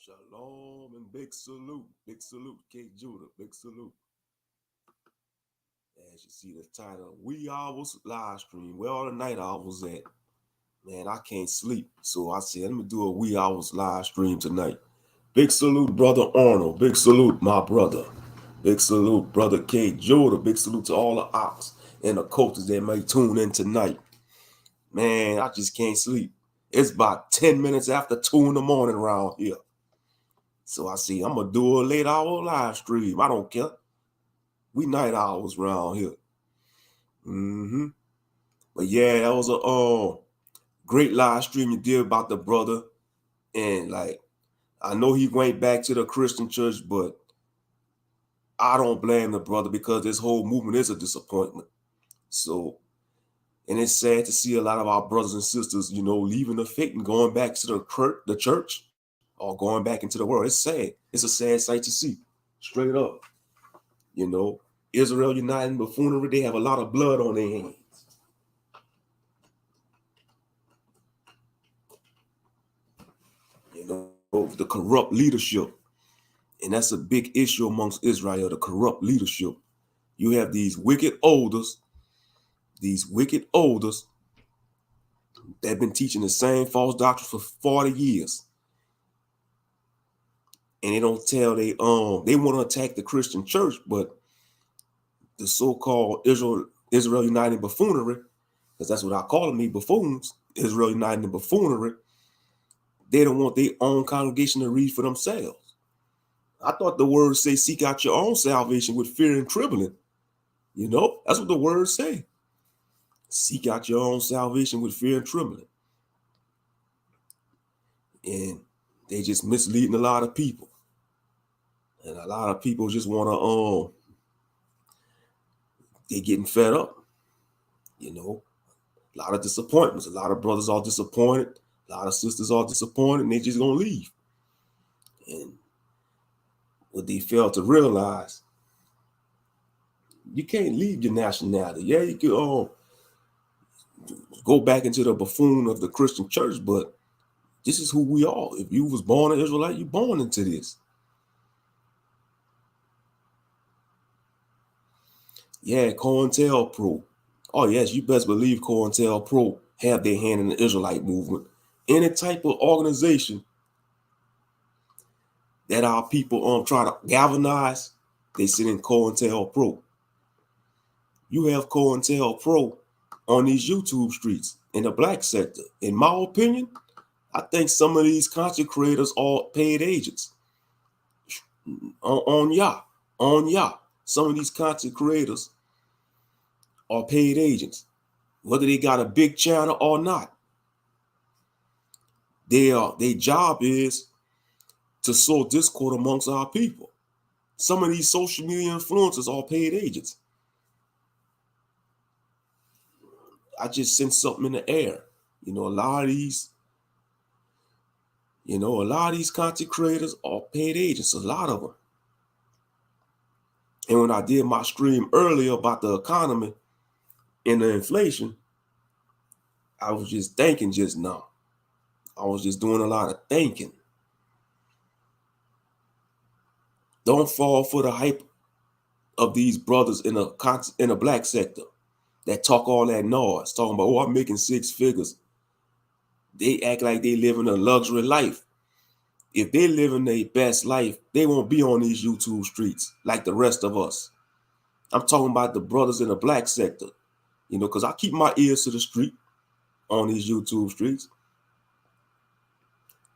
Shalom and big salute, K Judah, big salute. As you see the title, wee hours live stream. Where all the night owls at? Man, I can't sleep. So I said, let me do a wee hours live stream tonight. Big salute, brother Arnold. Big salute, my brother. Big salute, brother K Judah. Big salute to all the ops and the coaches that may tune in tonight. Man, I just can't sleep. It's about 10 minutes after 2 in the morning around here. So I see I'm gonna do a late hour live stream. I don't care. We night owls around here. But yeah, that was a great live stream you did about the brother. And like I know he went back to the Christian church, but I don't blame the brother because this whole movement is a disappointment. So and it's sad to see a lot of our brothers and sisters, leaving the faith and going back to the church or going back into the world. It's sad. It's a sad sight to see. Straight up. You know, Israel United Buffoonery, they have a lot of blood on their hands. The corrupt leadership. And that's a big issue amongst Israel, the corrupt leadership. You have these wicked elders that have been teaching the same false doctrine for 40 years. And they don't tell they want to attack the Christian church, but the so-called Israel United Buffoonery, because that's what I call them, buffoons, Israel United Buffoonery, they don't want their own congregation to read for themselves. I thought the words say, seek out your own salvation with fear and trembling. That's what the words say. Seek out your own salvation with fear and trembling. And they just misleading a lot of people. And a lot of people just want to, they're getting fed up. A lot of disappointments. A lot of brothers are disappointed. A lot of sisters are disappointed, and they just going to leave. And what they fail to realize, you can't leave your nationality. Yeah, you can go back into the buffoon of the Christian church, but this is who we are. If you was born an Israelite, you're born into this. Yeah, COINTELPRO. Oh, yes, you best believe COINTELPRO have their hand in the Israelite movement. Any type of organization that our people try to galvanize, they sit in COINTELPRO. You have COINTELPRO on these YouTube streets in the black sector. In my opinion, I think some of these content creators are paid agents. On Yah. Some of these content creators are paid agents, whether they got a big channel or not. Their job is to sow discord amongst our people. Some of these social media influencers are paid agents. I just sense something in the air. A lot of these content creators are paid agents, a lot of them. And when I did my stream earlier about the economy and the inflation, I was just thinking just now. I was just doing a lot of thinking. Don't fall for the hype of these brothers in the black sector that talk all that noise, talking about, I'm making 6 figures. They act like they living a luxury life. If they living their best life, they won't be on these YouTube streets like the rest of us. I'm talking about the brothers in the black sector, because I keep my ears to the street on these YouTube streets.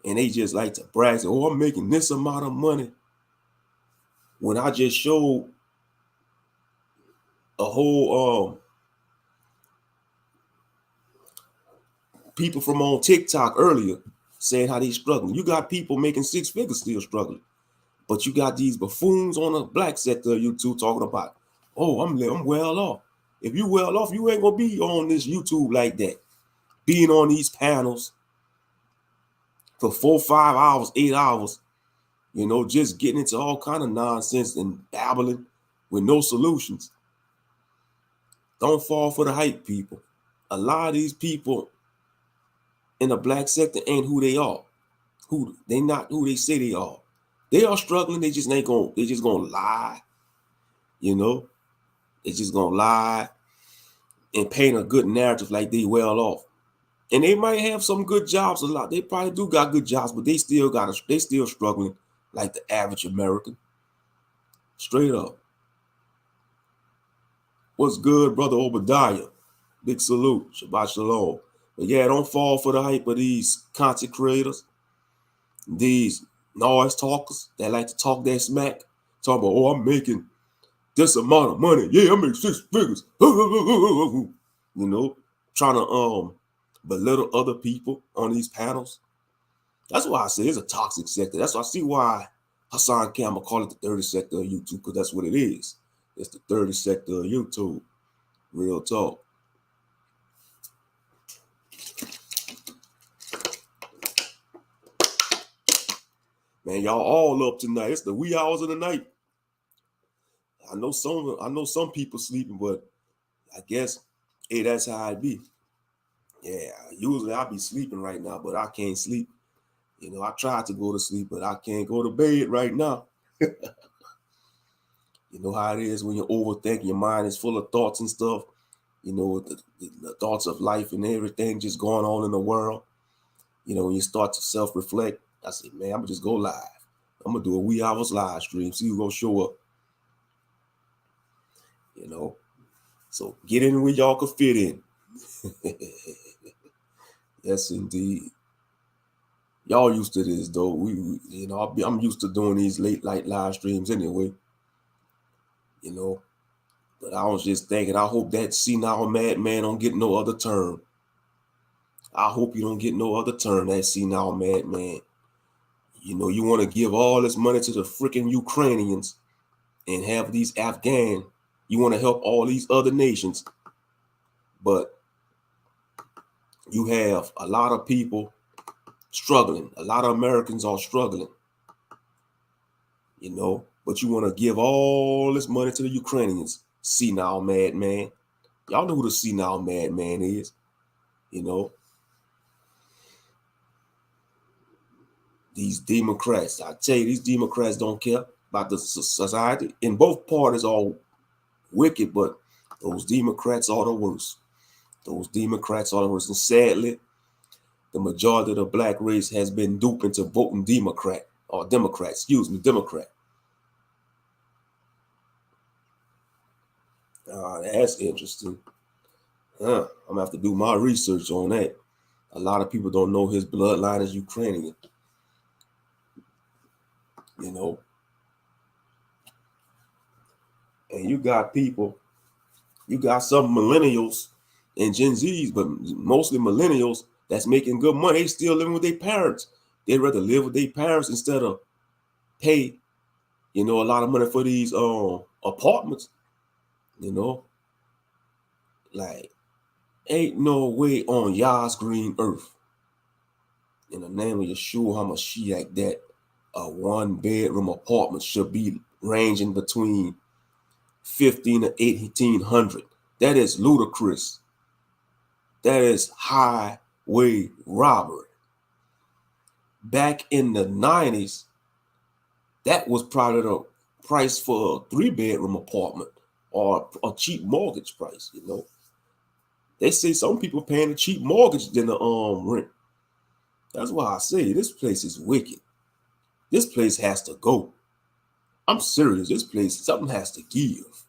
And they just like to brag, say, I'm making this amount of money. When I just showed a whole people from on TikTok earlier saying how they struggling. You got people making 6 figures still struggling. But you got these buffoons on the black sector of YouTube talking about, I'm well off. If you well off, you ain't gonna be on this YouTube like that. Being on these panels for 4, 5 hours, 8 hours, just getting into all kind of nonsense and babbling with no solutions. Don't fall for the hype, people. A lot of these people in the black sector ain't who they are. who they not who they say they are. They are struggling. They just ain't gonna. They just gonna lie. You know, they just gonna lie and paint a good narrative like they well off. And they might have some good jobs. A lot. They probably do got good jobs, but they still struggling like the average American. Straight up. What's good, brother Obadiah? Big salute. Shabbat shalom. But yeah, don't fall for the hype of these content creators, these noise talkers that like to talk that smack. Talk about, oh, I'm making this amount of money. Yeah, I make 6 figures. You know, trying to belittle other people on these panels. That's why I say it's a toxic sector. That's why I see why Hassan Campbell call it the 30 sector of YouTube, because that's what it is. It's the 30 sector of YouTube. Real talk. Man, y'all all up tonight. It's the wee hours of the night. I know some people sleeping, but I guess, hey, that's how it be. Yeah, usually I be sleeping right now, but I can't sleep. You know, I tried to go to sleep, but I can't go to bed right now. You know how it is when you're overthinking, your mind is full of thoughts and stuff. You know, the thoughts of life and everything just going on in the world. You know, when you start to self-reflect, I say, man, I'm going to just go live. I'm going to do a wee hours live stream, see who's going to show up. You know, so get in where y'all could fit in. Yes, indeed. Y'all used to this, though. You know, I'm used to doing these late night live streams anyway. You know, but I was just thinking, I hope that senile madman don't get no other term. I hope you don't get no other term, that senile madman. You know, you want to give all this money to the freaking Ukrainians and have these Afghan. You want to help all these other nations, but you have a lot of people struggling. A lot of Americans are struggling, you know, but you want to give all this money to the Ukrainians. Senile madman. Y'all know who the senile madman is, you know. These Democrats, I tell you, these Democrats don't care about the society. And both parties are wicked, but those Democrats are the worst. Those Democrats are the worst. And sadly, the majority of the black race has been duped into voting Democrat. Democrat. That's interesting. I'm gonna have to do my research on that. A lot of people don't know his bloodline is Ukrainian. You know, and you got some millennials and Gen Zs, but mostly millennials that's making good money. They still living with their parents. They'd rather live with their parents instead of pay, you know, a lot of money for these apartments. You know, like, ain't no way on Yah's green earth, in the name of Yeshua HaMashiach, that a 1-bedroom apartment should be ranging between $1,500 to $1,800. That is ludicrous. That is highway robbery. Back in the 90s, that was probably the price for a 3-bedroom apartment or a cheap mortgage price, you know. They say some people paying a cheap mortgage than the rent. That's why I say this place is wicked. This place has to go. I'm serious. This place, something has to give.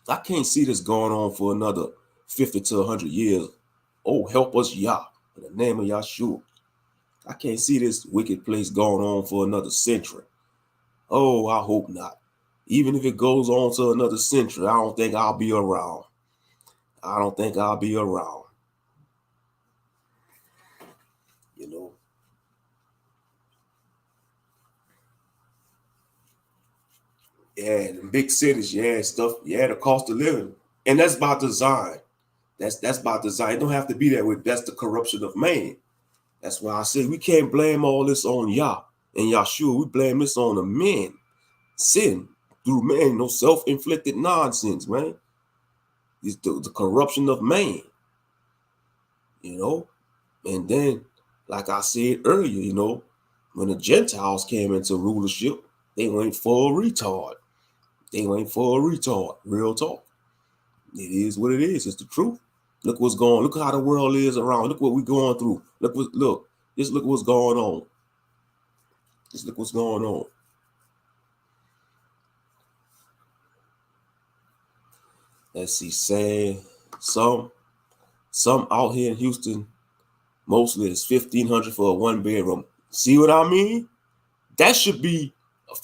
I can't see this going on for another 50 to 100 years. Oh, help us, Yah, in the name of Yahshua. I can't see this wicked place going on for another century. Oh, I hope not. Even if it goes on to another century, I don't think I'll be around. You know. Yeah, the big cities, yeah, stuff, yeah, the cost of living. And that's by design. That's by design. It don't have to be that way. That's the corruption of man. That's why I say we can't blame all this on Yah and Yahshua. We blame this on the men. Sin through man, no self-inflicted nonsense, man. It's the corruption of man. You know? And then, like I said earlier, when the Gentiles came into rulership, they went for a retard. They went for a retard. Real talk. It is what it is. It's the truth. Look what's going on. Look how the world is around. Look what we're going through. Just look what's going on. Just look what's going on. Let's see, saying some out here in Houston, mostly it's $1,500 for a 1-bedroom. See what I mean? That should be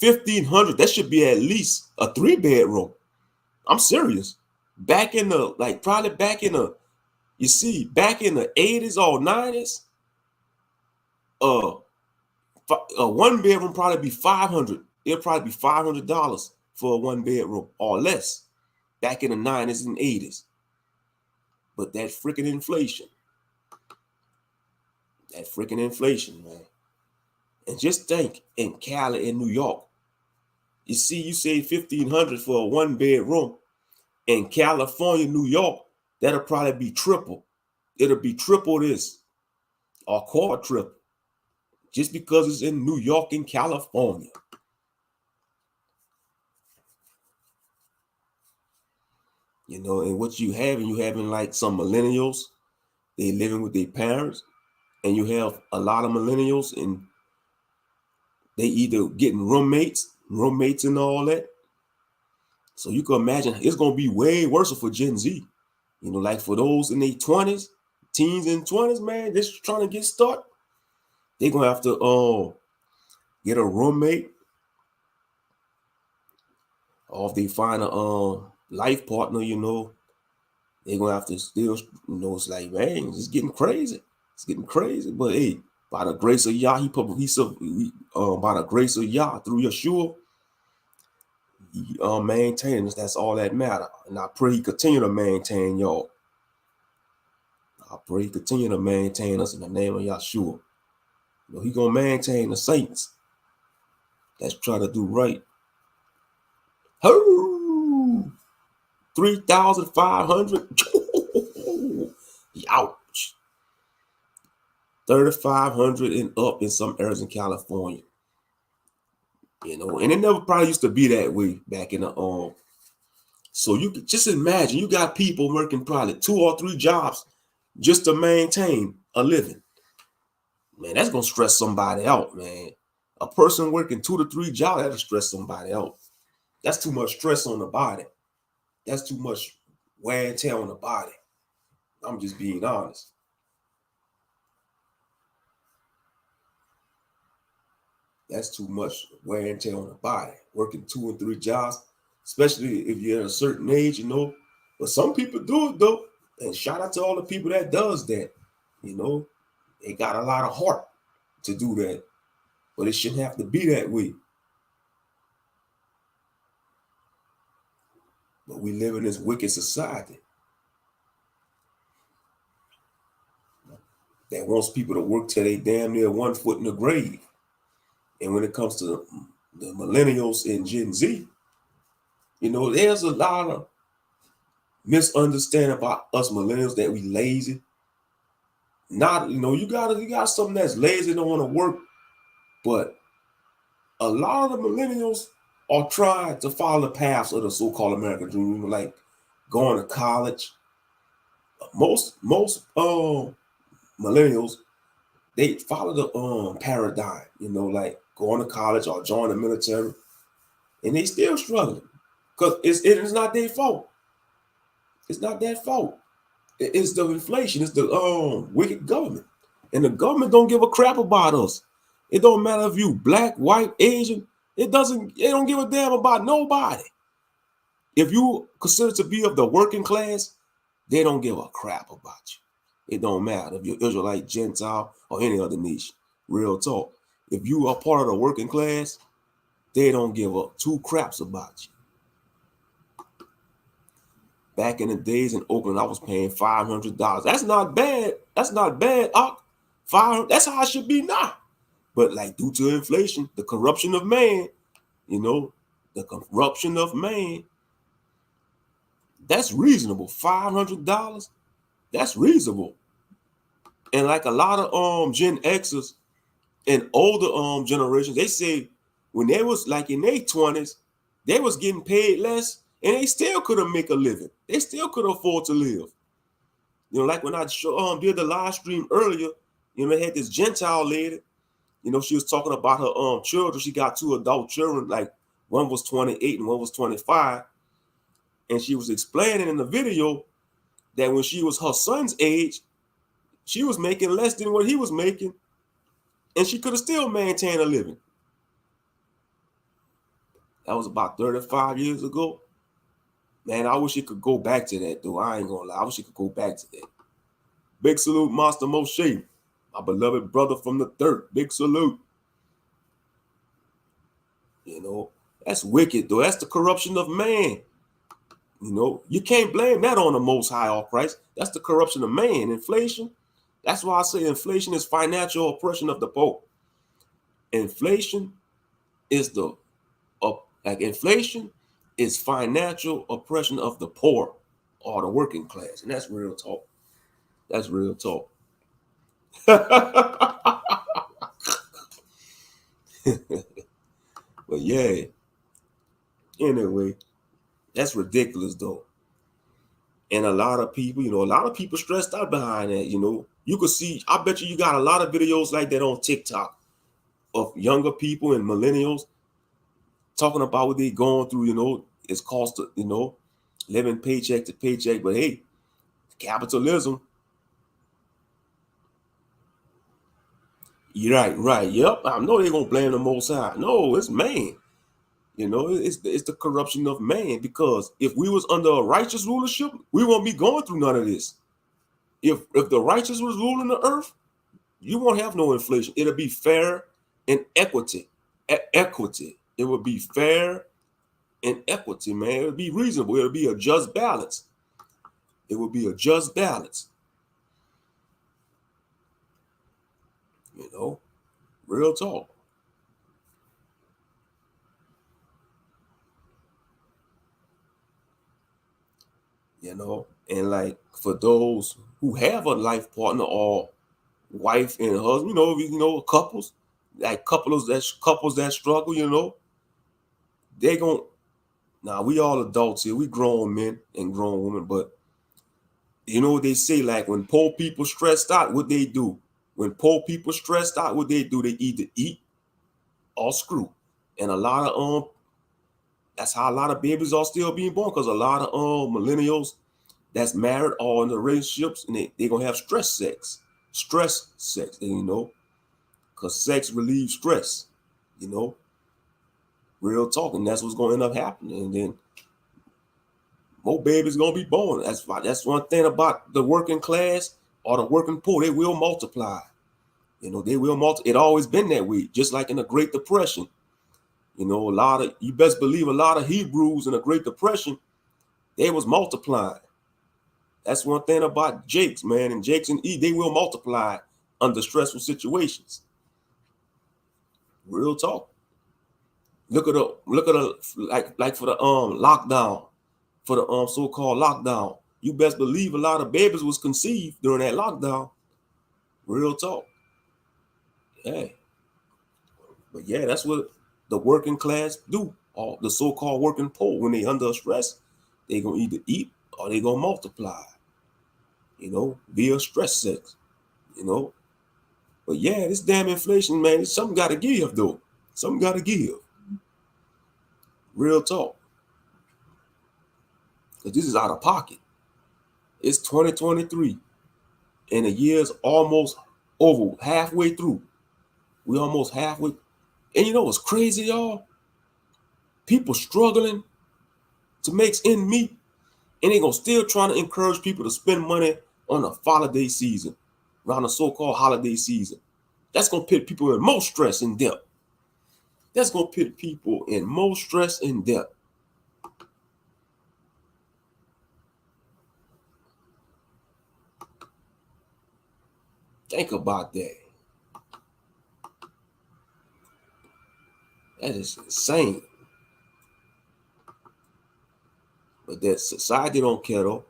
$1,500. That should be at least a 3-bedroom. I'm serious. Back in the back in the 80s or 90s, a 1-bedroom probably be $500. It'll probably be $500 for a 1-bedroom or less. Back in the 90s and 80s. But that freaking inflation, man. And just think, in Cali and New York, you say $1,500 for a 1-bedroom. In California, New York, that'll probably be triple. It'll be triple this or quadruple, just because it's in New York and California. And what you having like some millennials, they living with their parents, and you have a lot of millennials, and they either getting roommates and all that. So you can imagine it's gonna be way worse for Gen Z. Like for those in their 20s, teens and 20s, man, just trying to get started, they're gonna have to get a roommate, or if they find a life partner, they're gonna have to still, it's like, man, it's getting crazy. It's getting crazy. But hey, by the grace of Yah, by the grace of Yah through Yeshua, he maintaining us. That's all that matter. And I pray he continue to maintain y'all. I pray he continue to maintain us in the name of Yeshua. He gonna maintain the saints. Let's try to do right. 3,500. Ouch. 3,500 and up in some areas in California. And it never probably used to be that way back in the So you can just imagine, you got people working probably 2 or 3 jobs just to maintain a living. Man, that's gonna stress somebody out, man. A person working 2 to 3 jobs, that'll stress somebody out. That's too much stress on the body. That's too much wear and tear on the body. I'm just being honest. That's too much wear and tear on the body. Working 2 and 3 jobs, especially if you're at a certain age, But some people do it though. And shout out to all the people that does that. They got a lot of heart to do that. But it shouldn't have to be that way. But we live in this wicked society that wants people to work till they damn near 1 foot in the grave. And when it comes to the millennials and Gen Z, there's a lot of misunderstanding about us millennials, that we lazy. Not, you got something that's lazy, don't want to work. But a lot of the millennials are trying to follow the paths of the so-called American dream, like going to college. Most millennials, they follow the paradigm, like going to college or join the military, and they still struggling because it's not their fault. It's not their fault. It's the inflation. It's the wicked government, and the government don't give a crap about us. It don't matter if you black, white, Asian. They don't give a damn about nobody. If you consider to be of the working class, they don't give a crap about you. It don't matter if you're Israelite, Gentile, or any other nation. Real talk. If you are part of the working class, they don't give up 2 craps about you. Back in the days in Oakland, I was paying $500. That's not bad. That's not bad. That's how it should be now. But like, due to inflation, the corruption of man, the corruption of man, that's reasonable. $500, that's reasonable. And like a lot of Gen Xers and older generations, they say when they was like in their 20s, they was getting paid less and they still couldn't make a living. They still could afford to live. You know, like when I did the live stream earlier, you know, they had this Gentile lady. You know, she was talking about her children. She got 2 adult children, like one was 28 and one was 25. And she was explaining in the video that when she was her son's age, she was making less than what he was making, and she could have still maintained a living. That was about 35 years ago. Man, I wish it could go back to that, though. I ain't gonna lie. I wish it could go back to that. Big salute, Master Moshe, my beloved brother from the dirt. Big salute. You know, that's wicked, though. That's the corruption of man. You know, you can't blame that on the Most High or Christ. That's the corruption of man. Inflation. That's why I say inflation is financial oppression of the poor. Inflation is inflation is financial oppression of the poor or the working class, and that's real talk. That's real talk. But yeah, anyway, that's ridiculous though. And a lot of people, you know, a lot of people stressed out behind that. You know, you could see, I bet you got a lot of videos like that on TikTok of younger people and millennials talking about what they're going through. You know, it's cost, you know, living paycheck to paycheck. But hey, capitalism. Right. Yep. I know they're gonna blame the Most High. No, it's man. You know, it's the corruption of man. Because if we was under a righteous rulership, we won't be going through none of this. If the righteous was ruling the earth, you won't have no inflation. It'll be fair and equity. Equity. It would be fair and equity, man. It would be reasonable. It would be a just balance. It would be a just balance. You know, real talk. You know, and like for those who have a life partner or wife and husband, you know, couples, like couples that struggle, you know, they gon' now we all adults here, we grown men and grown women, but you know what they say, like when poor people stressed out, what they do? When poor people stressed out, what they do? They either eat or screw. And a lot of that's how a lot of babies are still being born, because a lot of millennials that's married or in the relationships, and they gonna have stress sex, and you know, because sex relieves stress, you know, real talk, and that's what's gonna end up happening. And then more babies gonna be born. That's one thing about the working class or the working poor. They will multiply. You know, they will multiply. It always been that way, just like in the Great Depression. You know, you best believe a lot of Hebrews in the Great Depression, they was multiplying. That's one thing about Jakes, man, and Jakes and Eve, they will multiply under stressful situations. Real talk. Look at like for the lockdown, for the so-called lockdown. You best believe a lot of babies was conceived during that lockdown. Real talk. Hey, but yeah, that's what the working class do. All the so-called working poor, when they under stress, they gonna either eat or they gonna multiply. You know, via stress sex. You know, but yeah, this damn inflation, man, something got to give though. Something got to give. Real talk. Because this is out of pocket. It's 2023, and the year's almost over, halfway through. We almost halfway. And you know what's crazy, y'all? People struggling to make ends meet, and they gonna still trying to encourage people to spend money on the holiday season, around the so-called holiday season. That's gonna put people in more stress and debt. That's gonna put people in more stress and debt. Think about that. That is insane. But that society don't care though.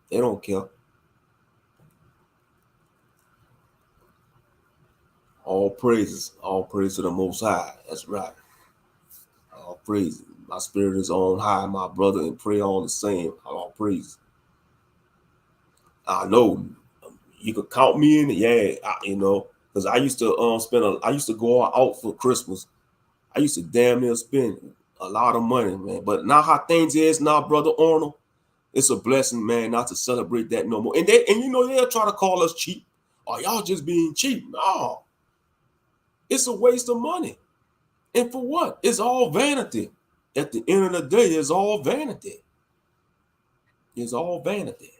They don't care. All praise to the Most High. That's right. All praise. My spirit is on high, my brother, and pray all the same. All praise. I know you could count me in. Yeah, because I used to I used to go out for Christmas. I used to damn near spend a lot of money, man. But now how things is now, brother Arnold, it's a blessing, man, not to celebrate that no more. And they'll try to call us cheap. Or y'all just being cheap. No. It's a waste of money. And for what? It's all vanity. At the end of the day, it's all vanity. It's all vanity.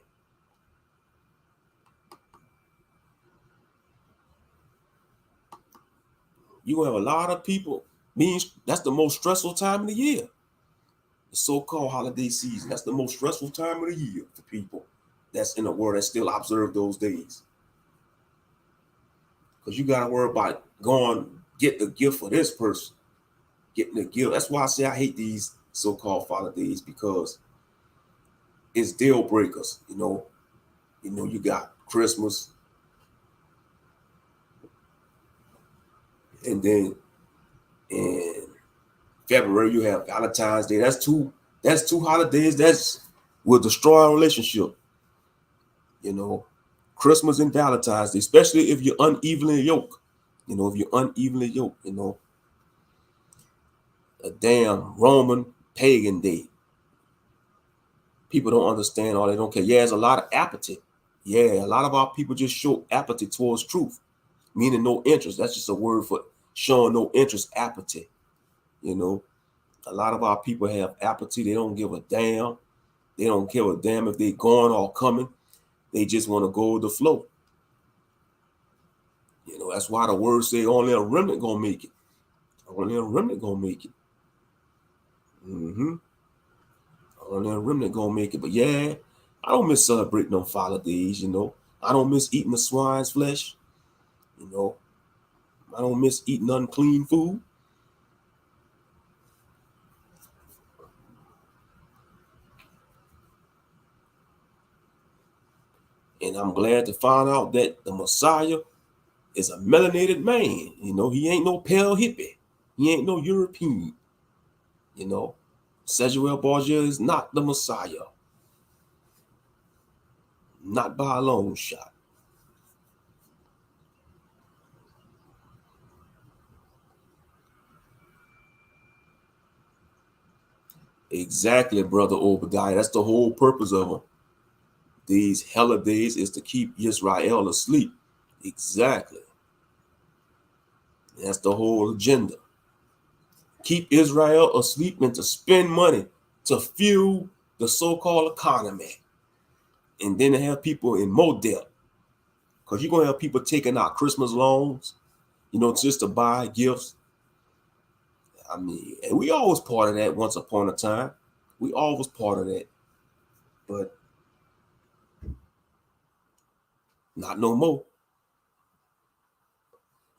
You're going to have a lot of people that's the most stressful time of the year. The so-called holiday season. That's the most stressful time of the year for people that's in the world that still observe those days. Because you got to worry about going get the gift for this person. Getting the gift. That's why I say I hate these so-called holidays, because it's deal breakers. You got Christmas, and then in February you have Valentine's Day. That's two holidays that will destroy a relationship. Christmas and Valentine's Day, especially if you're unevenly yoked. If you're unevenly yoked, a damn Roman pagan day. People don't understand, or they don't care. Yeah, there's a lot of apathy. Yeah, a lot of our people just show apathy towards truth, meaning no interest. That's just a word for showing no interest, apathy. A lot of our people have apathy. They don't give a damn. They don't give a damn if they're going or coming. They just want to go with the flow. That's why the words say only a remnant gonna make it. Only a remnant gonna make it. Only a remnant gonna make it. But yeah, I don't miss celebrating them holidays. I don't miss eating the swine's flesh. I don't miss eating unclean food. And I'm glad to find out that the Messiah is a melanated man. He ain't no pale hippie. He ain't no European. Samuel Borgia is not the Messiah. Not by a long shot. Exactly, brother Obadiah. That's the whole purpose of them. These holidays is to keep Israel asleep. Exactly. That's the whole agenda. Keep Israel asleep and to spend money to fuel the so-called economy. And then to have people in more debt. Because you're going to have people taking out Christmas loans, just to buy gifts. And we always part of that once upon a time. We always part of that. But not no more.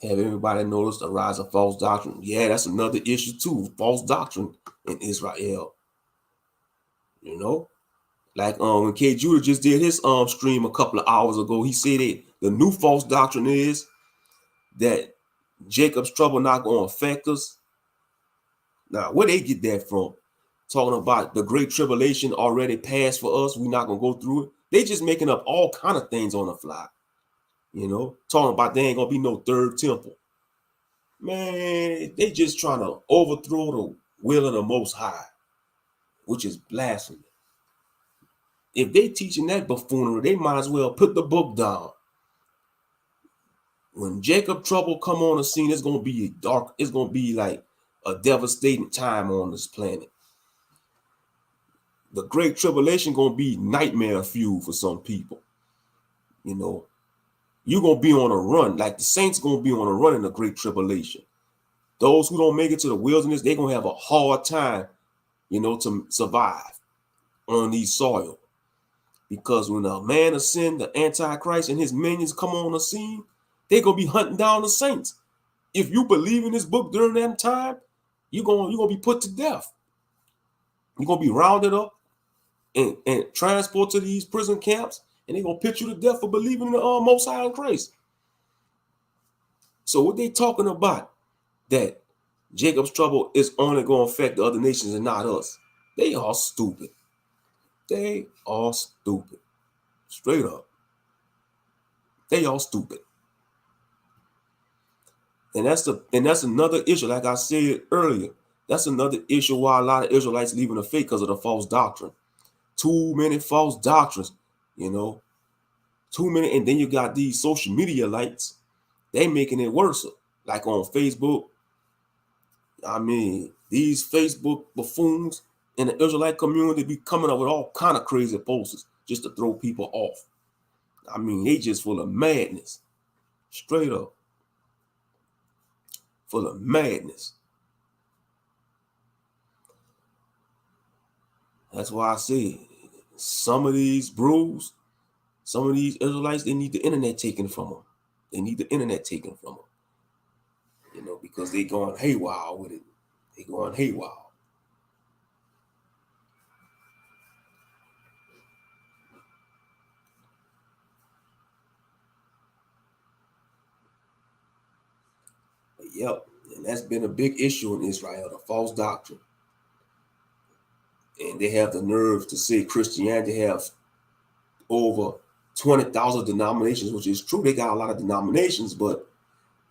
Have everybody noticed the rise of false doctrine? Yeah, that's another issue too. False doctrine in Israel. Like when K. Judah just did his stream a couple of hours ago, he said that the new false doctrine is that Jacob's trouble not going to affect us. Now, where they get that from? Talking about the great tribulation already passed for us. We're not going to go through it. They just making up all kind of things on the fly. Talking about there ain't going to be no third temple. Man, they just trying to overthrow the will of the Most High, which is blasphemy. If they teaching that buffoonery, they might as well put the book down. When Jacob trouble come on the scene, it's going to be dark. It's going to be like a devastating time on this planet. The great tribulation going to be nightmare fuel for some people. You're going to be on a run. Like the saints going to be on a run in the great tribulation. Those who don't make it to the wilderness, they're going to have a hard time, to survive on these soil. Because when a man of sin, the Antichrist and his minions come on the scene, they're going to be hunting down the saints. If you believe in this book during that time, you're going to be put to death. You're going to be rounded up and transported to these prison camps, and they're going to put you to death for believing in the Most High in Christ. So what they talking about, that Jacob's trouble is only going to affect the other nations and not us? They are stupid. They are stupid. Straight up. They are stupid. And that's another issue. Like I said earlier, that's another issue why a lot of Israelites leaving the faith, because of the false doctrine. Too many false doctrines, you know. Too many, and then you got these social media lights. They making it worse. Like on Facebook. I mean, these Facebook buffoons in the Israelite community be coming up with all kind of crazy posters just to throw people off. I mean, they just full of madness. Straight up. Full of madness. That's why I say some of these brews, some of these Israelites, they need the internet taken from them. They need the internet taken from them. You know, because they going haywire with it. They going haywire. But yep, and that's been a big issue in Israel, the false doctrine. And they have the nerve to say Christianity have over 20,000 denominations, which is true. They got a lot of denominations, but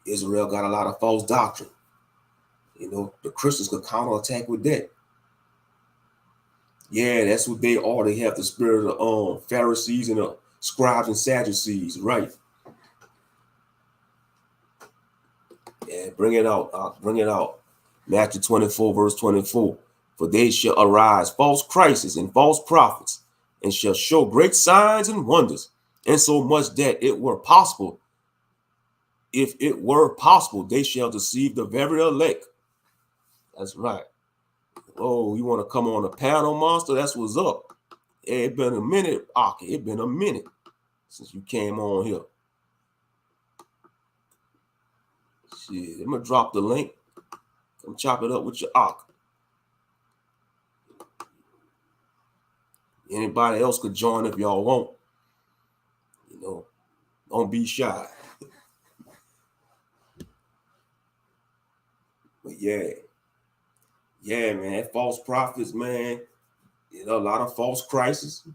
Israel got a lot of false doctrine. You know, the Christians could counterattack with that. Yeah, that's what they are. They have the spirit of Pharisees and scribes and Sadducees, right? Yeah, bring it out. Bring it out. Matthew 24, verse 24. For they shall arise false Christs and false prophets, and shall show great signs and wonders, and so much that it were possible, if it were possible, they shall deceive the very elect. That's right. Oh, you want to come on a panel, monster? That's what's up. Yeah, it been a minute, Aki. It been a minute since you came on here. Shit, I'm gonna drop the link. Come chop it up with your Ak. Anybody else could join if y'all want. You know, don't be shy. But yeah, man, false prophets, man. You know, a lot of false Christs.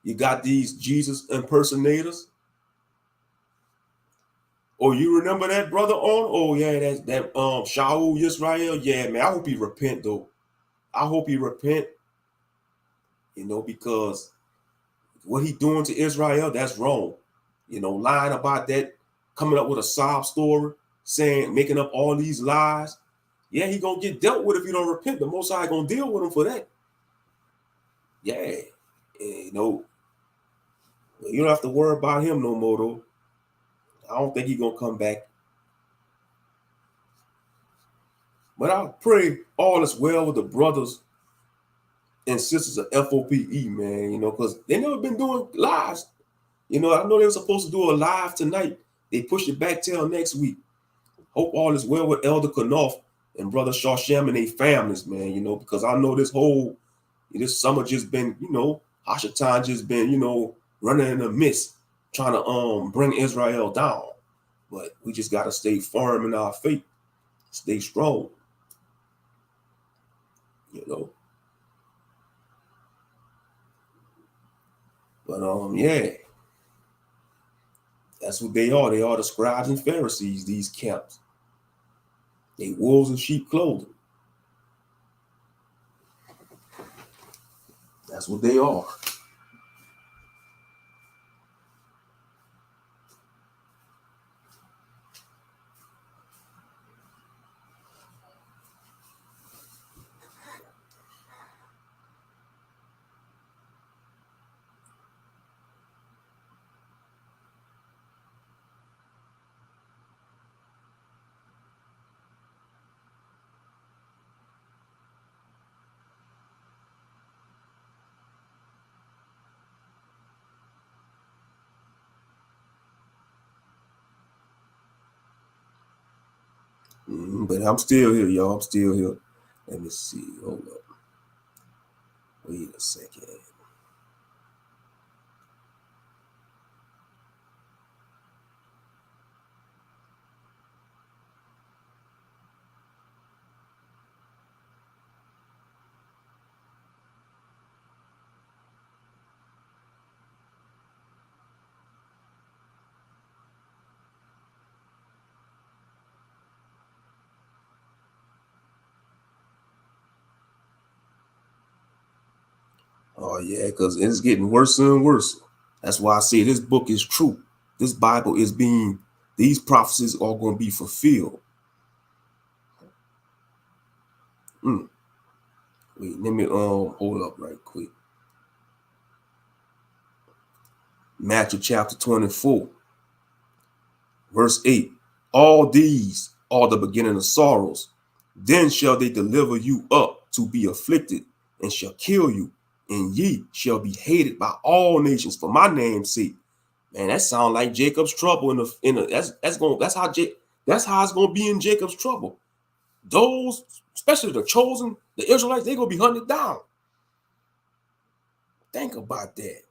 You got these Jesus impersonators. Oh, you remember that brother on? Oh yeah, that's that Shaul Yisrael. Yeah, man. I hope he repent though. I hope he repent. You know, because what he doing to Israel, that's wrong. You know, lying about that, coming up with a sob story, saying, making up all these lies. Yeah, he gonna get dealt with if you don't repent. The Most High gonna deal with him for that. Yeah, and, you know, you don't have to worry about him no more though. I don't think he gonna come back. But I pray all is well with the brothers and sisters of FOPE, man. You know, because they never been doing lives. You know, I know they were supposed to do a live tonight. They pushed it back till next week. Hope all is well with Elder Knopf and Brother Shawsham and their families, man. You know, because I know this summer just been, you know, Hashatan just been, you know, running in the mist, trying to bring Israel down. But we just gotta stay firm in our faith, stay strong. You know. But yeah, that's what they are. They are the scribes and Pharisees, these camps. They wolves in sheep clothing. That's what they are. But I'm still here, y'all. I'm still here. Let me see. Hold up. Wait a second. Oh yeah, because it's getting worse and worse. That's why I say this book is true. This Bible is being, these prophecies are going to be fulfilled. Wait, let me hold up right quick. Matthew chapter 24, verse 8. All these are the beginning of sorrows. Then shall they deliver you up to be afflicted, and shall kill you, and ye shall be hated by all nations for my name's sake. Man, that sounds like Jacob's trouble that's how it's gonna be in Jacob's trouble. Those, especially the chosen, the Israelites, they're gonna be hunted down. Think about that.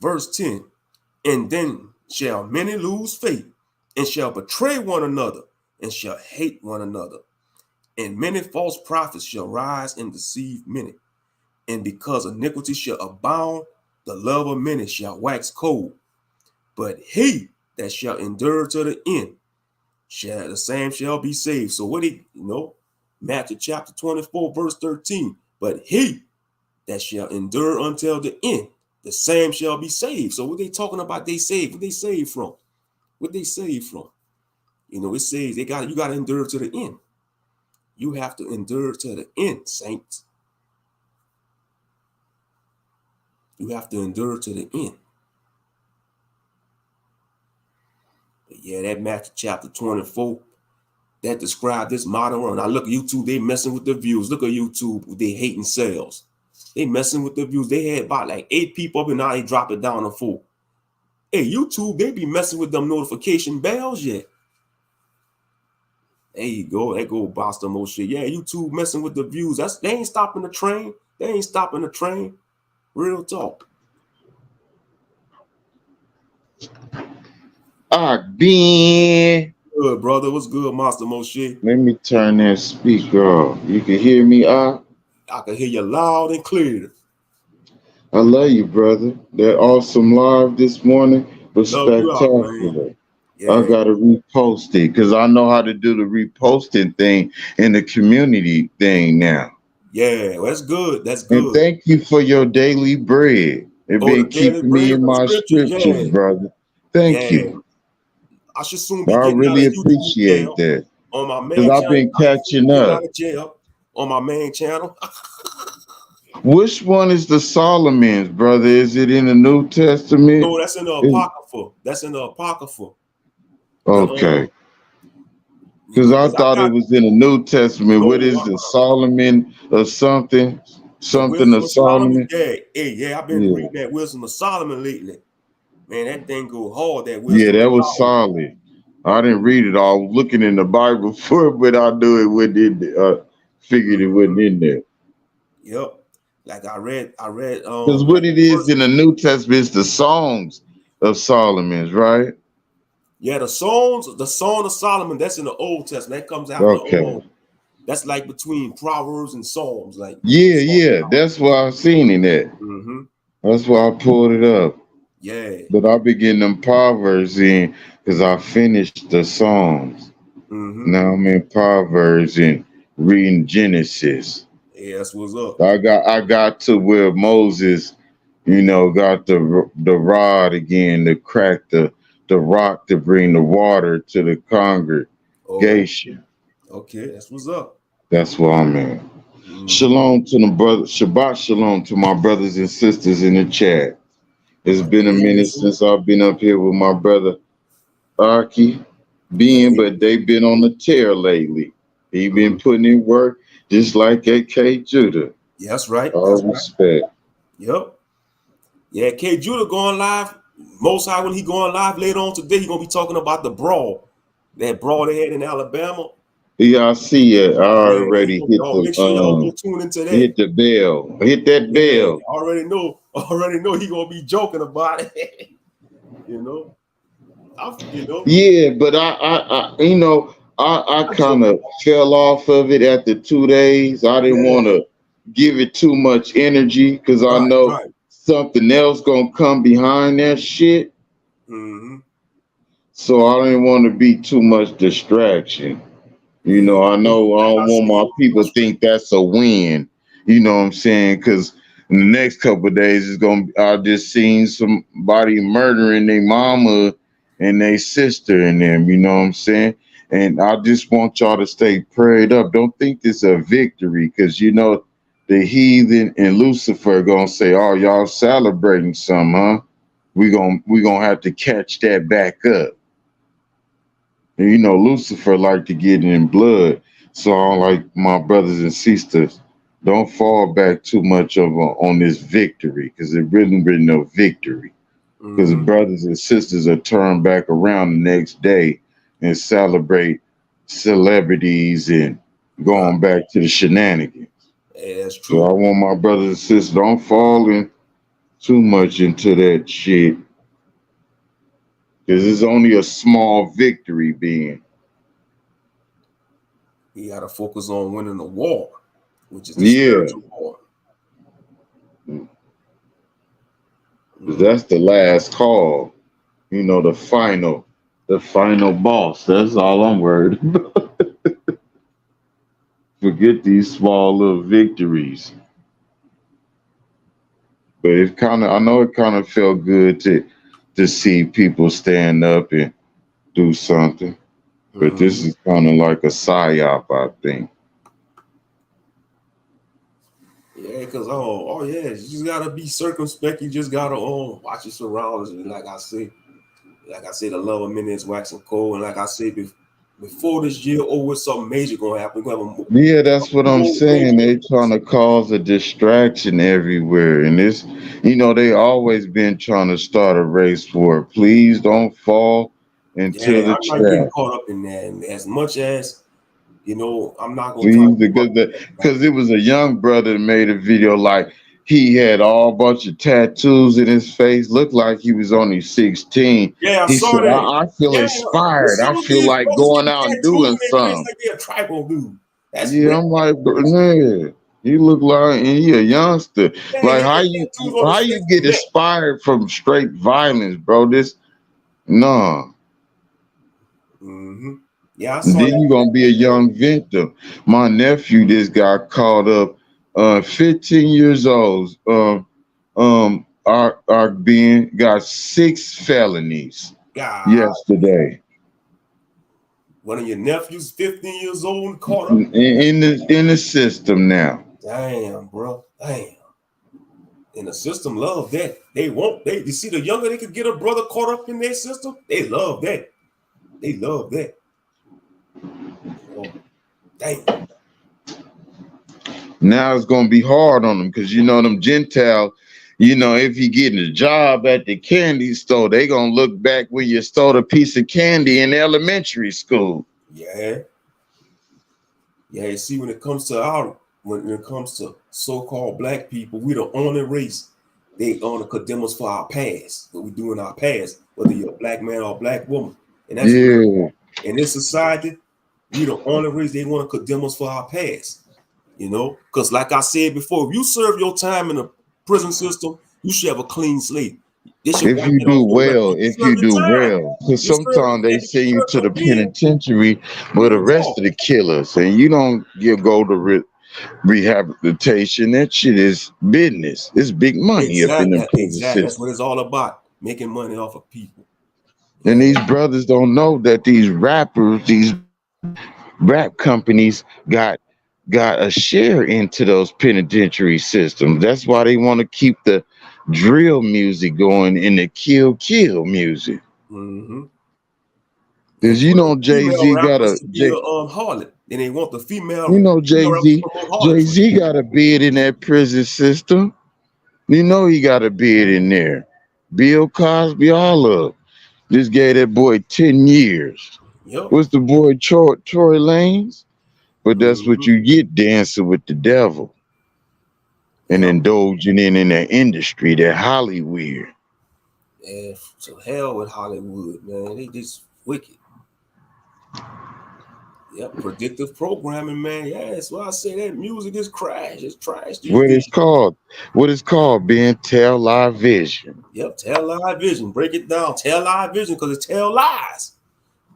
Verse 10. And then shall many lose faith, and shall betray one another, and shall hate one another. And many false prophets shall rise and deceive many. And because iniquity shall abound, the love of many shall wax cold. But he that shall endure to the end, the same shall be saved. So what Matthew chapter 24, verse 13. But he that shall endure until the end, the same shall be saved. So what they talking about? They saved. What they saved from? What they saved from? It says you got to endure to the end. You have to endure to the end, saints. You have to endure to the end. But yeah, that Matthew chapter 24, that described this modern world. Now look at YouTube, they messing with the views. Look at YouTube, they hating sales. They messing with the views. They had about like 8 people up and now they drop it down to 4. Hey, YouTube, they be messing with them notification bells yet. There you go. That go Boston Moshe. Yeah, YouTube messing with the views. They ain't stopping the train. They ain't stopping the train. Real talk. Ben. Good, brother. What's good, Master Moshe? Let me turn that speaker off. You can hear me, I can hear you loud and clear. I love you, brother. That awesome live this morning was spectacular. Yeah. I got to repost it because I know how to do the reposting thing in the community thing now. Yeah, well, that's good. That's good. And thank you for your daily bread. It's been keeping me in my scriptures, brother. Thank you. I should soon be I really appreciate that. On my main channel. Because I've been catching up. On my main channel. Which one is the Solomon's, brother? Is it in the New Testament? No, that's in the Apocrypha. That's in the Apocrypha. Okay. Because I thought it was in the New Testament. No, what is the Solomon or something? Something of Solomon? Yeah, I've been reading that Wisdom of Solomon lately. Man, that thing go hard, that Wisdom. Yeah, that was solid. I didn't read it all. Looking in the Bible for it, but I knew it wasn't in there. Figured it wasn't in there. Yep. Like I read. Because what it is in the New Testament is the Songs of Solomon's, right? Yeah, the Song of Solomon, that's in the Old Testament. That comes out. Okay. That's like between Proverbs and Psalms. Like yeah. That's why I've seen it at. Mm-hmm. That's why I pulled it up. Yeah. But I'll be getting them Proverbs in because I finished the Psalms. Mm-hmm. Now I'm in Proverbs and reading Genesis. Yeah, that's what's up. I got to where Moses, got the rod again to crack the rock to bring the water to the congregation. Okay, that's what's up. That's where I'm at. Mm-hmm. Shalom to the brother. Shabbat shalom to my brothers and sisters in the chat. It's been a minute since I've been up here with my brother Aki, but they've been on the tear lately. He been putting in work just like at K. Judah. Yeah, that's right. All respect. Yep. Yeah, K. Judah going live. Most High, when he going live later on today, he gonna be talking about the brawl. That brawl they had in Alabama. Yeah, I see it. I already hit make sure y'all go tune into that. Hit the bell. Hit that bell. I already know he gonna be joking about it. Yeah, but I kind of fell off of it after 2 days. I didn't want to give it too much energy because I know something else gonna come behind that shit. Mm-hmm. So I didn't want to be too much distraction. You Yeah, know, I know I like I don't want my said, people to think that's a win. You know what I'm saying? Because in the next couple of days, it's gonna. I just seen somebody murdering their mama and their sister and them. You know what I'm saying? And I just want y'all to stay prayed up. Don't think this a victory, because you know the heathen and Lucifer gonna say, "Oh, y'all celebrating some, huh?" We gonna have to catch that back up. And you know, Lucifer like to get in blood. So I'm like, my brothers and sisters, don't fall back too much on this victory, because it really no victory. Because the Mm-hmm. brothers and sisters are turned back around the next day and celebrate celebrities and Right. going back to the shenanigans. Yeah, that's So I true. want my brothers and sisters, don't fall in too much into that shit, because it's only a small victory being. You got to focus on winning the war, which is the Yeah. spiritual war. 'Cause Mm. that's the last call. You know, the final boss. That's all I'm worried about. Forget these small little victories. But it kind of, I know it kind of felt good to see people stand up and do something. But this Mm-hmm. is kind of like a psyop, I think. Yeah, because oh yeah, you just gotta be circumspect. You just gotta watch your surroundings. And like I said, the love of many is waxing cold. And like I said before this year over, something major gonna happen. We're gonna have Yeah, that's what I'm more saying. major They trying events. to cause a distraction everywhere. And this, you know, they always been trying to start a race war. Please don't fall into Yeah, the I'm not getting trap. caught up in that. And as much as I'm not gonna try to Please, give up because right it was a young brother that made a video like he had all bunch of tattoos in his face, looked like he was only 16. there. Yeah, I He saw said, that. I feel Yeah, but inspired. I some of feel these like brothers going get out and tattooed doing on their face something. like they're a tribal dude. That's Yeah, red. I'm like, yeah, he look like, and he a youngster. Man, Like they get tattoos on how his you face get and neck. inspired from straight violence, bro? This nah. Mm-hmm. Yeah, I And saw then that you gonna be a video. young victim. My nephew just got caught up, 15 years old. Our being got 6 felonies God, yesterday one of your nephews, 15 years old, caught up. in the system now. Damn, bro. Damn. And the system love that. They want they you see the younger they could get a brother caught up in their system, they love that. They love that. Oh, damn. Now it's gonna be hard on them, because you know them Gentiles. You know, if you getting a job at the candy store, they gonna look back when you stole a piece of candy in elementary school. Yeah. Yeah, you see, when it comes to so-called black people, we the only race they gonna condemn us for our past, what we do in our past, whether you're a black man or a black woman. And that's what Yeah. in this society, we the only race they want to condemn us for our past. Because like I said before, if you serve your time in the prison system, you should have a clean slate. They should If wipe you it do off your record. well, You if serve you your do time. well, because You serve sometimes they and if you send you to serve the your bid, penitentiary with you the was rest off. of the killers, and you don't you go to rehabilitation. That shit is business. It's big money up in the Exactly, prison exactly. That's system. what it's all about. Making money off of people. And Yeah. these brothers don't know that these rappers, these rap companies got a share into those penitentiary systems. That's why they want to keep the drill music going and the kill music. Mm-hmm. And Cause you for the know female Jay-Z got rappers a to be Jay, a harlot. And they want the you know female rappers to Jay-Z, promote harlotry. Jay-Z got a bid in that prison system. You know he got a bid in there. Bill Cosby, all of them. Just gave that boy 10 years. Yep. What's the boy Troy Lanez? But that's what Mm-hmm. you get dancing with the devil and Yep. indulging in that industry, that Hollywood. And to hell with Hollywood, man. They just wicked. Yep. Predictive programming, man. Yeah, that's why I say that music is trash. It's trash these What days. it's called? What it's called? Being Tell Live Vision. Yep. Tell live vision. Break it down. Tell live vision because it tell lies.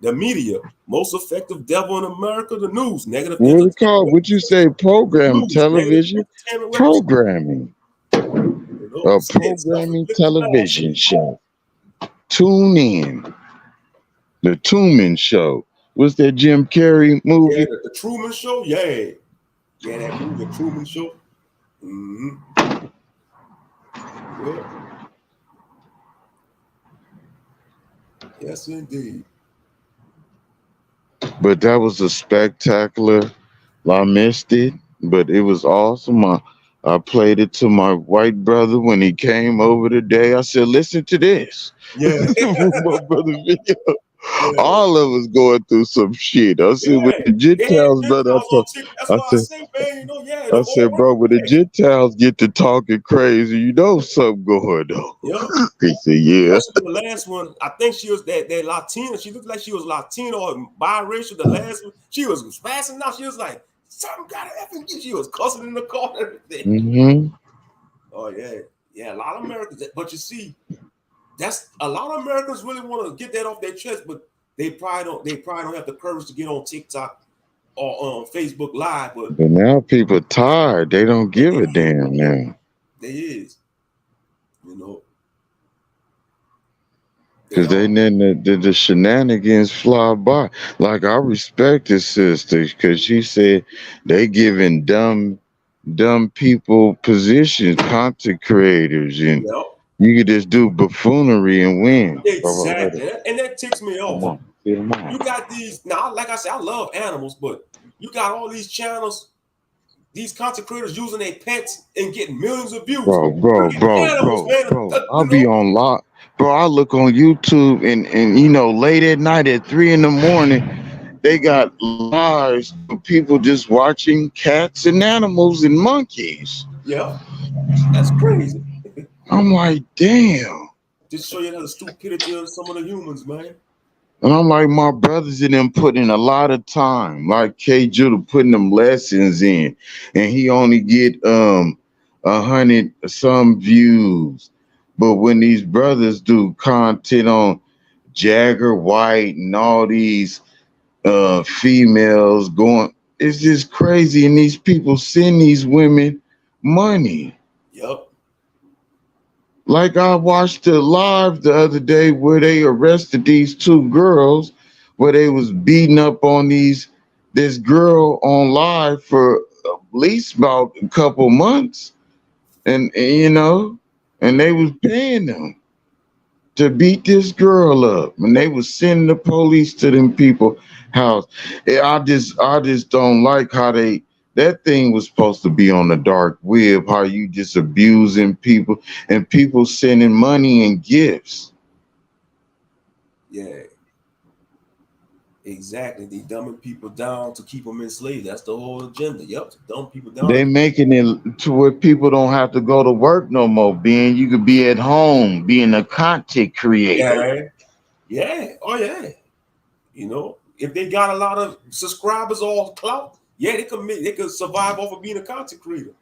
The media, most effective devil in America, the news, negative What it entertainment. called? Would you say program News, negative television? entertainment website. Programming. You know, A skits, programming self-inflicted television show. Tune in. The Truman Show. What's that Jim Carrey Yeah, movie? the Truman Show. Yeah, that movie, the Truman Show. Yeah. Yes, indeed. But that was a spectacular. I missed it, but it was awesome. I played it to my white brother when he came over today. I said, "Listen to this." Yeah. My brother video. Yeah. All of us going through some shit. I said, with Yeah. the Gentiles, Gentiles brother, on TikTok. That's I why I said, say, man, you know, yeah, the I whole said, bro, world. when the Gentiles get to talking crazy, you know something going on. Yeah. He said, yeah. Especially the last one. I think she was that Latina. She looked like she was Latino or biracial. The last one, she was passing out. She was like, something got to effing get. She was cussing in the car and everything. Mm-hmm. Oh, yeah. Yeah, a lot of Americans. But you see, that's a lot of Americans really want to get that off their chest, but they probably don't have the courage to get on TikTok or on Facebook Live. But now people tired. They don't give a damn now. There is, you know. Because they letting the shenanigans fly by. Like, I respect his sister because she said they giving dumb people positions, content creators, and Yep. you could just do buffoonery and win. Exactly. And that ticks me off. Come on. You got these now, like I said, I love animals, but you got all these channels, these content creators using their pets and getting millions of views. Bro. I'll be on lot. Bro, I look on YouTube and you know, late at night at 3 a.m, they got lives of people just watching cats and animals and monkeys. Yeah. That's crazy. I'm like, damn. Just show you the stupidity of some of the humans, man. And I'm like, my brothers in them putting in a lot of time, like K Judah putting them lessons in, and he only get 100 some views. But when these brothers do content on Jagger White and all these females going, it's just crazy. And these people send these women money. Yep. Like, I watched a live the other day where they arrested these two girls where they was beating up on this girl on live for at least about a couple months. And you know, and they was paying them to beat this girl up. And they was sending the police to them people house. I just don't like how that thing was supposed to be on the dark web, how you just abusing people and people sending money and gifts. Yeah. Exactly. They dumbing people down to keep them enslaved. That's the whole agenda. Yep. To dumb people down. They making it to where people don't have to go to work no more, being you could be at home, being a content creator. Yeah. Oh, yeah. You know, if they got a lot of subscribers or clout, yeah, they could survive off of being a content creator.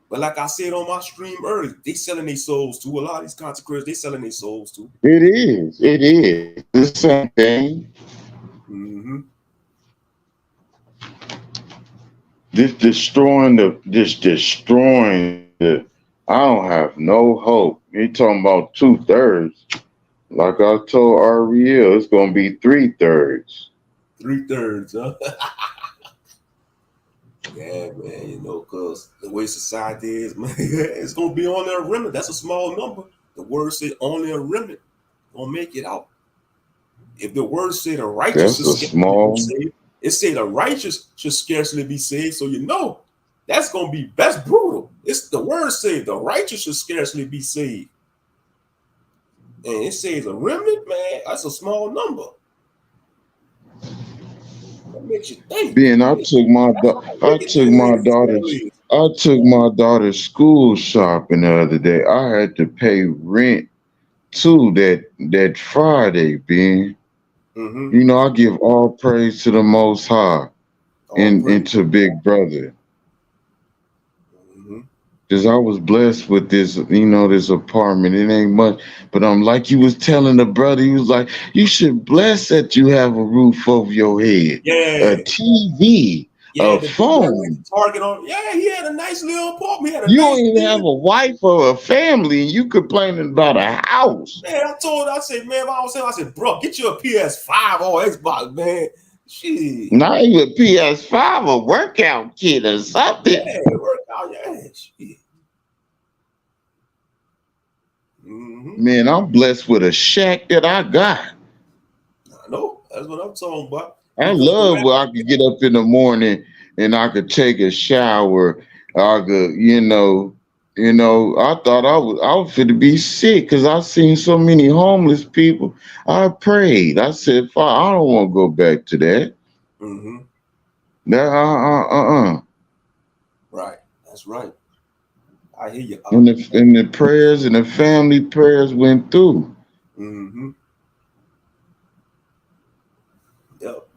But like I said on my stream earlier, they selling their souls to a lot of these content creators. They selling their souls to. It is the same thing. Mm-hmm. This destroying the. I don't have no hope. You're talking about 2/3. Like I told Ariel, it's gonna be 3/3. 3/3, huh? Yeah, man, you know, because the way society is, man, it's going to be only a remnant. That's a small number. The word said only a remnant going to make it out. If the word said the righteous should scarcely be saved, it said the righteous should scarcely be saved. So you know, that's brutal. It's the word said the righteous should scarcely be saved. And it says a remnant, man, that's a small number. That makes you think. Being I took my daughter's school shopping the other day. I had to pay rent too that Friday, being. Mm-hmm. You know, I give all praise to the Most High and to Big Brother. Mm-hmm. Cause I was blessed with this, this apartment. It ain't much, but like you was telling the brother, he was like, you should bless that you have a roof over your head, a Yeah. TV, Yeah, a the dude that went phone. to Target on, yeah, he had a nice little apartment. He had a You don't nice even have living. a wife or a family, and you complaining about a house. Man, I said, man, I said, bro, get you a PS5 or Xbox, man. Shit. Not even PS5, a workout kit or something. Yeah, it worked out, yeah. Shit. Man, I'm blessed with a shack that I got. I know. That's what I'm talking about. I Because the love where I rapper, could get up in the morning and I could take a shower. I could, I thought I was fit to be sick because I seen so many homeless people. I prayed. I said, "Father, I don't want to go back to that." That Right. That's right. I hear you. And the prayers and the family prayers went through. Yep.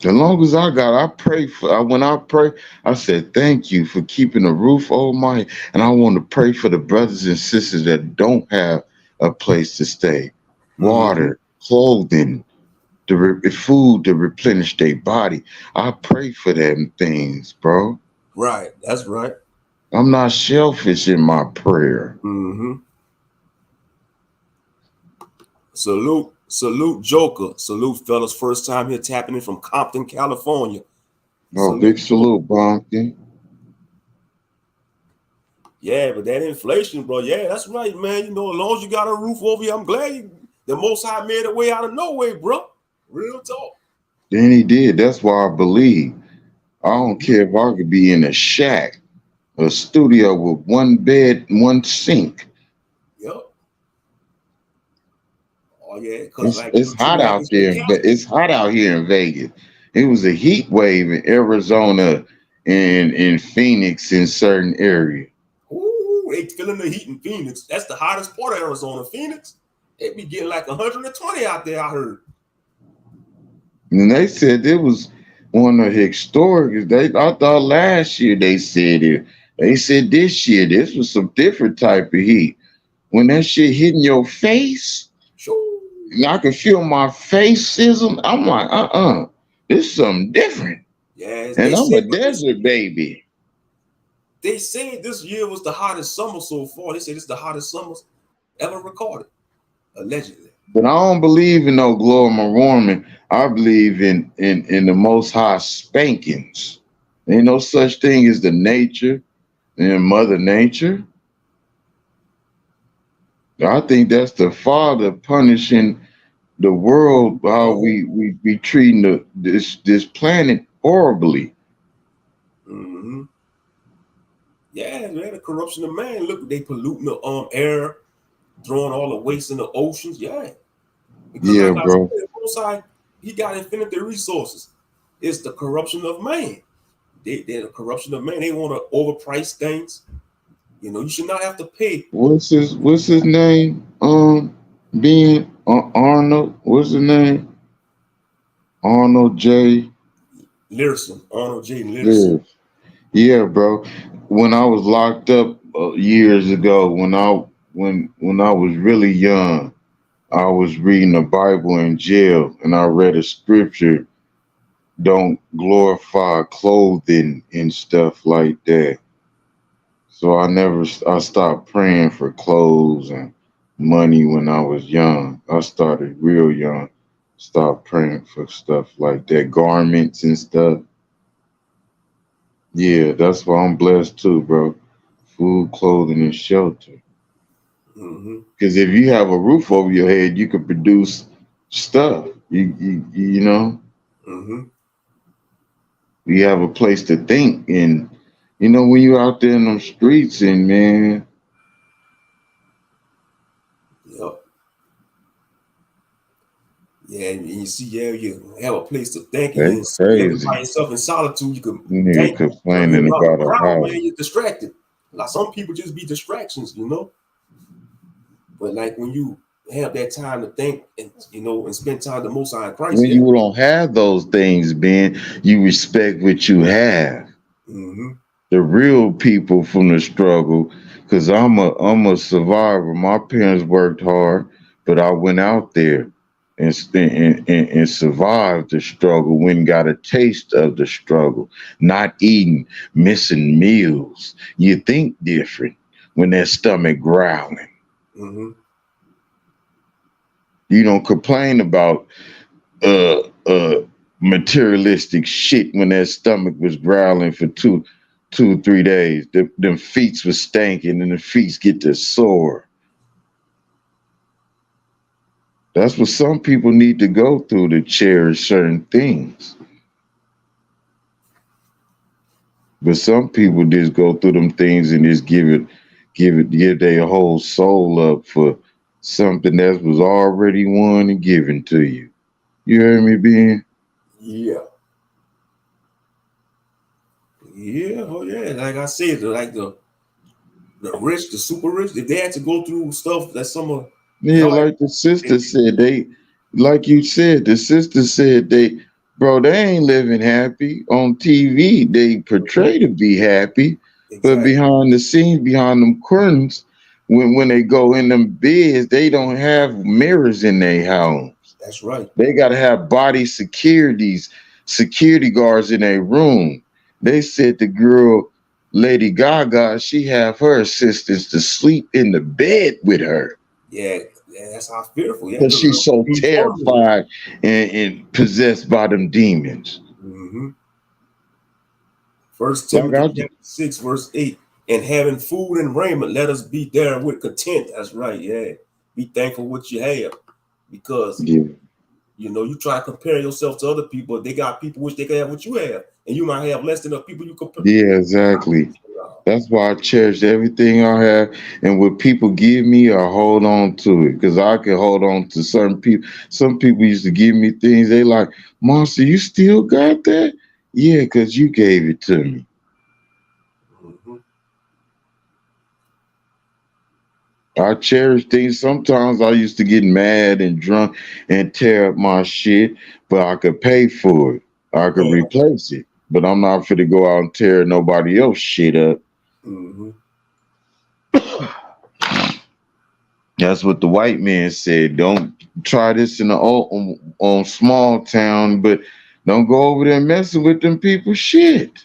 As long as I pray when I pray, I said, thank you for keeping a roof over my head. And I want to pray for the brothers and sisters that don't have a place to stay. Water, clothing, food to replenish their body. I pray for them things, bro. Right. That's right. I'm not selfish in my prayer. Salute Joker. Salute fellas. First time here tapping in from Compton, California. Oh, big salute, Bonky. Yeah, but that inflation, bro. Yeah, that's right, man. As long as you got a roof over you, I'm glad the Most High made a way out of no way, bro. Real talk. Then he did. That's why I believe. I don't care if I could be in a shack, a studio with one bed, one sink. Yep. Oh yeah, because it's hot out there, but it's hot out here in Vegas. It was a heat wave in Arizona and in Phoenix in certain areas. Ooh, they feeling the heat in Phoenix. That's the hottest part of Arizona. Phoenix, they be getting like 120 out there, I heard. And they said it was one of the historic. I thought last year they said it. They said this year this was some different type of heat. When that shit hitting your face, and I can feel my face sizzle. I'm like, this is something different. Yes, and I'm a desert baby. They say this year was the hottest summer so far. They say this is the hottest summer ever recorded, allegedly. But I don't believe in no global warming. I believe in the Most High spankings. There ain't no such thing as the nature and Mother Nature. I think that's the Father punishing the world, how we treating this planet horribly. Yeah, man, the corruption of man. Look, they polluting the air, throwing all the waste in the oceans. Yeah. Because yeah, bro. Said, he got infinite resources. It's the corruption of man. They're the corruption of man. They want to overprice things. You should not have to pay. What's his name? Being Arnold. What's his name? Arnold J. Learson. Arnold J. Learson. Yeah, bro. When I was locked up years ago, when I was really young, I was reading the Bible in jail, and I read a scripture, don't glorify clothing and stuff like that. So I stopped praying for clothes and money when I was young. I started real young, stopped praying for stuff like that, garments and stuff. Yeah, that's why I'm blessed too, bro. Food, clothing, and shelter. Because if you have a roof over your head, you can produce stuff. You know. You have a place to think, and when you're out there in them streets, and man. Yep. Yeah, and you see, you have a place to think, and you by yourself in solitude. You can think. Complaining about a house. Man, you're distracted. Like some people just be distractions, But like when you have that time to think and and spend time the Most High in Christ. When you don't have those things, Ben, you respect what you have. the real people from the struggle, because I'm a survivor. My parents worked hard, but I went out there and survived the struggle, went and got a taste of the struggle, not eating, missing meals. You think different when that stomach growling. Mm-hmm. You don't complain about uh uh materialistic shit when that stomach was growling for 3 days. Them feet was stanking and the feet get to sore. That's what some people need to go through to cherish certain things. But some people just go through them things and just give their whole soul up for something that was already won and given to you. You heard me, Ben? Yeah. Yeah, oh yeah. Like I said, like the rich, the super rich, if they had to go through stuff that some of Yeah, y'all like the sister said, like you said, the sister said bro, they ain't living happy on TV. They portray to be happy, but exactly. behind the scenes, behind them curtains, when they go in them beds, they don't have mirrors in their house. That's right. They got to have security guards in a room. They said the girl, Lady Gaga, she have her assistants to sleep in the bed with her Yeah, yeah, that's how fearful. Yeah, because she's so terrified and possessed by them demons. mm-hmm. First Like Timothy I, chapter 6, verse 8. And having food and raiment, let us be there with content. That's right. Yeah. Be thankful what you have. Because yeah, you try to compare yourself to other people. They got people which they can have what you have. And you might have less than the people you compare. yeah, exactly. That's why I cherish everything I have, and what people give me, I hold on to it because I can hold on to certain people. Some people used to give me things they like, Monster, you still got that? Yeah, because you gave it to me. Mm-hmm. I cherish things. Sometimes I used to get mad and drunk and tear up my shit, but I could pay for it. I could Yeah. replace it. But I'm not fit to go out and tear nobody else shit up. Mm-hmm. That's what the white man said. Don't try this in the on small town, but don't go over there messing with them people shit.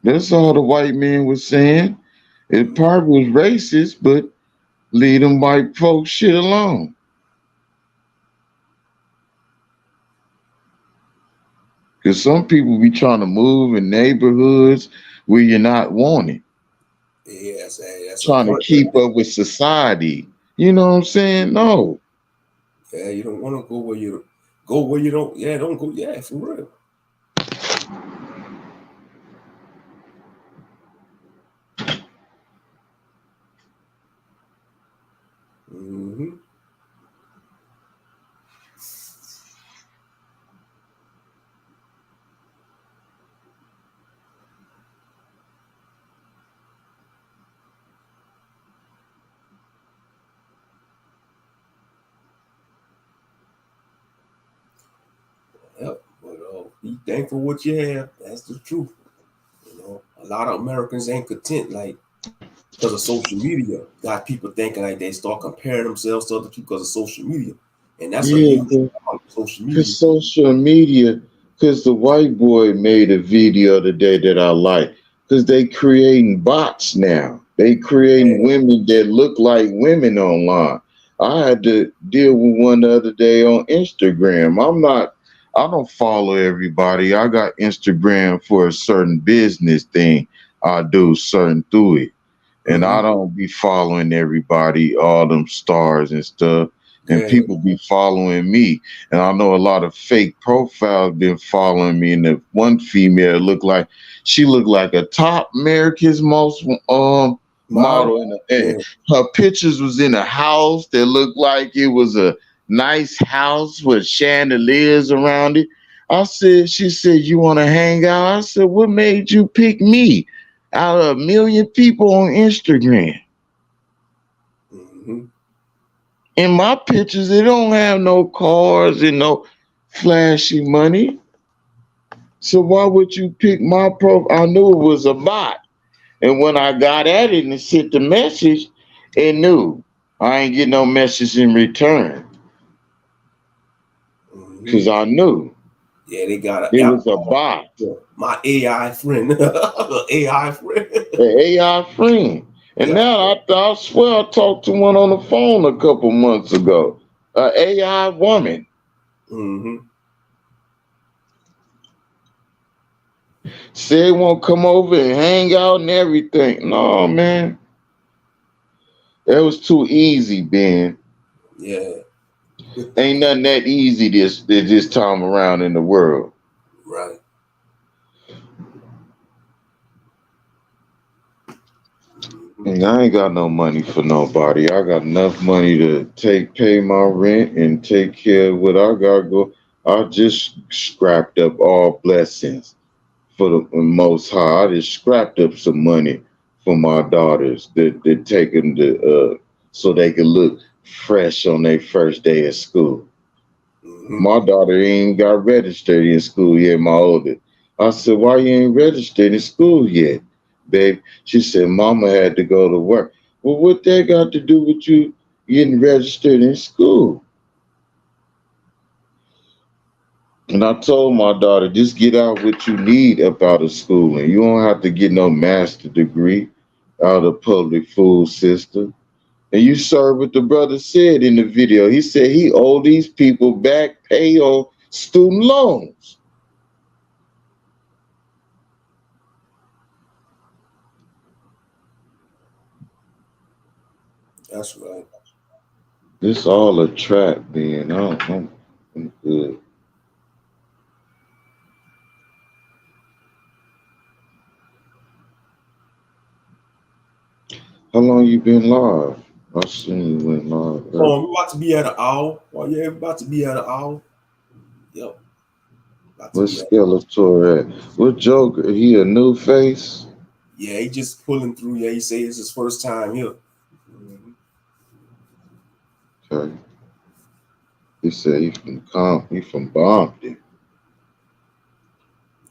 That's all the white man was saying. It probably was racist, but leave them white folks shit alone. Because some people be trying to move in neighborhoods where you're not wanted, Yes, that's a trying to part right keep there. up with society. You know what I'm saying? No. Yeah, you don't want to go where you don't. Yeah, don't go. Yeah, for real. Mm-hmm. Yep. But be thankful what you have. That's the truth. A lot of Americans ain't content, like because of social media. Got people thinking like they start comparing themselves to other people because of social media, and that's a Yeah, huge problem. Social media. because social media, because the white boy made a video today that I like, because they creating bots now. They creating Yeah. women that look like women online. I had to deal with one the other day on Instagram. I don't follow everybody. I got Instagram for a certain business thing I do certain through it. And Mm-hmm. I don't be following everybody, all them stars and stuff. And Yeah. people be following me. And I know a lot of fake profiles been following me. And the one female she looked like a top America's most Model. model. And Yeah. her pictures was in a house that looked like it was a nice house with chandeliers around it. She said, you want to hang out? I said, what made you pick me out of a million people on Instagram? Mm-hmm. In my pictures, they don't have no cars and no flashy money. So why would you pick my profile? I knew it was a bot. And when I got at it and sent the message, it knew. I ain't get no message in return. Because I knew. Yeah, they got it an was a bot. My AI friend. AI friend. An AI friend. And now I swear I talked to one on the phone a couple months ago. An AI woman. Said won't come over and hang out and everything. No, man. That was too easy, Ben. Yeah. Ain't nothing that easy this time around in the world. Right. And I ain't got no money for nobody. I got enough money to pay my rent and take care of what I gotta go. I just scrapped up all blessings for the Most High. I just scrapped up some money for my daughters that take them to so they can look fresh on their first day of school. My daughter ain't got registered in school yet, my oldest. I said, why you ain't registered in school yet, babe? She said, Mama had to go to work. Well, what that got to do with you getting registered in school? And I told my daughter, just get out what you need up out of school. And you don't have to get no master degree out of public food system. And you serve what the brother said in the video. He said he owed these people back pay on student loans. That's right. This all a trap, man. I'm good. How long you been live? I seen you went live. Oh, we're about to be at an hour. Oh, yeah, we're about to be at an hour. Yep. What's Skeletor at? What Joker? He a new face? Yeah, he just pulling through. Yeah, he say it's his first time here. Okay. He said he from Bompton.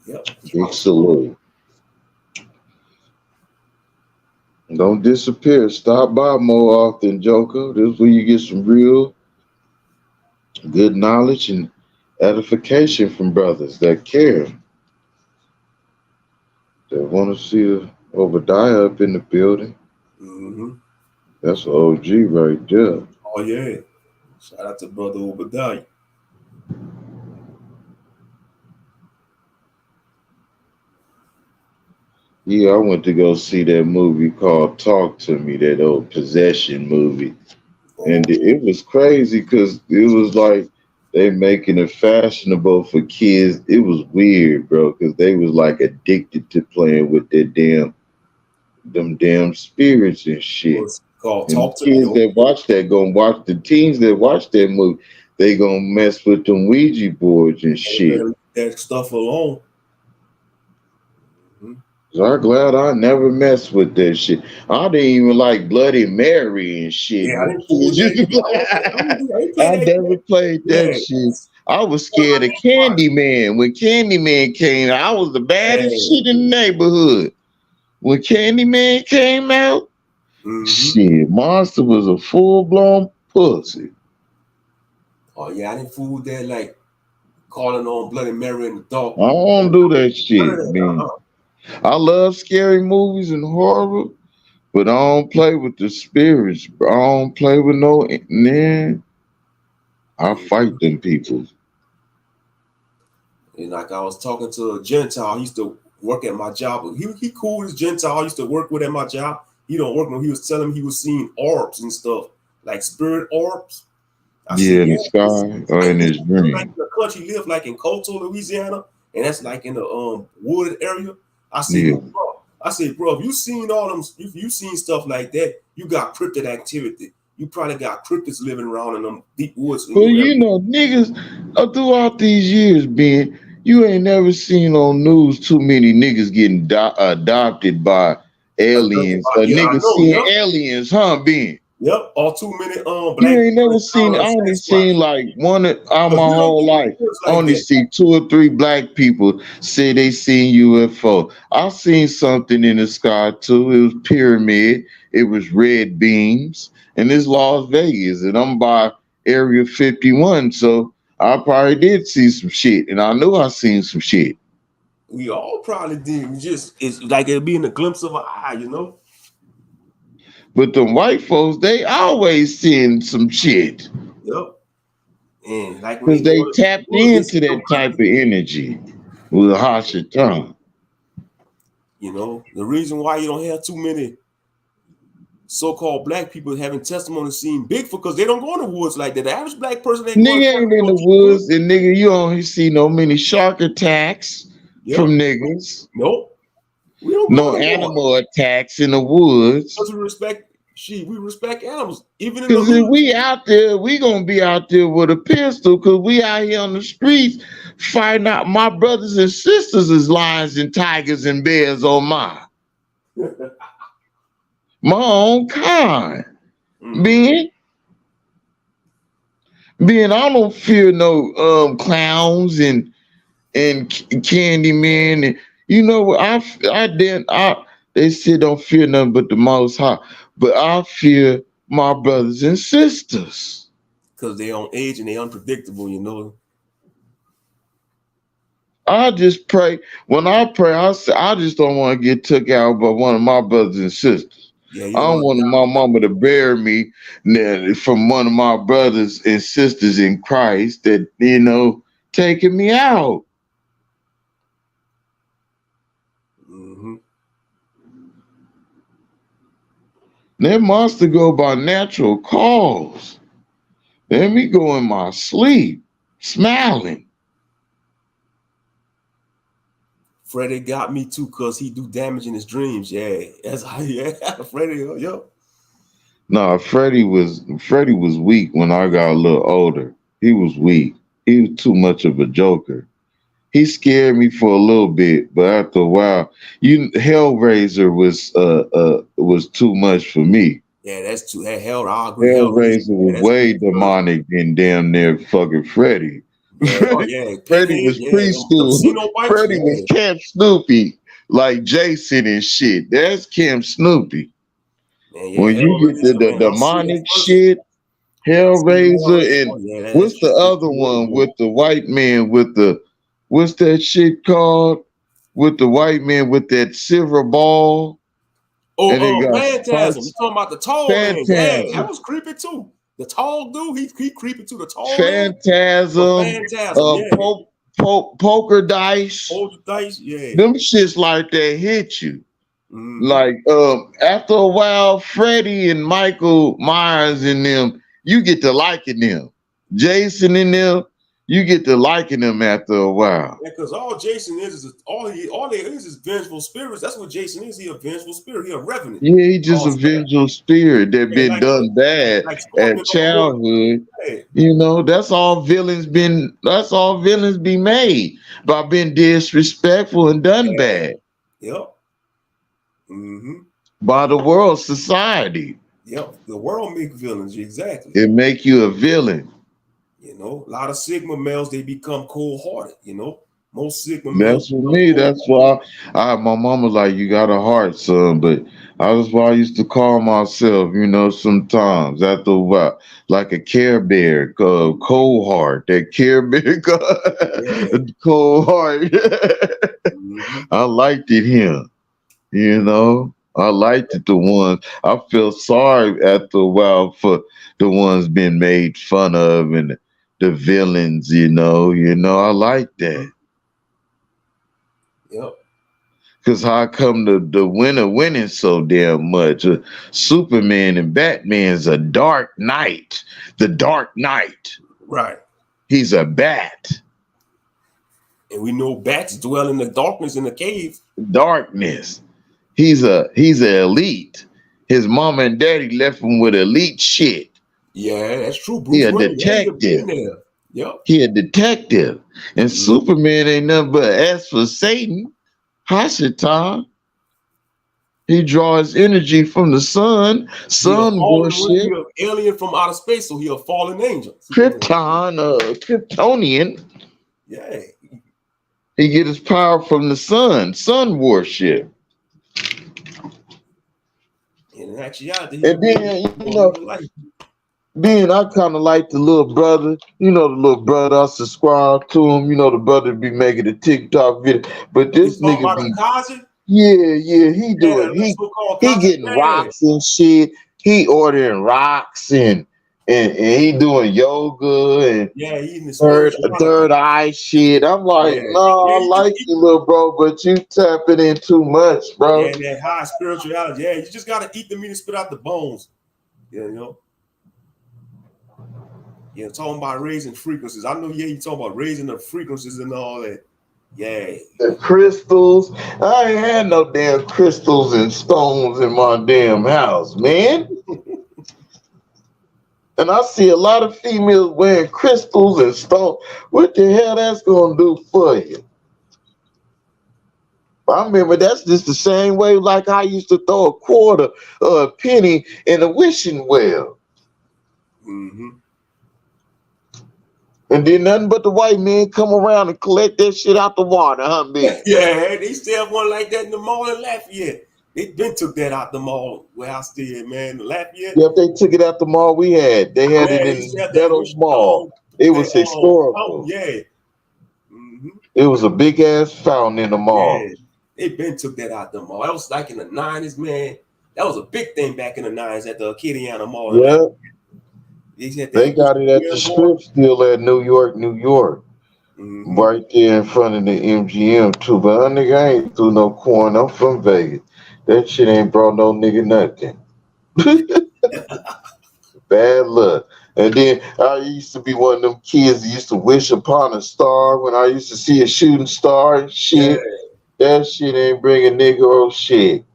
Yep. Big salute. Don't disappear. Stop by more often, Joker. This is where you get some real good knowledge and edification from brothers that care. That want to see Obadiah up in the building. That's an OG right there. Oh, yeah. Shout out to Brother Obadiah. Yeah, I went to go see that movie called Talk to Me, that old possession movie. And it was crazy because it was like they making it fashionable for kids. It was weird, bro, because they was like addicted to playing with them damn spirits and shit. Called and Talk the kids that watch that gonna watch the teens that watch that movie. They gonna mess with them Ouija boards and shit. That stuff alone. So I'm glad I never messed with that shit. I didn't even like Bloody Mary and shit. Yeah, I never played that shit. I was scared of Candyman. When Candyman came out, I was the baddest shit in the neighborhood. When Candyman came out, shit, Monster was a full-blown pussy. Oh, yeah, I didn't fool with that, like, calling on Bloody Mary in the dark. I don't do that shit, man. I love scary movies and horror, but I don't play with the spirits, bro. I don't play with no, man. I fight them people. And like I was talking to a Gentile, he used to work at my job. He cool, this Gentile I used to work with at my job. He don't work no. He was telling me he was seeing orbs and stuff, like spirit orbs. In the sky or in his dream. Like the country live like in Coastal, Louisiana, and that's like in the wooded area. I said, bro, if you seen all them, if you seen stuff like that, you got cryptid activity. You probably got cryptids living around in them deep woods. Well, you know, niggas throughout these years, Ben, you ain't never seen on news too many niggas getting adopted by aliens. Niggas seeing aliens, huh, Ben? Yep, all too many You black ain't people never in seen. I only sex spots. seen like one out Because my we don't whole go to life. woods I like only that. see 2 or 3 black people say they seen UFO. I seen something in the sky too. It was pyramid. It was red beams, and it's Las Vegas, and I'm by Area 51, so I probably did see some shit, and I knew I seen some shit. We all probably did. We just it's like it'll be in a glimpse of an eye, you know. But the white folks, they always seeing some shit Yep. And like when because they they go to the tapped woods, they see into them that black type of people. energy with a Hashatan. You know, the reason why you don't have too many so-called black people having testimony seeing Bigfoot because they don't go in the woods like that. The average black person ain't going to Nigga ain't in go the to the woods. woods, and nigga, you don't see no many shark attacks Yep. from niggas. Nope. We don't go No in the water animal attacks in the woods. because we respect animals, even in the Cause if hood. we out there, we gonna be out there with a pistol. Cause we out here on the streets fighting out my brothers and sisters as lions and tigers and bears on my own kind. Being I don't fear no clowns and candy man, and you know what I didn't they said don't fear nothing but the most high, but I fear my brothers and sisters. Because they on age and they unpredictable, you know. I just pray when I pray. I just don't want to get took out by one of my brothers and sisters. Yeah, you I don't don't want want my mama to bury me from one of my brothers and sisters in Christ that taking me out. That monster go by natural cause. Let me go in my sleep, smiling. Freddie got me too, cause he do damage in his dreams. Yeah, that's how. Yeah, Freddie. Yo. No, Freddie was weak when I got a little older. He was weak. He was too much of a joker. He scared me for a little bit, but after a while, Hellraiser was too much for me. Yeah, that's too. Hell, I agree. Hellraiser. Hellraiser was Yeah, that's way demonic than damn near fucking Freddy. yeah, oh yeah, Freddie was Pinhead. Yeah, them preschool. Cenobites. Freddie was Yeah. Camp Snoopy, like Jason and shit. That's Camp Snoopy. Man, yeah, When you get to Hellraiser. the Man, I seen it demonic first. shit, I seen Hellraiser, Hellraiser. and Oh yeah, what's the other one with the white man with the what's that shit called? With the white man with that silver ball and they got Phantasm. You spikes. talking about the tall man? Yeah, that Phantasm. was creepy too. The tall dude, he creepy too. The tall man, but Phantasm. Phantasm. Yeah, Poker dice. hold the dice. Yeah. Them shits like that hit you. Mm-hmm. Like after a while, Freddie and Michael Myers and them, you get to liking them. Jason and them, you get to liking them after a while. Yeah, because all Jason is all he is vengeful spirits. That's what Jason is. He a vengeful spirit. He a revenant. Yeah, he just Oh, a vengeful spirit that yeah, been done bad like at Scorpion on childhood. yeah. That's all villains be made by being disrespectful and done bad Yep. Mm-hmm. by the world society. Yep. The world make villains. Exactly. It make you a villain. You know, a lot of Sigma males, they become cold-hearted, you know. Most Sigma males That's for me. That's why my mom was like, "You got a heart, son." But that's why I used to call myself, sometimes after a while, like a Care Bear, cold heart. That Care Bear, cold heart. Mm-hmm. I liked it him. I liked it. The ones I feel sorry after a while for the ones being made fun of and the villains. I like that. Yep. Because how come the winner winning so damn much? Superman and Batman's a dark knight. The Dark Knight. Right. He's a bat. And we know bats dwell in the darkness in the cave. Darkness. He's a elite. His mama and daddy left him with elite shit. Yeah, that's true. He a Bruce Wayne, detective. Yep. He a detective. And Superman ain't nothing but as for Satan, Hashatan. He draws energy from the sun. He a Sun fallen, he worship. an alien from outer space, so he a fallen angel. Kryptonian. Yeah. He get his power from the sun. Sun worship. In actuality, And then, then I kind of like the little brother. The little brother, I subscribe to him. The brother be making a TikTok video. But you this talking nigga about be, Akazi? he Yeah, doing, the so-called he Akazi. getting rocks and shit. He ordering rocks and he doing yoga and Yeah, he in the third spirituality. eye shit. I'm like, Yeah, nah, yeah, I like you, little bro, but you tapping in too much, bro. yeah, that high spirituality. Yeah, you just gotta eat the meat and spit out the bones. Yeah, Yeah, talking about raising frequencies. I know, you talking about raising the frequencies and all that. Yeah. The crystals. I ain't had no damn crystals and stones in my damn house, man. And I see a lot of females wearing crystals and stones. What the hell that's gonna do for you? I remember that's just the same way like I used to throw a quarter or a penny in a wishing well. Mm-hmm. And then nothing but the white men come around and collect that shit out the water, huh, man? Yeah, they still have one like that in the mall in Lafayette. They been took that out the mall where I stay, man. Lafayette. Yep, they took it out the mall we had. They had Yeah, it they in used to have that Meadows wish Mall. stone. It was historical. Yeah. Mm-hmm. It was a big ass fountain in the mall. Yeah. They been took that out the mall. That was like in the 90s, man. That was a big thing back in the 90s at the Acadiana Mall. Yeah. They got it at the strip still at New York. Mm-hmm. Right there in front of the MGM too. But I nigga I ain't through no corn. I'm from Vegas. That shit ain't brought no nigga nothing. Bad luck. And then I used to be one of them kids that used to wish upon a star when I used to see a shooting star and shit. Yeah. That shit ain't bring a nigga or shit.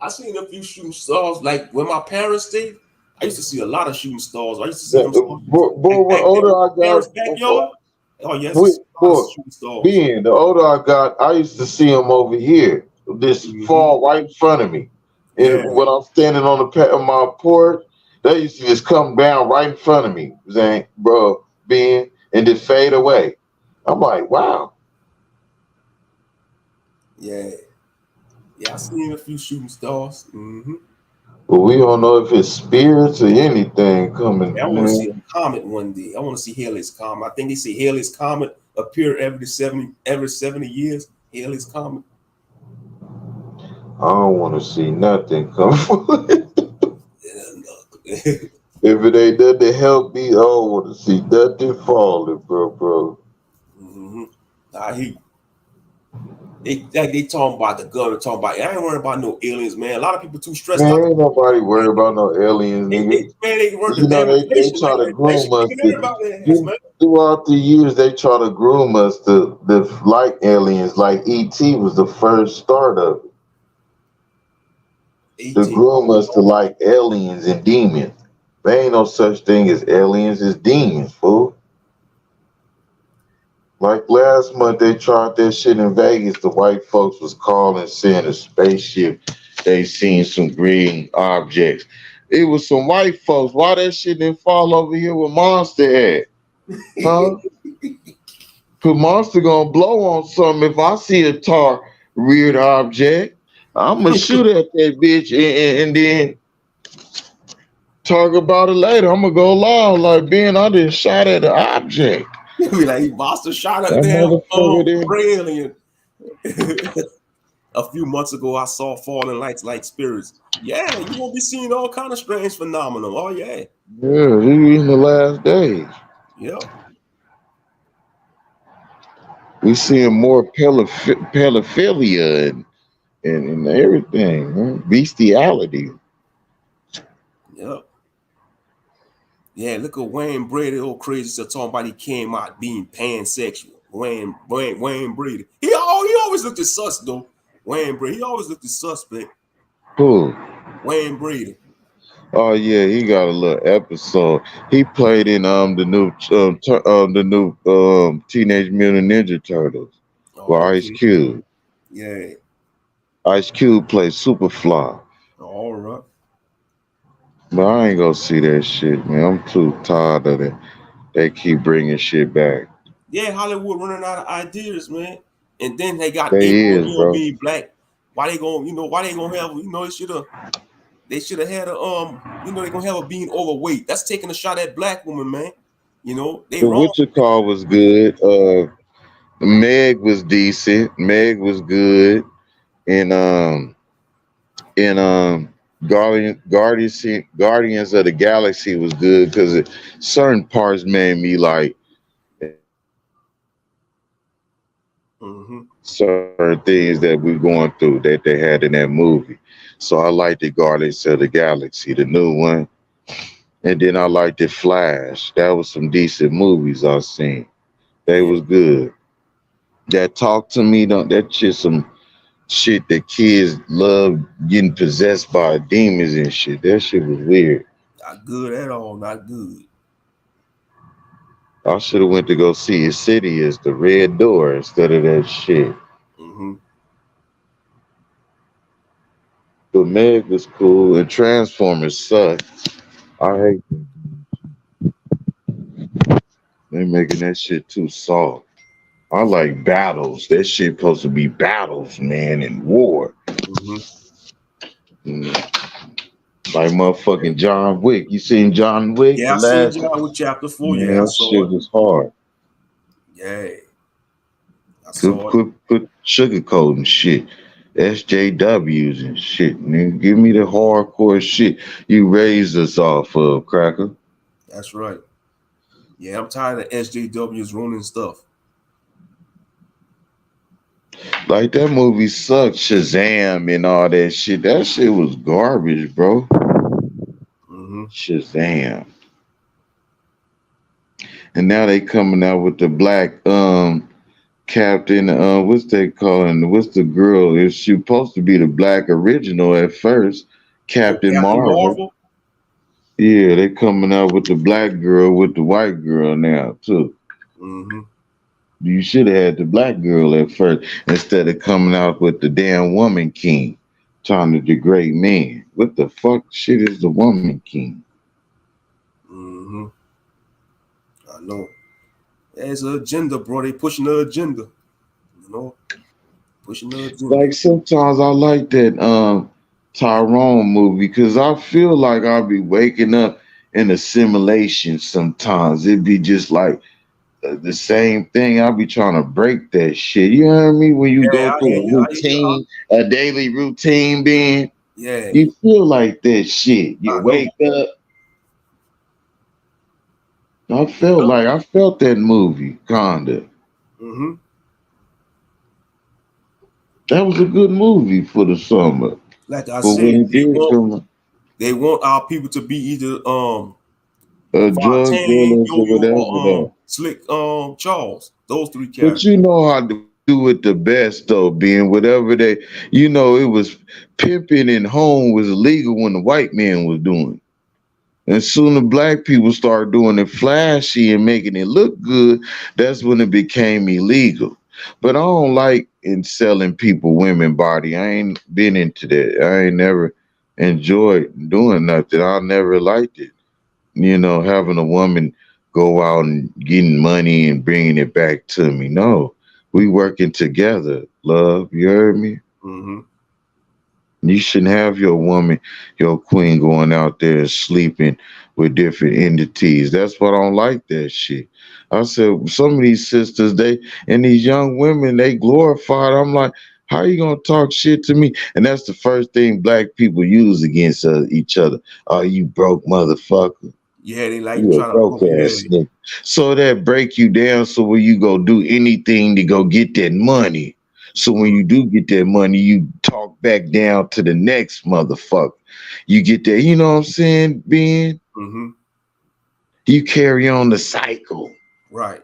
I seen a few shooting stars like when my parents stayed. I used to see a lot of shooting stars. I used to see them. Boy, when older I got, backyard. Oh yes, being the older I got, I used to see them over here. This fall right in front of me, and when I'm standing on my porch, they used to just come down right in front of me, saying, "Bro, and just fade away." I'm like, wow. Yeah, I seen a few shooting stars. Mm-hmm. But we don't know if it's spirits or anything coming. Yeah, I want to see a comet one day. I want to see Halley's Comet. I think they say Halley's Comet appear every 70 years. Halley's Comet. I don't want to see nothing come. If it ain't nothing to help me, I don't want to see nothing falling, bro. Mm-hmm. They talking about the government, talking about. I ain't worried about no aliens, man. A lot of people too stressed out. Ain't nobody worried about no aliens, nigga. They try to groom us. Throughout the years, they try to groom us to like aliens. Like E.T. was the first start of it. To groom us to like aliens and demons. There ain't no such thing as aliens, it's demons, fool. Like last month, they tried that shit in Vegas. The white folks was calling, saying a spaceship. They seen some green objects. It was some white folks. Why that shit didn't fall over here with Monster at? Huh? Cause Monster gonna blow on something if I see a weird object. I'm gonna shoot at that bitch and then talk about it later. I'm gonna go loud like Ben. I just shot at the object. Be like, Monster shot at them alien. A few months ago, I saw falling lights like spirits. Yeah, you won't be seeing all kind of strange phenomena. Oh yeah. Yeah, we in the last days. Yeah. We seeing more pedophilia and everything, man. Bestiality. Yep. Yeah, look at Wayne Brady, old crazy stuff talking about he came out being pansexual. Wayne Brady. He always looked at sus though. Wayne Brady. He always looked at suspect. Who? Wayne Brady. Oh yeah, he got a little episode. He played in the new Teenage Mutant Ninja Turtles with Ice Cube. Yeah. Ice Cube plays Superfly. All right. But I ain't gonna see that shit, man. I'm too tired of it. They keep bringing shit back. Yeah, Hollywood running out of ideas, man. And then they got They is, Antonio bro. being black. Why they gonna, why they gonna have, they should have had a, they gonna have a being overweight. That's taking a shot at black women, man. They The wrong. Witcher Call was good. Meg was decent. Meg was good. And Guardians of the Galaxy was good because certain parts made me like Mm-hmm. certain things that we're going through that they had in that movie. So I liked the Guardians of the Galaxy, the new one. And then I liked the Flash. That was some decent movies I seen. They Yeah, was good. That Talk to Me, don't that shit some shit that kids love getting possessed by demons and shit. That shit was weird. not good at all. Not good. I should have went to go see His City as the Red Door instead of that shit. Mm-hmm. But Meg was cool and Transformers suck. I hate they making that shit too soft. I like battles. That shit supposed to be battles, man, and war. Mm-hmm. Mm, Like motherfucking John Wick. You seen John Wick? Yeah, The I seen last John with chapter 4. Yeah, man, I that saw shit it. was hard. Yeah, I Quit, saw it. quit, quit sugarcoating shit. SJWs and shit, nigga. Give me the hardcore shit you raised us off of, cracker. That's right. Yeah, I'm tired of SJWs ruining stuff. Like that movie sucked, Shazam and all that shit. That shit was garbage, bro. Mm-hmm. Shazam. And now they coming out with the black captain, what's they calling? What's the girl? Is she supposed to be the black original at first? Oh, Captain Captain Marvel. Marvel. Yeah, they coming out with the black girl with the white girl now too. Mm-hmm. You should have had the black girl at first instead of coming out with the damn woman king trying to degrade men. What the fuck shit is the woman king? Mm-hmm. I know. There's an agenda, bro. They pushing the agenda. You know, pushing the agenda. Like sometimes I like that Tyrone movie because I feel like I'll be waking up in a simulation sometimes. It'd be just like the same thing. I'll be trying to break that shit. You know what I mean? When you Yeah, go I hear through a you. I hear you. routine, a daily routine being, Yeah, you feel like that shit. You I know. wake up. Yep. I felt that movie, kinda. Mm-hmm. That was a good movie for the summer. Like I But when said, it did come they want our people to be either drug Fontaine, dealers or Yo-Yo, whatever or though. Slick Charles. Those three But characters. you know how to do it the best though, being whatever it was pimping and home was illegal when the white man was doing it. And soon the black people started doing it flashy and making it look good. That's when it became illegal. But I don't like in selling people women body. I ain't been into that. I ain't never enjoyed doing nothing. I never liked it. Having a woman go out and getting money and bringing it back to me. No, we working together, love. You heard me? Mm-hmm. You shouldn't have your woman, your queen going out there and sleeping with different entities. That's what I don't like that shit. I said some of these sisters, they and these young women, they glorified. I'm like, how you gonna talk shit to me? And that's the first thing black people use against each other. Oh, you broke motherfucker. Yeah, they like You a trying to broke put yeah. ass nigga. So that break you down so when you go do anything to go get that money. So when you do get that money, you talk back down to the next motherfucker. You get that, you know what I'm saying, Ben? Mm-hmm. You carry on the cycle. Right.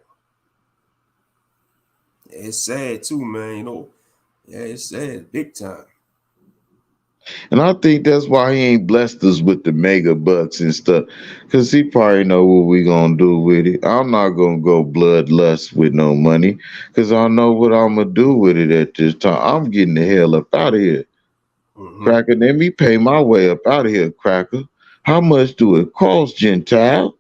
It's sad too, man. Yeah, it's sad, big time. And I think that's why he ain't blessed us with the mega bucks and stuff. Cause he probably know what we gonna do with it. I'm not gonna go bloodlust with no money. Cause I know what I'm gonna do with it at this time. I'm getting the hell up out of here. Mm-hmm. Cracker, let me pay my way up out of here, Cracker. How much do it cost, Gentile,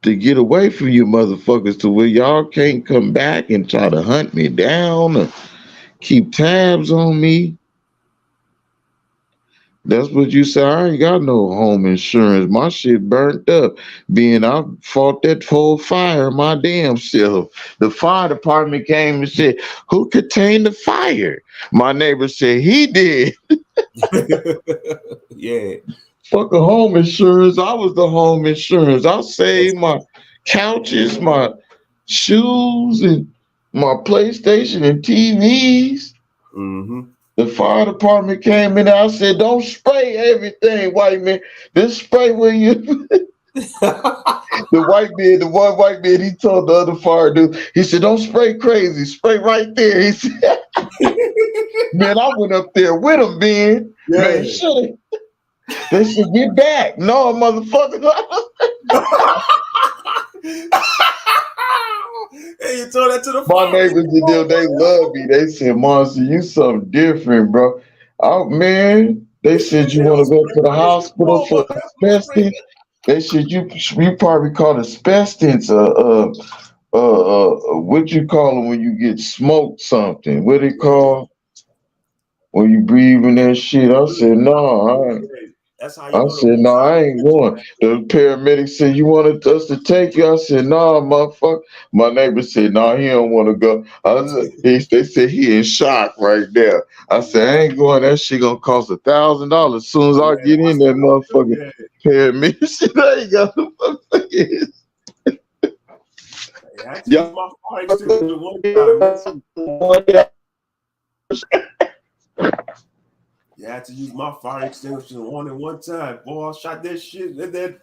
to get away from you motherfuckers to where y'all can't come back and try to hunt me down or keep tabs on me? That's what you say. I ain't got no home insurance. My shit burnt up. Being I fought that whole fire my damn self. The fire department came and said, "Who contained the fire?" My neighbor said he did. Yeah. Fuck a home insurance. I was the home insurance. I saved my couches, my shoes, and my PlayStation and TVs. Mm-hmm. The fire department came in. I said, "Don't spray everything, white man. This spray where you." The one white man, he told the other fire dude, he said, "Don't spray crazy. Spray right there." He said, "Man, I went up there with him, man. Yeah. Man, shit. They said, get back." No, motherfucker. Hey, you told that to the My fire. neighbors, they love me. They said, "Monster, you something different, bro." Oh, man. They said, "You want to go to the hospital for asbestos?" They said, you probably call asbestos, what you call them when you get smoked something? What they call when you breathe in that shit? I said, "No, That's how you I know the said, most no, high I ain't going." man. The paramedic said, "You wanted us to take you?" I said, "No, motherfucker." My neighbor said, "No, he don't want to go." They said he in shock right there. I said, "I ain't going. That shit gonna cost $1,000 as soon as I Yeah, get in that hospital. motherfucking Yeah. paramedic." Shit, I ain't got the motherfucking. I had to use Y'all, my fire extinguisher one time. Yeah, I had to use my fire extinguisher one time. Boy, I shot that shit. That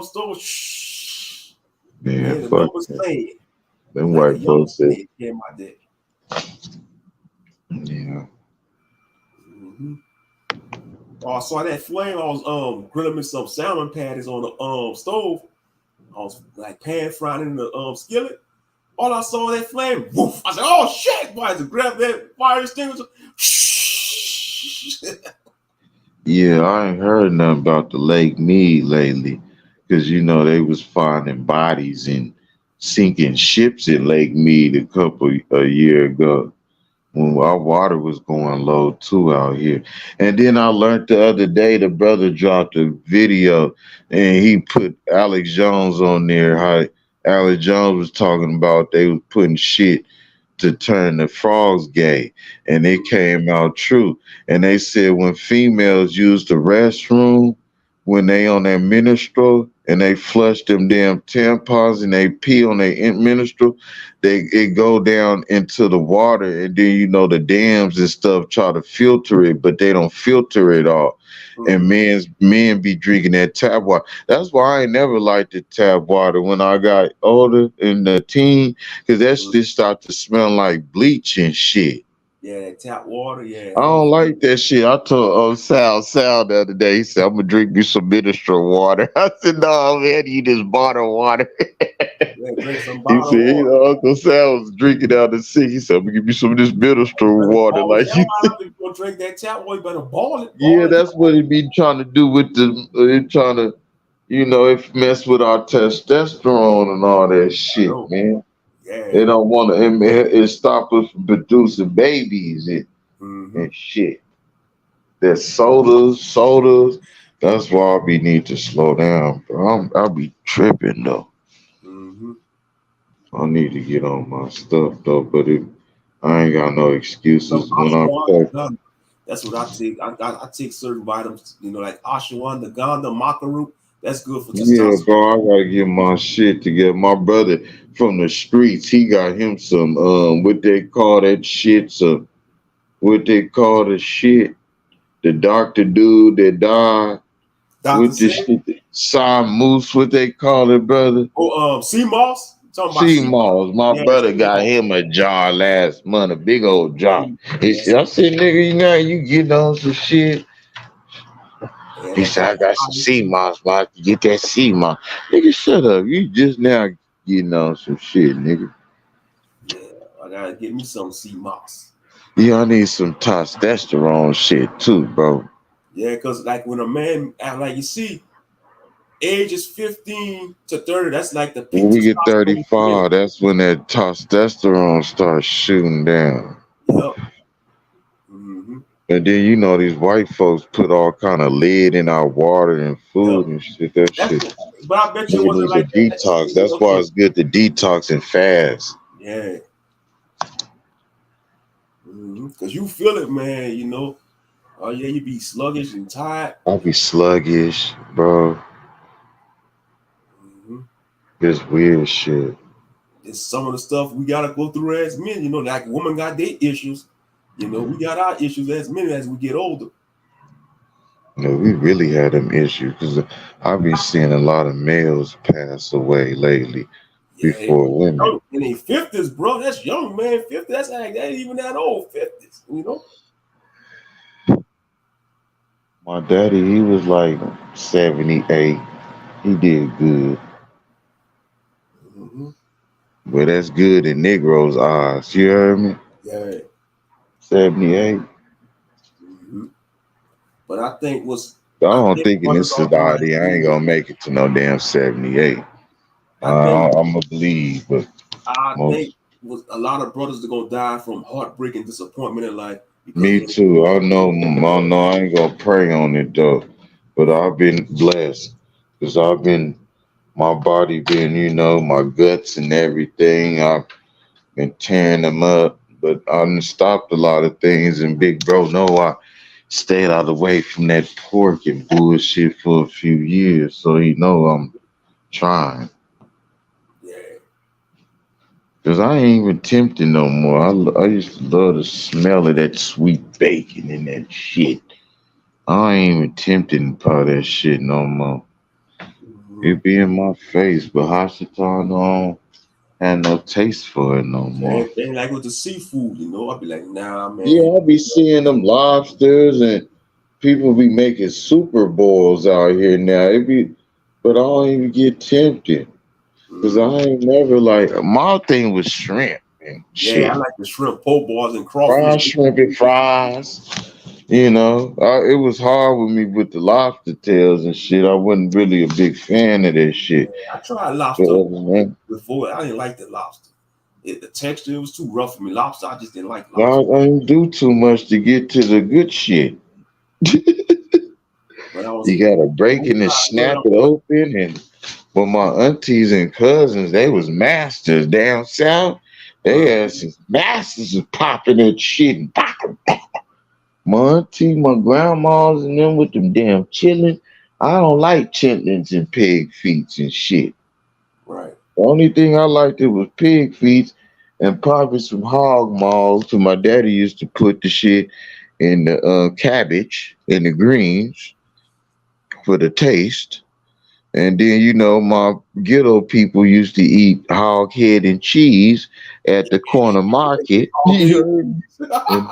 stove. Shh. man, Man, the fuck numbers that. playing Them like a white young folks said, kid came out there. yeah. Mm-hmm. Oh, I saw that flame. I was grilling me some salmon patties on the stove. I was like pan frying in the skillet. All I saw was that flame. Woof. I said, "Oh shit!" Boy, I had to grab that fire extinguisher. Shh. Yeah, I ain't heard nothing about the Lake Mead lately, because they was finding bodies and sinking ships in Lake Mead a year ago when our water was going low too out here. And then I learned the other day the brother dropped a video and he put Alex Jones on there. How Alex Jones was talking about they was putting shit to turn the frogs gay, and it came out true. And they said when females use the restroom when they on their menstrual and they flush them damn tampons and they pee on their menstrual, it go down into the water, and then the dams and stuff try to filter it, but they don't filter it all. And men be drinking that tap water. That's why I ain't never liked the tap water when I got older in the teen, because that shit start to smell like bleach and shit. Yeah, that tap water. Yeah, I don't like that shit. I told Sal the other day, he said, "I'm gonna drink me some mineral water." I said, "No, man, you just bottled water." yeah, drink some He bottled said, water. Uncle Sal was drinking out the sink. He said, "I'm gonna give you some of this You mineral better water." boil the Like, hell out of it. If you gonna drink that tap water, you better boil it. yeah, Boil it. that's what he be trying to do with it trying to, it mess with our testosterone and all that I shit, know. man. Yeah. They don't want to, it stop us from producing babies Mm-hmm. and shit. That sodas. That's why I need to slow down, bro. I'll be tripping though. Mm-hmm. I need to get on my stuff though, but I ain't got no Some excuses when I talk. ashwagandha. That's what I take. I take certain vitamins, like ashwagandha, ganda, maca root. That's good for Yeah, testosterone. bro, I gotta get my shit together. My brother from the streets, he got him some what they call that shit, some what they call the shit, the doctor dude that died Dr. with the Sim. shit, Sim Moose, what they call it, brother. Oh, sea moss. Talking about Sea sea moss. moss. My Yeah, brother sea got moss. him a jar last month, a big old jar. He Yeah, said, I said, nigga, you know, you getting on some shit. yeah, He that said, I got some California. sea moss, but I can get that sea moss. Nigga, shut up. You just now getting on some shit, nigga. Yeah, I gotta get me some sea moss. Yeah, I need some testosterone shit too, bro. Yeah, cause like when a man, like you see, ages 15 to 30, that's like the When peak we get testosterone for men. 35, that's when that testosterone starts shooting down. Yep. Hmm. And then you know these white folks put all kind of lead in our water and Yep. food and shit. That That's shit. but I bet you it Nigga wasn't need to like that. detox. That's why it's good to detox and fast. Yeah. Cause you feel it, man. You know. Oh yeah, you be sluggish and tired. I be sluggish, bro. Hmm. This weird shit. It's some of the stuff we gotta go through as men. You know, like women got their issues. You know, we got our issues as men as we get older. You know, we really had them issues because I've been seeing a lot of males pass away lately Yeah, before women. young in their 50s, bro. That's young, man. 50. That's like that ain't even that old. 50s. You know. My daddy, he was like 78. He did good. Hmm. But that's good in Negroes' eyes. You heard me? Yeah. 78. Hmm. But I think I I don't think think in brothers this are doing society I ain't gonna make it to no damn 78. I think I'm gonna believe, but I most think was a lot of brothers are gonna die from heartbreak and disappointment in life because me they too. I know I ain't gonna pray on it though. But I've been blessed because I've been my body been, you know, my guts and everything. I've been tearing them up, but I done stopped a lot of things. And big bro, no, I stayed out of the way from that pork and bullshit for a few years, so you know I'm trying. yeah. Cause I ain't even tempted no more. I used to love the smell of that sweet bacon and that shit. I ain't even tempted by that shit no more. Hmm. It be in my face, but Hashatan don't have no taste for it no more. Same thing like with the seafood, you know. I'd be like, nah, man. Yeah, I be seeing them lobsters and people be making Super Bowls out here now. It be, but I don't even get tempted because I Mhm. ain't never like my thing was shrimp and Yeah, I shit, like the shrimp po' boys and crawfish. fried shrimp and fries. You know, it was hard with me with the lobster tails and shit. I wasn't really a big fan of that shit. I tried But lobster other than that, before. I didn't like the lobster. The texture it was too rough for me. Lobster, I just didn't like lobster. I didn't do too much to get to the good shit. But I was You gotta break I it and tried snap well, it open. And but my aunties and cousins, they was masters down south. They uh, had some masters of popping that shit and popping. My auntie, my grandmas, and them with them damn chillin'. I don't like chitlins and pig feet and shit. right. The only thing I liked it was pig feet and probably some hog maws. So my daddy used to put the shit in the cabbage and the greens for the taste. And then you know my ghetto people used to eat hog head and cheese at the corner market. Hog You head heard me? cheese. And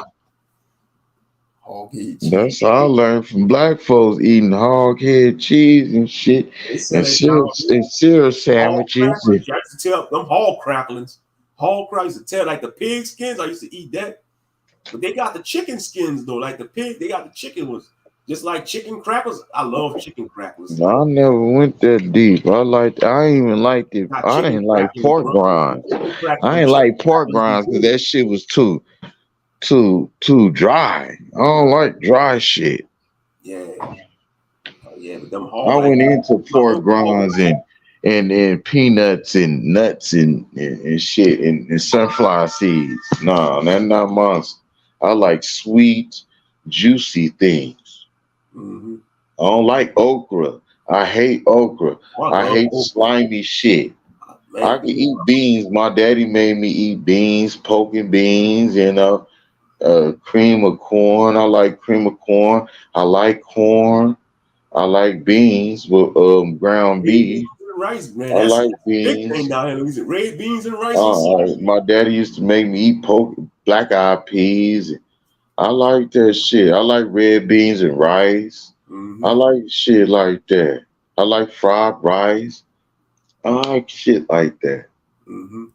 Hog head cheese. that's how I learned from black folks eating hog head cheese and shit They sell and it down here. syrup Hog sandwiches. cracklings. I used to tell them hog cracklings. Hog cracklings. I used to tell like the pig skins. I used to eat that. But they got the chicken skins though. Like the pig, they got the chicken ones. Just like chicken crackers. I love chicken crackers. Like I never went that deep. I ain't even liked it. not I chicken didn't like crackers, pork bro. grinds. Chicken crackers, I them ain't chicken like pork crackers be grinds because good. that shit was too dry. I don't like dry shit. Yeah. Oh, yeah, but them I hog like went into my pork uncle always grinds and peanuts and nuts and shit and sunflower seeds. No, that's not mine. I like sweet, juicy things. mm-hmm. I don't like okra. I hate okra. Oh, I I love hate okra. slimy shit. I Man, can eat beans. My daddy made me eat beans, poking beans, cream of corn. I like cream of corn. I like corn. I like beans with ground hey, beef. rice, man. I That's like big thing beans. down here, Louisiana. Red beans and rice and My daddy used to make me eat black eyed peas. I like that shit. I like red beans and rice. I Mm-hmm. like shit like that. I like fried rice. I like shit like that. Mm-hmm.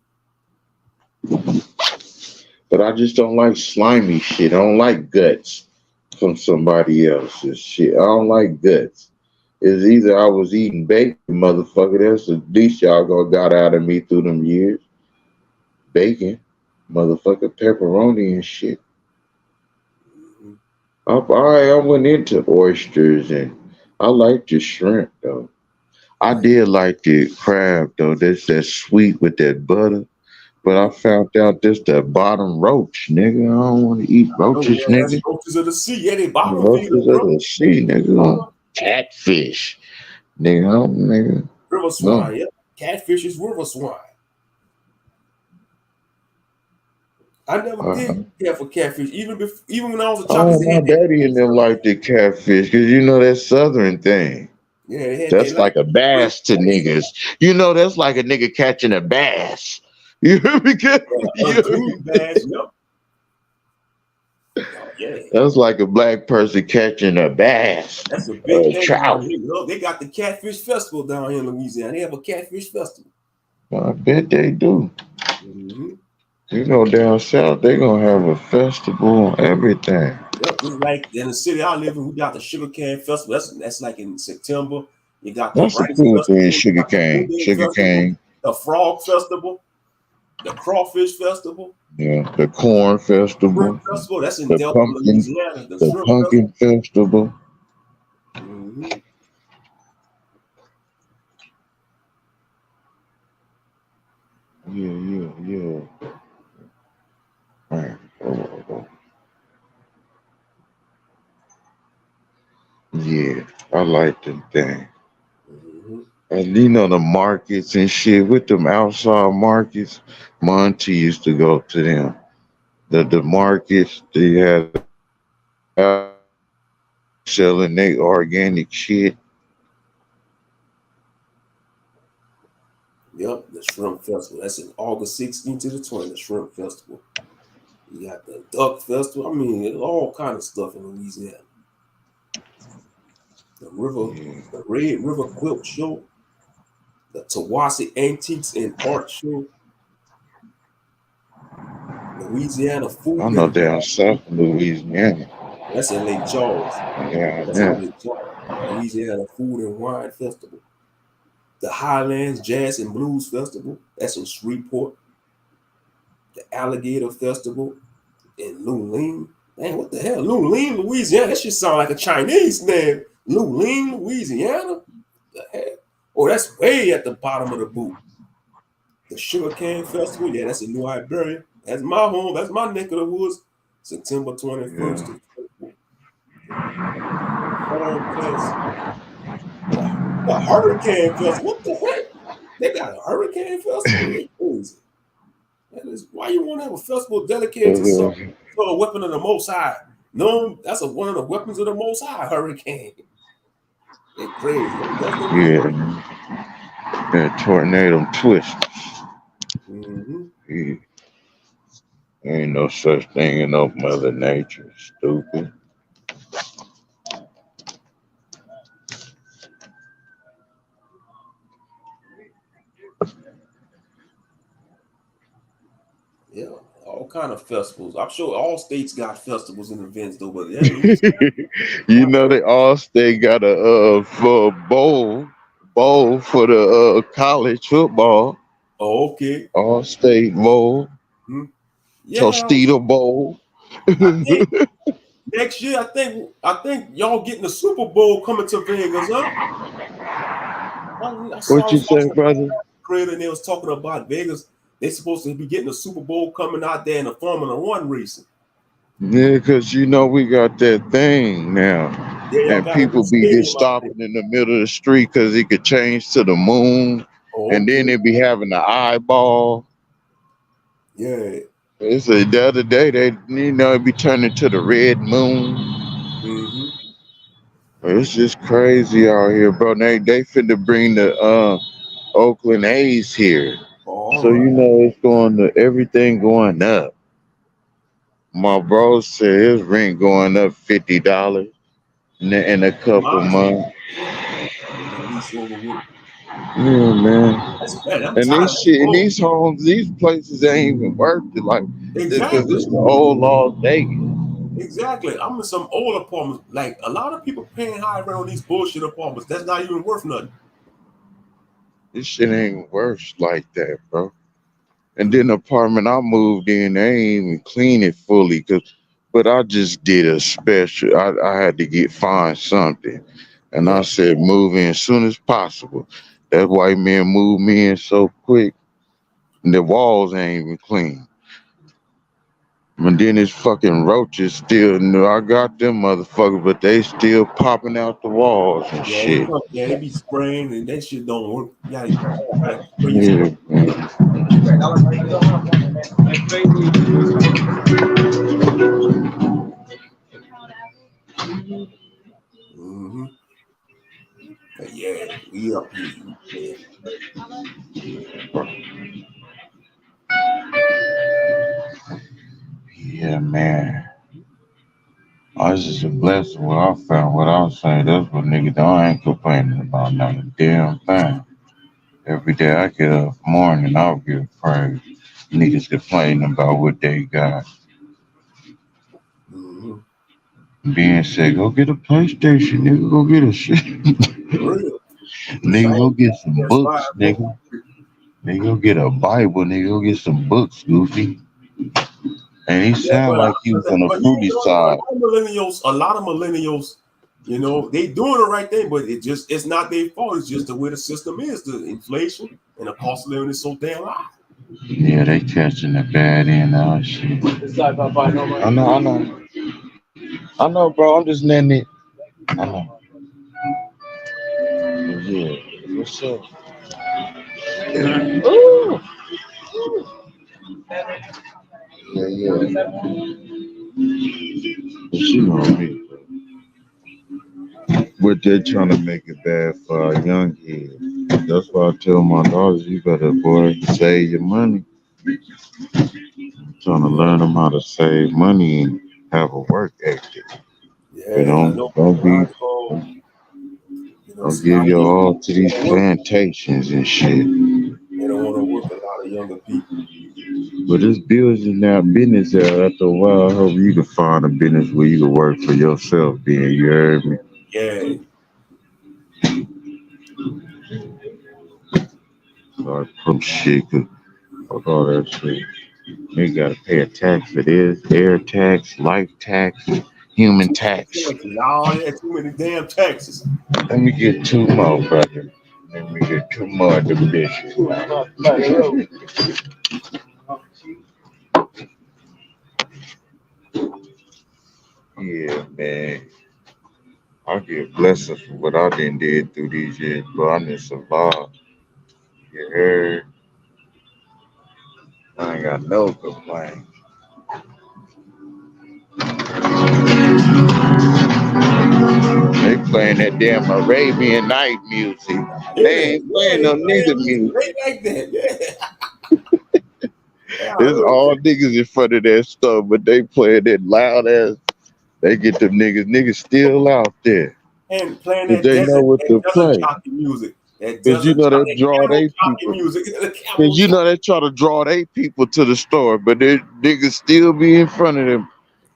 But I just don't like slimy shit. I don't like guts from somebody else's shit. I don't like guts. It's either I was eating bacon, motherfucker. That's the least y'all gonna got out of me through them years. Bacon, motherfucker, pepperoni and shit. Mm-hmm. I went into oysters and I like the shrimp though. I Right. did like the crab though. That's that sweet with that butter. But I Mm-hmm. found out this the bottom roach, nigga. I don't want to eat Oh roaches, yeah, that's nigga. roaches of the sea. Yeah, they bottom feeders, Roaches of bro. the sea, nigga. Uh-huh. Catfish, nigga. Nigga. River No. swine. Yep. Catfish is river swine. I never did Uh-uh. care for catfish. Even when I was a child, 'cause Oh, they my had that daddy and them like the catfish, cause you know that southern thing. yeah, they had that That's like like a bass to niggas. You know, that's like a nigga catching a bass. You hear me? You hear me? unclean bass. Yep. Oh, yeah. That's like a black person catching a bass, That's a big a thing down trout. here. Look, they got the catfish festival down here in Louisiana. They have a catfish festival. I bet they do. Mm-hmm. You know, down south, they gonna have a festival and everything. Yep, it's like in the city I live in, we got the sugarcane festival. That's like in September. You got the That's a rice cool thing, festival. You sugar got the cane. blueberry Sugar festival, cane. the frog festival, the crawfish festival, Yeah. The corn shrimp festival. festival. That's in The Delta, pumpkin. Louisiana. The The shrimp festival. pumpkin festival. Mm-hmm. Yeah. Right. Oh. Yeah. I like them things. Mm-hmm. And you know the markets and shit with them outside markets. My auntie used to go to them. The markets they had selling they organic shit. Yep, the shrimp festival. That's in August 16th to the 20th, the shrimp festival. You got the duck festival. I mean, there's all kind of stuff in Louisiana. The river, Yeah. the Red River Quilt Show, the Tawasi Antiques and Art Show, Louisiana I Food know and down Wine. south in Louisiana. That's in Lake Charles. That's in Yeah. Lake Charles. Louisiana Food and Wine Festival. The Highlands Jazz and Blues Festival. That's in Shreveport. The Alligator Festival in Luling. Man, what the hell? Luling, Louisiana. That shit sound like a Chinese name. Luling, Louisiana. The hell? Oh, that's way at the bottom of the boot. The Sugarcane Festival. Yeah, that's in New Iberia. That's my home. That's my neck of the woods. September 21st Yeah. to 24th. The Fall Fest. The Hurricane Festival. What the heck? They got a Hurricane Festival? They crazy. That is, why you want to have a festival dedicated to some Uh, to a weapon of the Most High? No, that's one of the weapons of the Most High. Hurricane. They crazy. That's the reason. yeah. Yeah. Tornado twist. Mm-hmm. Yeah. Ain't no such thing in no Mother Nature. Stupid. Yeah, all kind of festivals. I'm sure all states got festivals and events though, but yeah, Louisiana You got know they festivals. all state got a for a bowl for the college football. Oh, okay. All state bowl. Hmm. Yeah, Tostito bowl. I think next year, I think y'all getting the Super Bowl coming to Vegas, huh? I What you was say, watching brother? Creator and they was talking about Vegas. They supposed to be getting the Super Bowl coming out there in the Formula One racing. Yeah, because you know we got that thing now. Yeah, y'all And got a new people be just stadium out there. stopping in the middle of the street because it could change to the moon. Oh, And then okay. they be having the eyeball. Yeah. It's the other day they it be turning to the red moon. Mm-hmm. It's just crazy out here, bro. They finna bring the Oakland A's here. All So you right. know it's going to everything going up. My bro said his rent going up $50 in a couple Mine too. months. Yeah. Get that lease over with. Yeah, man. That's bad. I'm And tired. these That's shit, and old. these homes, these places ain't even worth it. Like, because Exactly. this the old Las Vegas. Exactly. I'm in some old apartments. Like a lot of people paying high rent on these bullshit apartments. That's not even worth nothing. This shit ain't worth like that, bro. And then the apartment I moved in, they ain't even clean it fully, but I just did a special. I had to find something, and I Yeah. said move in as soon as possible. That white man moved me in so quick, and the walls ain't even clean. And then his fucking roaches still. No, I got them motherfuckers, but they still popping out the walls and Yeah, they shit. come. Yeah, they be spraying and that shit don't work. Yeah, you gotta spray your stuff. Yeah, man. Mm-hmm. But yeah, we up here. Yeah. Yeah, man. Oh, this is a blessing. What I found, what I was saying, that's what nigga do. I ain't complaining about not a damn thing. Every day I get up morning, I'll give praise. Niggas complaining about what they got. Mm-hmm. Being said, go get a PlayStation, nigga. Go get a shit. For real. Nigga, Same. go get some That's why I books, go. nigga. Nigga, go get a Bible, nigga. Go get some books, Goofy. And he Yeah, sound like he was on the but you fruity know, side. a lot of millennials, you know, they doing the right thing, but it's not their fault. It's just the way the system is. The inflation and the cost of living is so damn high. Yeah, they catching the bad end of our shit. I know, bro. I'm just letting it. I know. Yeah. What's up? Ooh. Yeah, yeah. But you know me. But they're trying to make it bad for our young kids. That's why I tell my daughters, you better, boy, save your money. I'm trying to Yeah, learn them how to save money and have a work ethic. But yeah. I know don't a lot be, of you know, don't see a give lot of your young all people to don't these want to work. plantations and shit. They don't want to work. A lot of younger people. But this building now business after a while, I hope you can find a business where you can work for yourself then, you heard me? Yeah, Start from shit, 'cause fuck all that shit. You gotta pay a tax for this, air tax, life tax, human too many tax. taxes. Oh yeah, too many damn taxes. Let me get two more, brother. Let me get two more of the bitches. Yeah, man. I get blessings for what I done did through these years, but I done survived. You heard? I ain't got no complaints. They playing that damn Arabian Night music. Yeah, They ain't yeah. playing They no playing nigga music music. right like that. Yeah, yeah. I It's heard all that. niggas in front of that stuff, but they playing that loud ass. They get them niggas. Niggas still out there. And playing Cause they know what that to desert play. jockey music, Cause you know they that draw camel they jockey people. music, the Cause camel you know jockey. they try to draw they people to the store, but they niggas still be in front of them.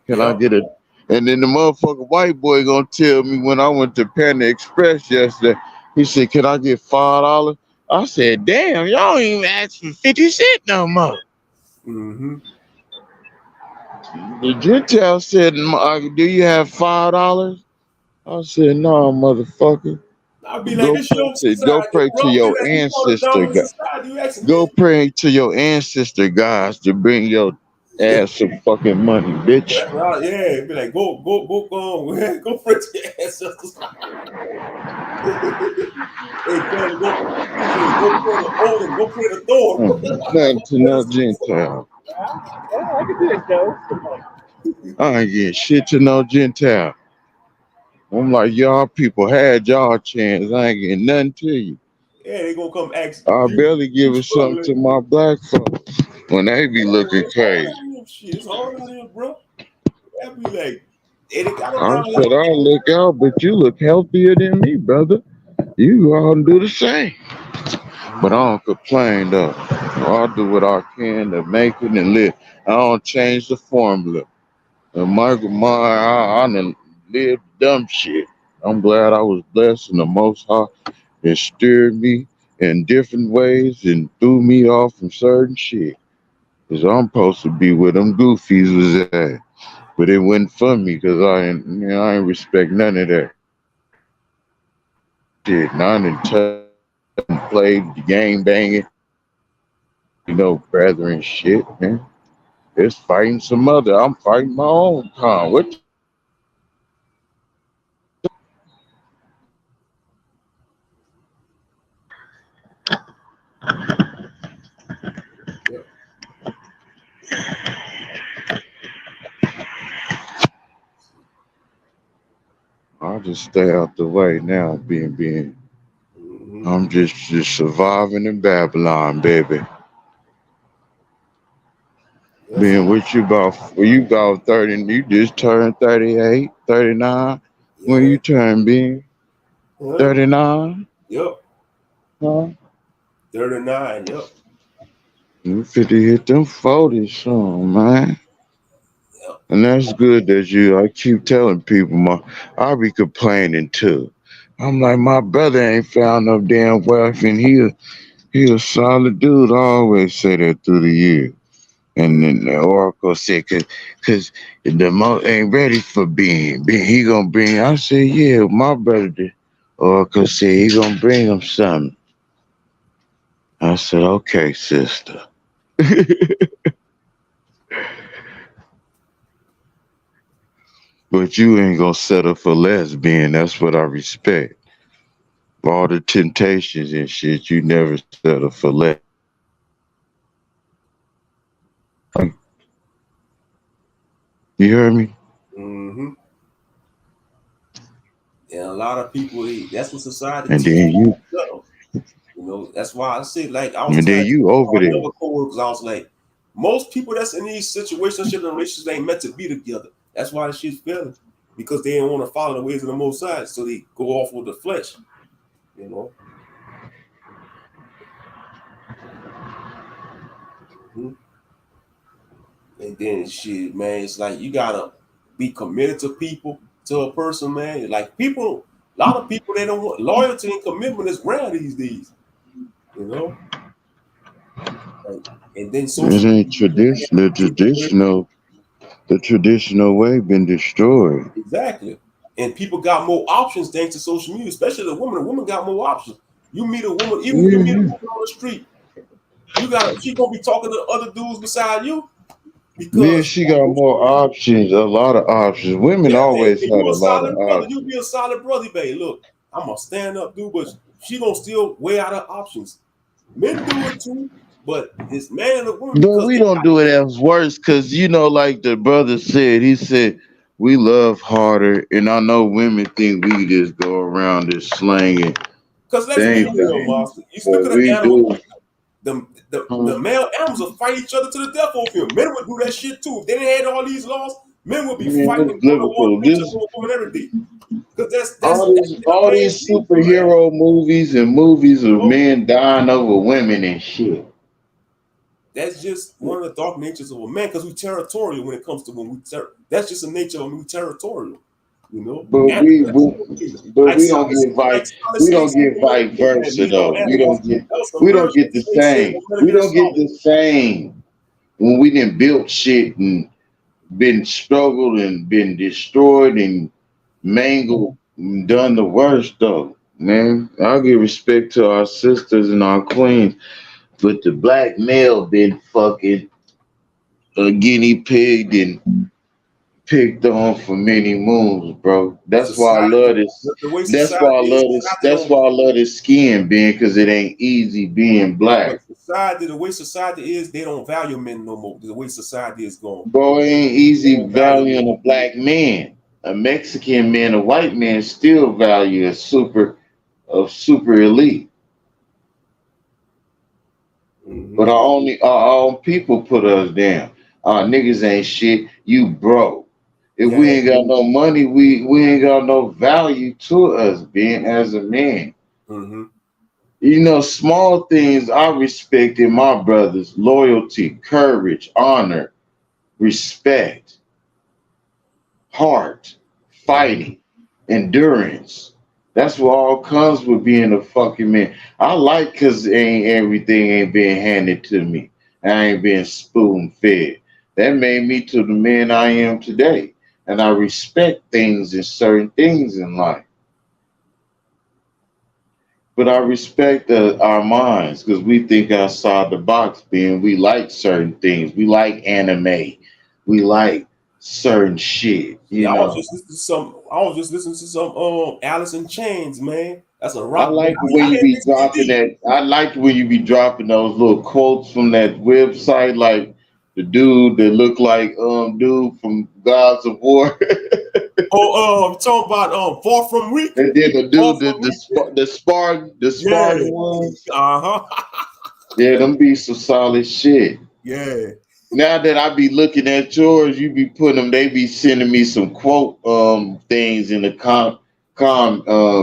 Can I Yep. get a? And then the motherfucking white boy gonna tell me when I went to Panda Express yesterday. He said, "Can I get $5?" I said, "Damn, y'all ain't even ask for 50 cents no more." Mm-hmm. The Gentile said, "Do you have $5?" I said, "No, motherfucker. I'd be like, this your Go society, pray to bro. your Like, you want to ancestor. dominant society? You asking Go me? pray to your ancestor guys to bring your ass some fucking money, bitch." Yeah, it'd be like, go for it to your ancestors. Hey, tell him go. He said, go pray to Odin, go pray to Thor. Nothing Go to pray to no Caesar. Gentile. I ain't getting shit to no Gentile. I'm like, y'all people had y'all chance. I ain't getting nothing to you. Yeah, they gonna come ask I you. barely give You it something to struggling? my black folks when they be looking It's hard crazy. out here. Shit, it's hard out here, bro. I be like, and it got I around like said I look out, but you look healthier than me, brother. You go out and do the same. But I don't complain though. I'll do what I can to make it and live. I don't change the formula. And Michael Myers, I done lived dumb shit. I'm glad I was blessed and the Most High and steered me in different ways and threw me off from certain shit. Cause I'm supposed to be where them goofies was at. But it wasn't for me because I ain't respect none of that shit. And I done played the game banging, brethren shit, man. It's fighting some other. I'm fighting my own kind. What? yeah. I'll just stay out the way now, being. Mm-hmm. I'm just surviving in Babylon, baby. Yes, Being with you about, well, you about 30, you just turned 38, 39. When yeah. you turn, being Huh? 39, Yep. huh? 39. Yep. You fit to hit them 40 soon, man. Yep. And that's good that I keep telling people, I be complaining too. I'm like, my brother ain't found no damn wealth and he a solid dude. I always say that through the years. And then the Oracle said, cause the mo ain't ready for being. He gonna bring. I said, yeah, my brother. The Oracle said he gonna bring him something. I said, okay, sister. But you ain't gonna settle for less, being. That's what I respect. All the temptations and shit, you never settle for less. You heard me? Mm-hmm. And a lot of people, that's what society And teaches then you. you, That's why I said, like, I was and telling then you over my there. younger coworkers, I was like, most people that's in these situations and relationships ain't meant to be together. That's why the shit's failing. Because they don't want to follow the ways of the most high. So they go off with the flesh, you know. Mhm. And then shit, man, it's like you gotta be committed to people, to a person, man. Like people, a lot of people they don't want loyalty and commitment is rare these days, you know. Like, and then It social ain't media, tradition. The traditional way been destroyed. exactly. And people got more options thanks to social media, especially the woman. The woman got more options. You meet a woman, even when you meet a Yeah. woman on the street, she gonna be talking to other dudes beside you Yeah, because she got more options, a lot of options. Women yeah, and always had you a a lot of solid brother. You options. be a solid brother, babe. Look, I'm a stand up dude, but she gonna still weigh out her options. Men do it too, but it's man and a woman But because we they don't got do it as worse because, like the brother said, he said, we love harder. And I know women think we just go around just slanging because let's be things. real, Master. You look But at the we animal do. kingdom. The male animals will fight each other to the death over here. Men would do that shit too. If they didn't have all these laws, men would be Man, fighting this one on one Liverpool, with each this other, woman every day. Because all that's these a all man's these nature, man. superhero movies and movies You of know? men dying over women and shit. That's just one of the dark natures of a man because we territorial when it comes to that's just a nature of we territorial, you know. But And like don't solid get like vice solid we don't snakes get don't vice versa lead on though. animals. That was some We real don't get shit. the Snakes said same. we're gonna We get don't us get solid. the same when we didn't build shit and been struggled and been destroyed and mangled and done the worst though. Man, I'll give respect to our sisters and our queens, but the black male been fucking a guinea pig and picked on for many moons, bro. That's why I Society, love this. the way That's why I society is, love this. society That's don't. why I love this skin being because it ain't easy being Yeah, but black. society, the way society is, they don't value men no more. The way society is going, Bro, it ain't they easy don't value men. valuing a black man. A Mexican man, a white man still value a super elite. But our own people put us down. Niggas ain't shit. You broke. If we Yeah. ain't got no money, we ain't got no value to us being as a man. Mm-hmm. You know, small things I respect in my brothers: loyalty, courage, honor, respect, heart, fighting, endurance. That's what all comes with being a fucking man. I like cause ain't everything ain't being handed to me. I ain't being spoon fed. That made me to the man I am today. And I respect things and certain things in life. But I respect our minds because we think outside the box, being we like certain things. We like anime. We like certain shit, you Yeah, I was know. just listening to some. I was just listening to some Alice in Chains, man. That's a I rock band. like the way I you had be this dropping CD. that. I like the way you be dropping those little quotes from that website, like the dude that looked like dude from Gods of War, Oh, talking about Far From Weak. and then the Far dude From Weak. the Yeah. Spartan ones. Uh-huh. Yeah, them be some solid shit. Yeah. Now that I be looking at yours, you be putting them. They be sending me some quote things in the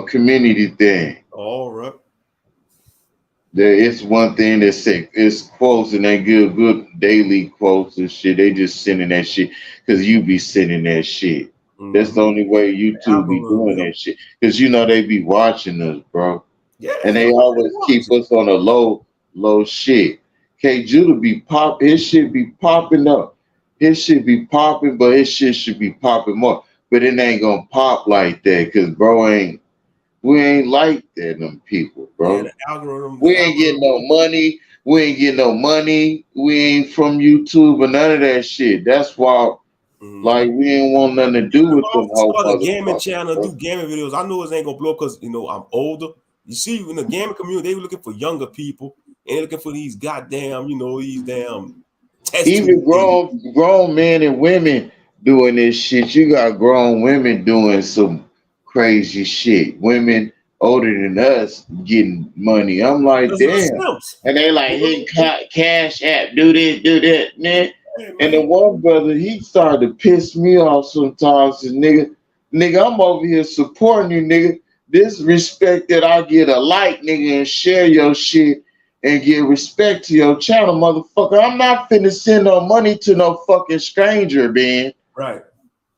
community thing. All right. There is one thing that say it's quotes and they give good daily quotes and shit. They just sending that shit because you be sending that shit. That's the Mm-hmm. only way YouTube be Algorithm, doing yep. that shit. Because you know they be watching us, bro. Yeah, And you they know they always keep watching. us on a low shit. K Judah be his shit be popping up. His shit be popping, but his shit should be popping more. But it ain't gonna pop like that, cause bro we ain't like that, them people, Yeah, bro. the algorithm, We ain't getting no algorithm. money. We ain't getting no money. We ain't from YouTube or none of that shit. That's why, Mm-hmm. like, we ain't want nothing to do Even if with I them was to whole start a gaming motherfuckers, channel, bro. do gaming videos, I know it ain't gonna blow because I'm older. You see, in the gaming community, they were looking for younger people and they're looking for these goddamn, these damn test tube Even things. grown men and women doing this shit. You got grown women doing some crazy shit. Women older than us getting money. I'm like, Because of the damn. simps. And they like, hit cash app, do this, do that, man. Hey And the man. one brother, he started to piss me off sometimes. His nigga, I'm over here supporting you, nigga. This respect that I get a like, nigga, and share your shit and give respect to your channel, motherfucker. I'm not finna send no money to no fucking stranger, man, Right.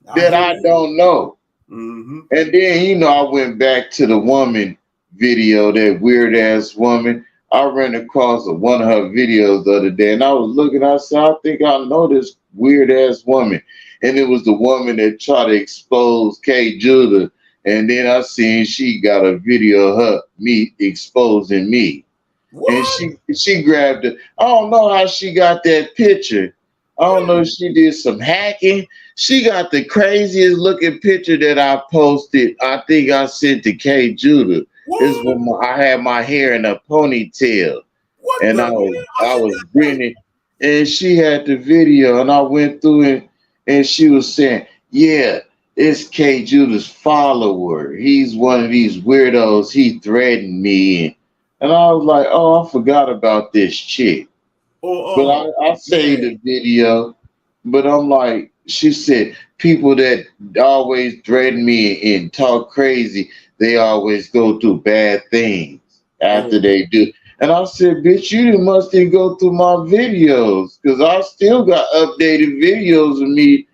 I that hear I you. don't know. Mm-hmm. And then, I went back to the woman video, that weird ass woman. I ran across one of her videos the other day, and I was looking, I said, I think I know this weird ass woman. And it was the woman that tried to expose K Judah. And then I seen she got a video of me exposing me. And What? she grabbed it. I don't know how she got that picture. I don't know if she did some hacking. She got the craziest looking picture that I posted. I think I sent to K Judah. Is What? when I had my hair in a ponytail What and the I was hell? I I did was not think. grinning, and she had the video, and I went through it, and she was saying, "Yeah, it's K Judah's follower. He's one of these weirdos. He threatened me." And I was like, "Oh, I forgot about this chick." But Oh, I saved yeah. the video. But I'm like, she said, people that always threaten me and talk crazy, they always go through bad things after Oh, they do. And I said, bitch, you must didn't go through my videos because I still got updated videos of me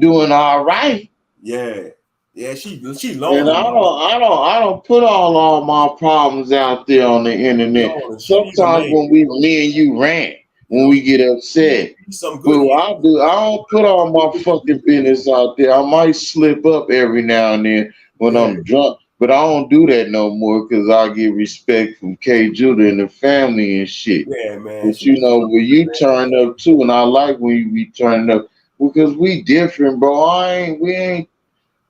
doing all right. yeah. Yeah, she And loaning, man. I don't put all my problems out there on the internet. Loaning. She needs a Sometimes man. when me and you rant, when we You get need upset, some but good what I don't put all my fucking business out there. I might slip up every now and then when yeah, I'm drunk, but I don't do that no more because I get respect from K Judah and the family and shit. yeah, man. But She needs some when good you man. turn up too, and I like when you be turning up because we different, bro. We ain't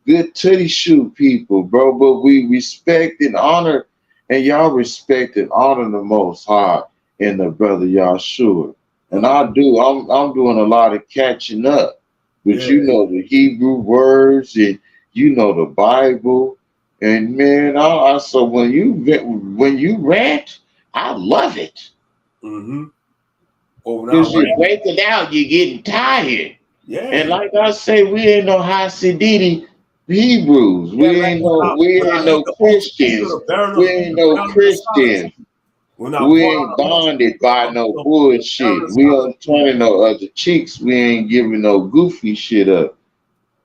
good titty shoot people, bro, but we respect and honor, and y'all respect and honor the Most High and the brother Yahshua. And I Mhm. do. I'm doing a lot of catching up, but Yeah. you know the Hebrew words and you know the Bible, and man, I so when you rant, I love it. Mm-hmm. Oh, now, Because you break it out, you're getting tired. yeah. And like I say, we ain't no Hasididi Hebrews. We ain't no Christians. We ain't no Christians. We ain't bonded by no bullshit. We ain't turning no other cheeks. We ain't giving no goofy shit up.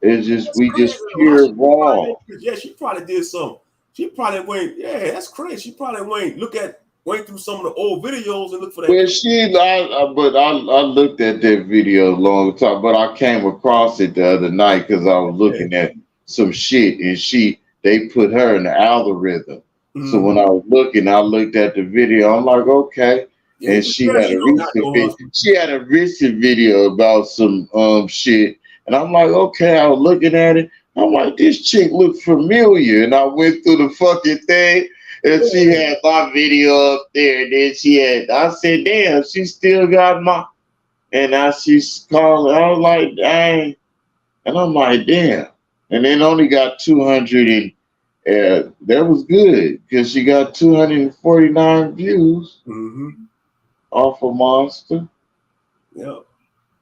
It's just we just pure raw. Yeah, she probably did something. She probably went. Yeah, that's crazy. She probably went through some of the old videos and looked for that. Well, I looked at that video a long time, but I came across it the other night because I was looking at some shit, and they put her in the algorithm. Mm-hmm. So when I was looking, I looked at the video. I'm like, okay. Yeah, and she had a recent video about some shit. And I'm like, okay, I was looking at it. I'm like, this chick looked familiar. And I went through the fucking thing, and she had my video up there. And then I said, damn, she still got my, and now she's calling. I was like, dang. And I'm like, damn. And then only got 200, and that was good because she got 249 views off of Monster. Yep.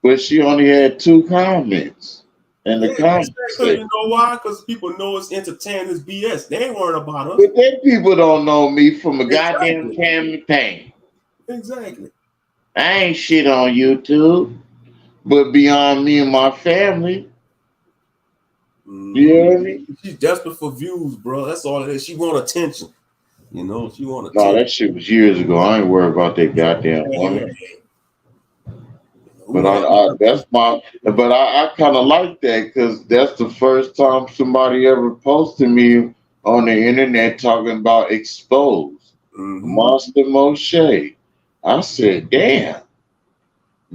But she only had 2 comments. And the comments. You know why? Because people know it's entertaining, it's BS. They ain't worried about us. But then people don't know me from a goddamn campaign. Exactly. I ain't shit on YouTube. But beyond me and my family. You hear me? She's desperate for views, bro. That's all it is. She want attention. You know, she want attention. No, that shit was years ago. I ain't worried about that goddamn woman. But I kind of like that because that's the first time somebody ever posted me on the internet talking about exposed Monster Moshe. I said, damn,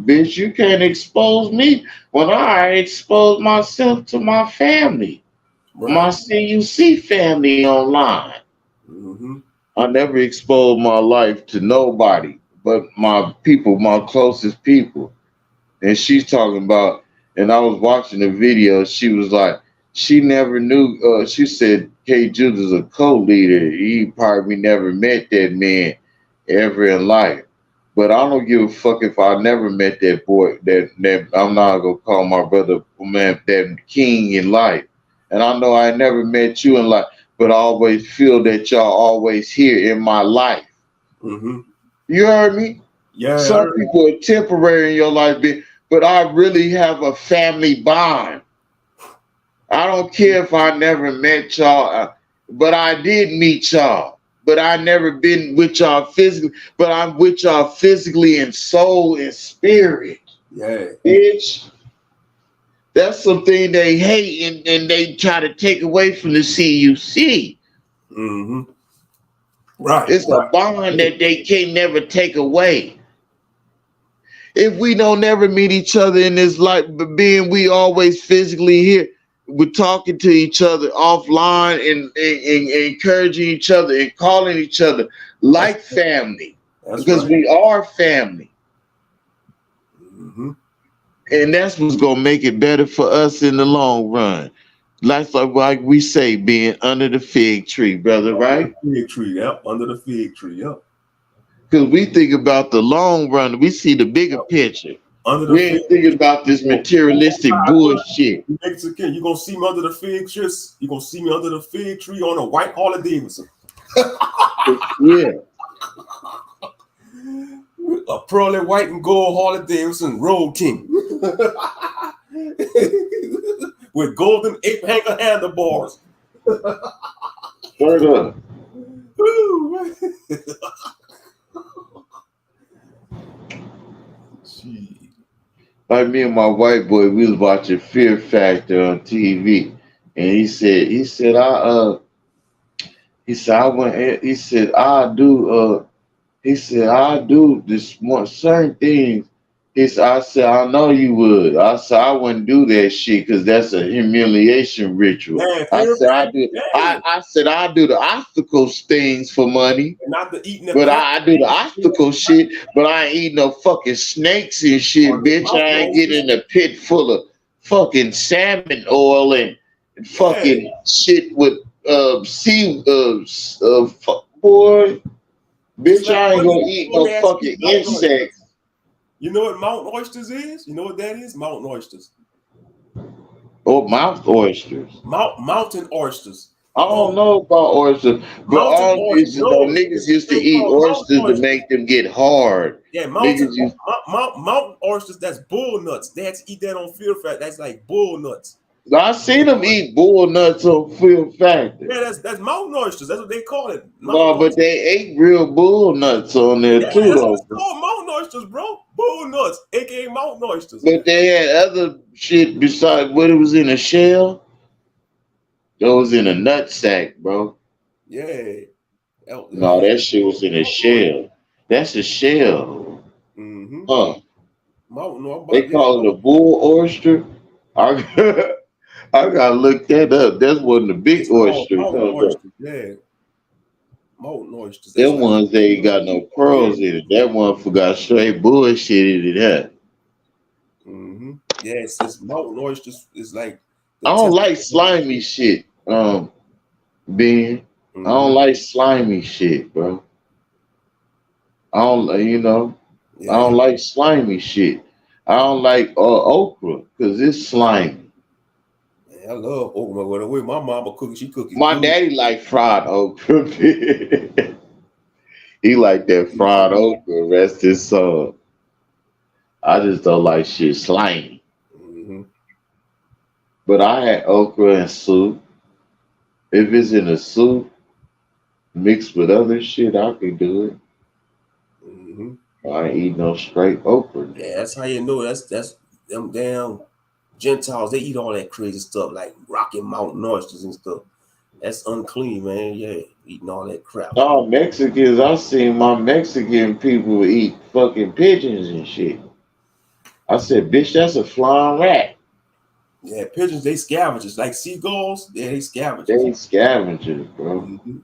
bitch, you can't expose me when I exposed myself to my family, my CUC family online. I never exposed my life to nobody but my people, my closest people. And she's talking about, and I was watching the video, she was like, she never knew, she said K. Judah's a co-leader. He probably never met that man ever in life. But I don't give a fuck if I never met that boy, that I'm not going to call my brother, man, that king in life. And I know I never met you in life, but I always feel that y'all always here in my life. You heard me? Yeah. Some people are temporary in your life, but I really have a family bond. I don't care if I never met y'all, but I did meet y'all. But I never been with y'all physically, but I'm with y'all physically in soul and spirit. Yeah. Bitch. That's something they hate and they try to take away from the CUC. Right. It's a bond that they can never take away. If we don't ever meet each other in this life, but being we always physically here, we're talking to each other offline and encouraging each other and calling each other like family. Because we are family. And that's what's going to make it better for us in the long run. Like we say, being under the fig tree, brother, right? Fig tree, yep. Under the fig tree, yep. Because we think about the long run. We see the bigger picture. We ain't thinking about this materialistic bullshit. Mexican, you gonna see me under the fig tree? You gonna see me under the fig tree on a white Harley Davidson? Yeah. A pearly white and gold Harley Davidson Road King with golden 8-hanger handlebars. Word up. Like me and my white boy, we was watching Fear Factor on TV, and he said I do this one certain things. I said, I know you would. I said, I wouldn't do that shit because that's a humiliation ritual. Man, I said, I do the obstacle things for money. And not the eating but I do the obstacle shit, but I ain't eating no fucking snakes and shit, bitch. I ain't getting in a pit full of fucking salmon oil and fucking shit with boy. Bitch, I ain't gonna eat no fucking insects. You know what mountain oysters is? You know what that is? Mountain oysters. Oh, mouth oysters. Mountain oysters. I don't know about oysters, but all oysters. these niggas used to eat oysters to make them get hard. Yeah, mountain oysters. That's bull nuts. They had to eat that on Fear Factor. That's like bull nuts. I seen them eat bull nuts on Fear Factor. Yeah, that's mountain oysters. That's what they call it. No, but they ate real bull nuts on there too, though. It's called mountain oysters, bro. Bull nuts, aka mountain oysters. But they had other shit besides what it was in a shell. It was in a nut sack, bro. Yeah. No, that shit was in a shell. That's a shell. Mm-hmm. Huh. They call it a bull oyster. I gotta look that up. That's one of the big oysters. Yeah. Mountain oysters. Them ones they ain't got no pearls in it. That one forgot straight bullshit in it, huh? Mm-hmm. Yeah, it's mountain oysters. It's like I don't like slimy shit. Ben. I don't like slimy shit, bro. I don't like slimy shit. I don't like okra because it's slimy. Man, I love okra. Well, the way my mama cooking, she cooking. My daddy like fried okra. He like that fried okra. Rest his soul. I just don't like shit slimy. Mm-hmm. But I had okra and soup. If it's in a soup mixed with other shit, I can do it. Mm-hmm. I ain't eat no straight okra. Yeah, that's how you know. That's them damn Gentiles. They eat all that crazy stuff like Rocky Mountain oysters and stuff. That's unclean, man. Yeah, eating all that crap. Oh, Mexicans! I seen my Mexican people eat fucking pigeons and shit. I said, "Bitch, that's a flying rat." Yeah, pigeons, they scavengers. Like seagulls, yeah, they scavengers. They scavengers, bro. Mm-hmm.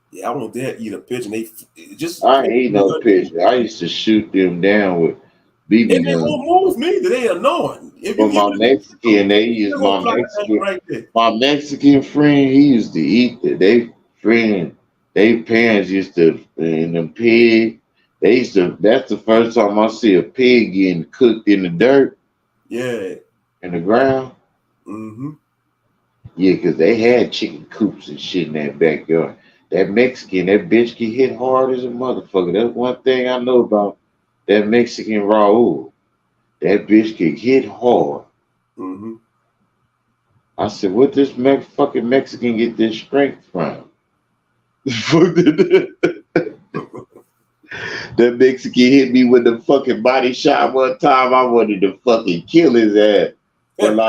Yeah, I won't dare eat a pigeon. I ain't eat no pigeon. I used to shoot them down with BB guns. And they won't move neither. They annoying. But my Mexican, they use my Mexican. Right there. My Mexican friend, he used to eat that. They parents used to, and the pig. They used to. That's the first time I see a pig getting cooked in the dirt. Yeah. In the ground. Mm-hmm. Yeah, because they had chicken coops and shit in that backyard. That Mexican, that bitch get hit hard as a motherfucker. That's one thing I know about that Mexican Raul. That bitch get hit hard. Mm-hmm. I said, what this fucking Mexican get this strength from? That Mexican hit me with the fucking body shot one time. I wanted to fucking kill his ass. And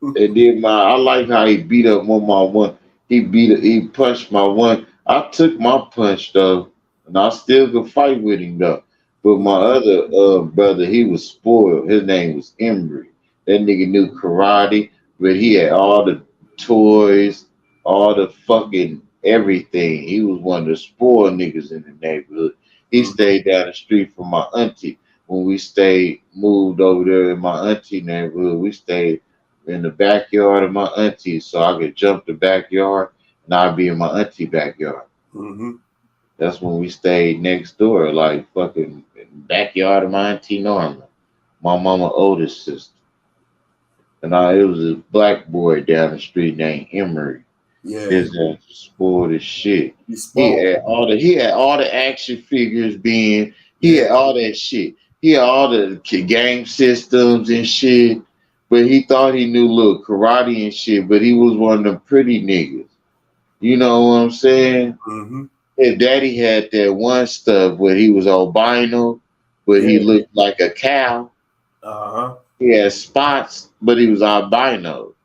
then I like how he beat up on my one. He punched my one. I took my punch though, and I still could fight with him though. But my other brother, he was spoiled. His name was Emery. That nigga knew karate, but he had all the toys, all the fucking everything. He was one of the spoiled niggas in the neighborhood. He stayed down the street from my auntie. When we moved over there in my auntie neighborhood, we stayed in the backyard of my auntie, so I could jump the backyard and I'd be in my auntie backyard. Mm-hmm. That's when we stayed next door, like fucking backyard of my auntie Norma, my mama oldest sister. And it was a black boy down the street named Emery. Yeah. His ass was spoiled as shit. He had all the action figures being. He had all that shit. He had all the game systems and shit. But he thought he knew little karate and shit. But he was one of them pretty niggas. You know what I'm saying? Mm-hmm. His daddy had that one stuff where he was albino, but he looked like a cow. Uh-huh. He had spots, but he was albino.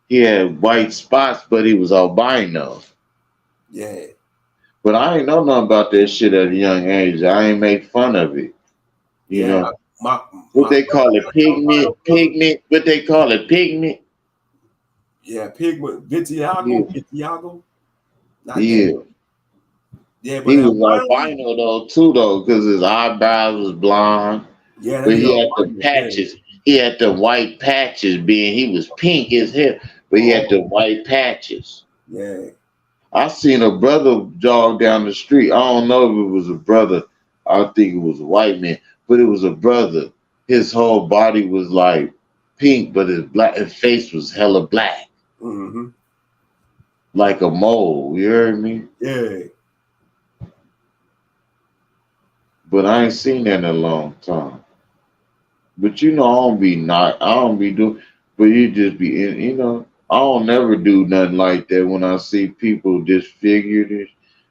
He had white spots, but he was albino. Yeah. But I ain't know nothing about that shit at a young age. I ain't make fun of it. You know. What they call it? Pigment? What they call it? Pigment? Yeah, pigment. Vitiligo. Yeah. Yeah, but he was albino though, because his eyebrows was blonde. Yeah, but he had the patches. Yeah. He had the white patches. He was pink as hell, but he had the white patches. Yeah. I seen a brother jog down the street. I don't know if it was a brother. I think it was a white man, but it was a brother. His whole body was like pink, but his face was hella black, Mm-hmm. like a mole. You heard me? Yeah. But I ain't seen that in a long time. But you know, I don't be doing, but you just be in, you know, I don't never do nothing like that when I see people disfigured.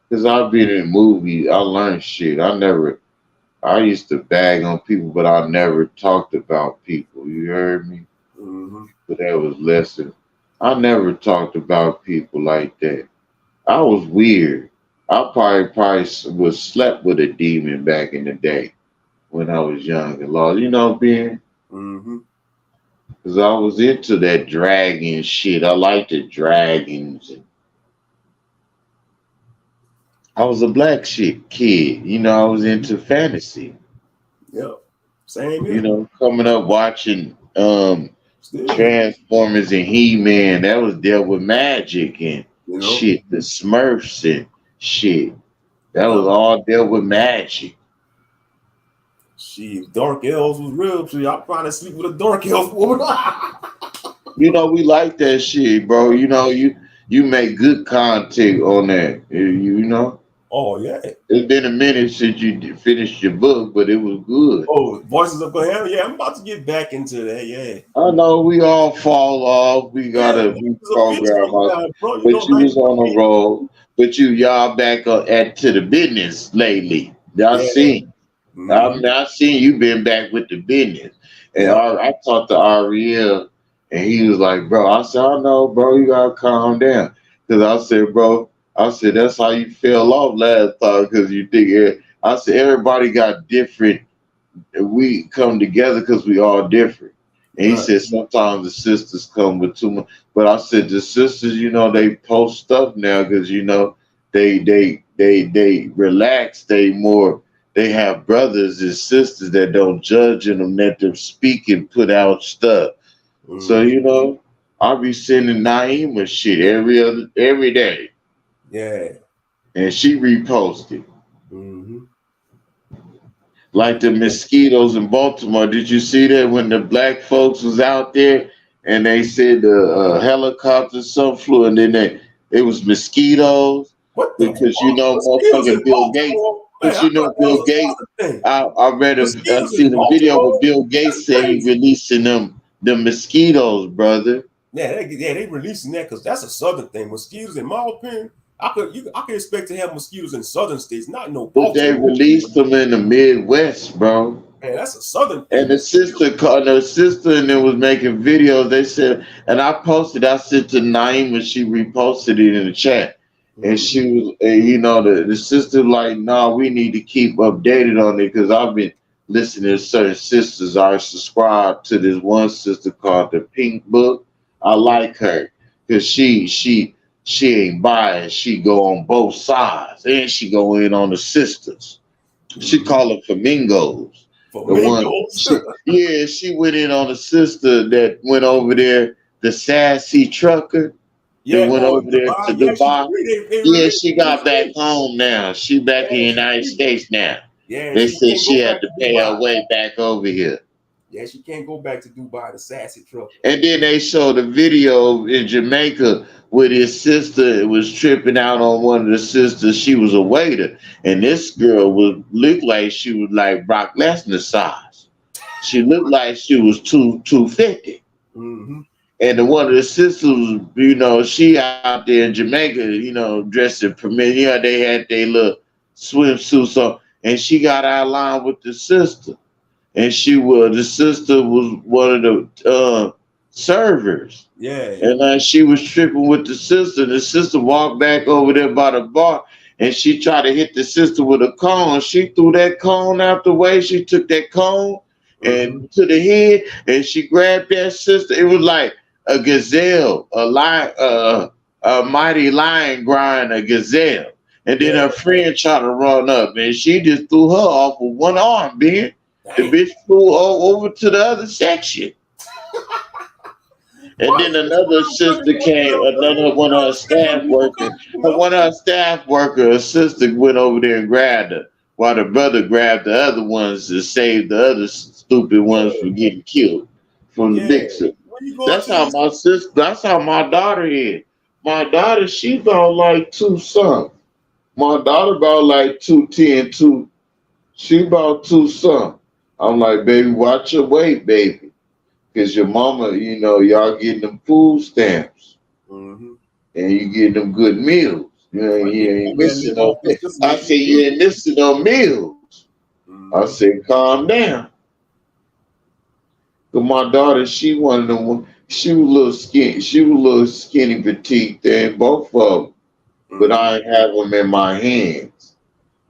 Because I've been in movies, I learned shit. I used to bag on people, but I never talked about people. You heard me? Mm-hmm. But that was lesson. I never talked about people like that. I was weird. I probably was slept with a demon back in the day when I was young and lost. You know, being Mm-hmm. because I was into that dragon shit. I liked the dragons. And I was a black shit kid. You know, I was into fantasy. Yep. Same You here. know, coming up watching Still. Transformers and He-Man, that was dealt with magic and You know. shit, the Smurfs and shit. That Yep. was all dealt with magic. She dark elves was real. So y'all probably sleep with a dark elf woman. You know, we like that shit, bro. You know, you make good content on that. You know, Oh yeah. it's been a minute since you finished your book, but it was good. Oh, Voices of Coherence. Yeah, I'm about to get back into that. Yeah. I know we all fall off. We Yeah, gotta it's a bitch reprogram us. now, bro. You But know, you like, was on the road. But y'all back at to the business lately. I yeah. seen. Mm-hmm. I seen you been back with the business. And Yep. I talked to Ariel, and he was like, bro, I said, I know, bro, you gotta calm down. Because I said, bro, I said, that's how you fell off last time, because you think, I said, everybody got different. We come together because we all different. And he Right. said, sometimes the sisters come with too much. But I said, the sisters, you know, they post stuff now because, you know, they relax, they have brothers and sisters that don't judge them, let them speak and put out stuff. So, Mm-hmm. you know, I'll be sending Naima shit every day. Yeah. And she reposted. Mm-hmm. Like the mosquitoes in Baltimore. Did you see that when the black folks was out there and they said the helicopter some flew and then it was mosquitoes What the because you fuck? know Mosquitoes in motherfucking Bill Gates. Baltimore? Man, But I you thought know that Bill was a Gates. southern thing. I Mosquitoes in seen a video Baltimore? with Bill Gates That's said he crazy. releasing the mosquitoes, brother. Yeah, they releasing that because that's a southern thing. Mosquitoes, in my opinion, I could expect to have mosquitoes in southern states, not no But they Baltimore. released them in the Midwest, bro. Man, that's a southern And thing. the sister and it was making videos. They said, and I posted, I sent to Naima, she reposted it in the chat. And Mm-hmm. she was, you know, the sister like, nah, we need to keep updated on it because I've been listening to certain sisters. I subscribe to this one sister called the Pink Book. I like her because she ain't biased. She go on both sides and she go in on the sisters. She Mm-hmm. call them flamingos. The one, Flamingos. she went in on a sister that went over there, the sassy trucker that Yeah, went oh, over there to Dubai. Yeah, she Dubai. they Yeah, released she got back home now. She back in yeah, the she United free. States now. Yeah, They she said can't she go had back to to pay her Dubai. way back over here. Yeah, she can't go back to Dubai, the sassy trucker. And then they showed a video in Jamaica with his sister was tripping out on one of the sisters. She was a waiter, and this girl looked like she was like Brock Lesnar size. She looked like she was 250. Mm-hmm. And the one of the sisters, you know, she out there in Jamaica, you know, dressed in premier. Yeah, they had their little swimsuits on, and she got out of line with the sister. And the sister was one of the servers. Yeah. And she was tripping with the sister. The sister walked back over there by the bar and she tried to hit the sister with a cone. She threw that cone out the way. She took that cone Mm-hmm. and to the head and she grabbed that sister. It was like a gazelle, a mighty lion grind a gazelle. And then Yeah. her friend tried to run up and she just threw her off with one arm, Ben. The Dang. bitch flew over to the other section. And then another sister came, another one of her staff workers, assistant went over there and grabbed her, while the brother grabbed the other ones to save the other stupid ones from getting killed from the big sister. That's how my daughter is. My daughter, she about like 2 something. My daughter about like 210, she about 2 something. I'm like, baby, watch your weight, baby. Because your mama, y'all getting them food stamps. Mm-hmm. And you getting them good meals. You ain't missing no. I said, you ain't missing no meals. Mm-hmm. I said, calm down. But my daughter, she one of them. She was a little skinny. She was a little skinny, petite thing, both of them. Mm-hmm. But I ain't have them in my hands.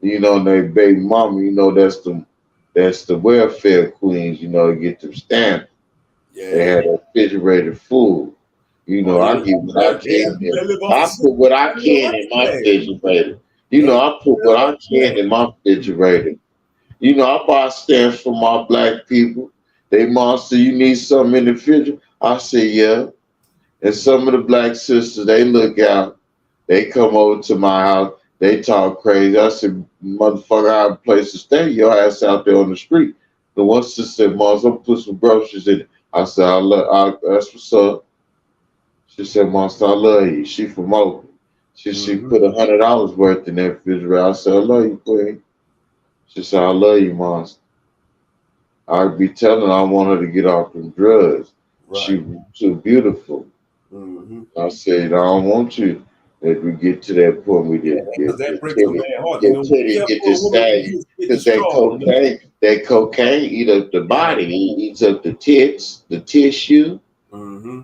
They baby mama. That's the welfare queens. Get them stamps. Yeah. They had a refrigerated food. I get what I can. I put what I can in my refrigerator. I put what I can in my refrigerator. I buy stamps for my black people. They monster, you need something in the refrigerator? I say, yeah. And some of the black sisters, they look out. They come over to my house. They talk crazy. I said, motherfucker, I have a place to stay. Your ass out there on the street. The one sister said, Mons, I'm put some groceries in it. I said, that's what's up. She said, Monster, I love you. She from Oakland. She put $100 worth in that refrigerator. I said, I love you, Queen. She said, I love you, Monster. I'd be telling her I want her to get off them drugs. Right. She too beautiful. Mm-hmm. I said, I don't want you. If we get to that point, we get this thing. Because that cocaine eat up the body. It eats up the tits, the tissue. Mm-hmm.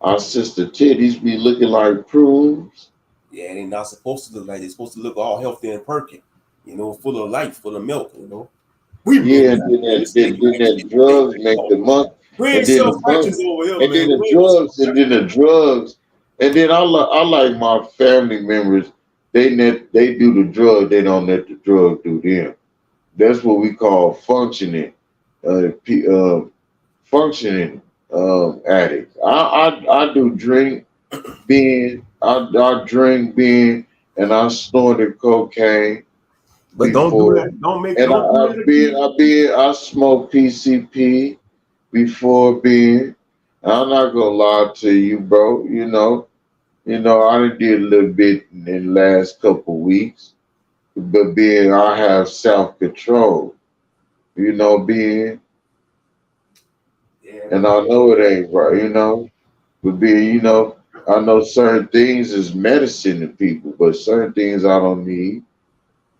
Our sister titties be looking like prunes. Yeah, they're not supposed to look like. They're supposed to look all healthy and perky. Full of life, full of milk. Then that drugs make the month. And then the drugs. And then I like my family members. They do the drug. They don't let the drug do them. That's what we call functioning. Functioning addict. I do drink being. I drink being, and I snorted cocaine. But don't do that. Don't make. And I smoked PCP before being. I'm not gonna lie to you, bro. I done did a little bit in the last couple of weeks, but I have self-control. Being. Yeah, and I know it ain't right. But I know certain things is medicine to people, but certain things I don't need.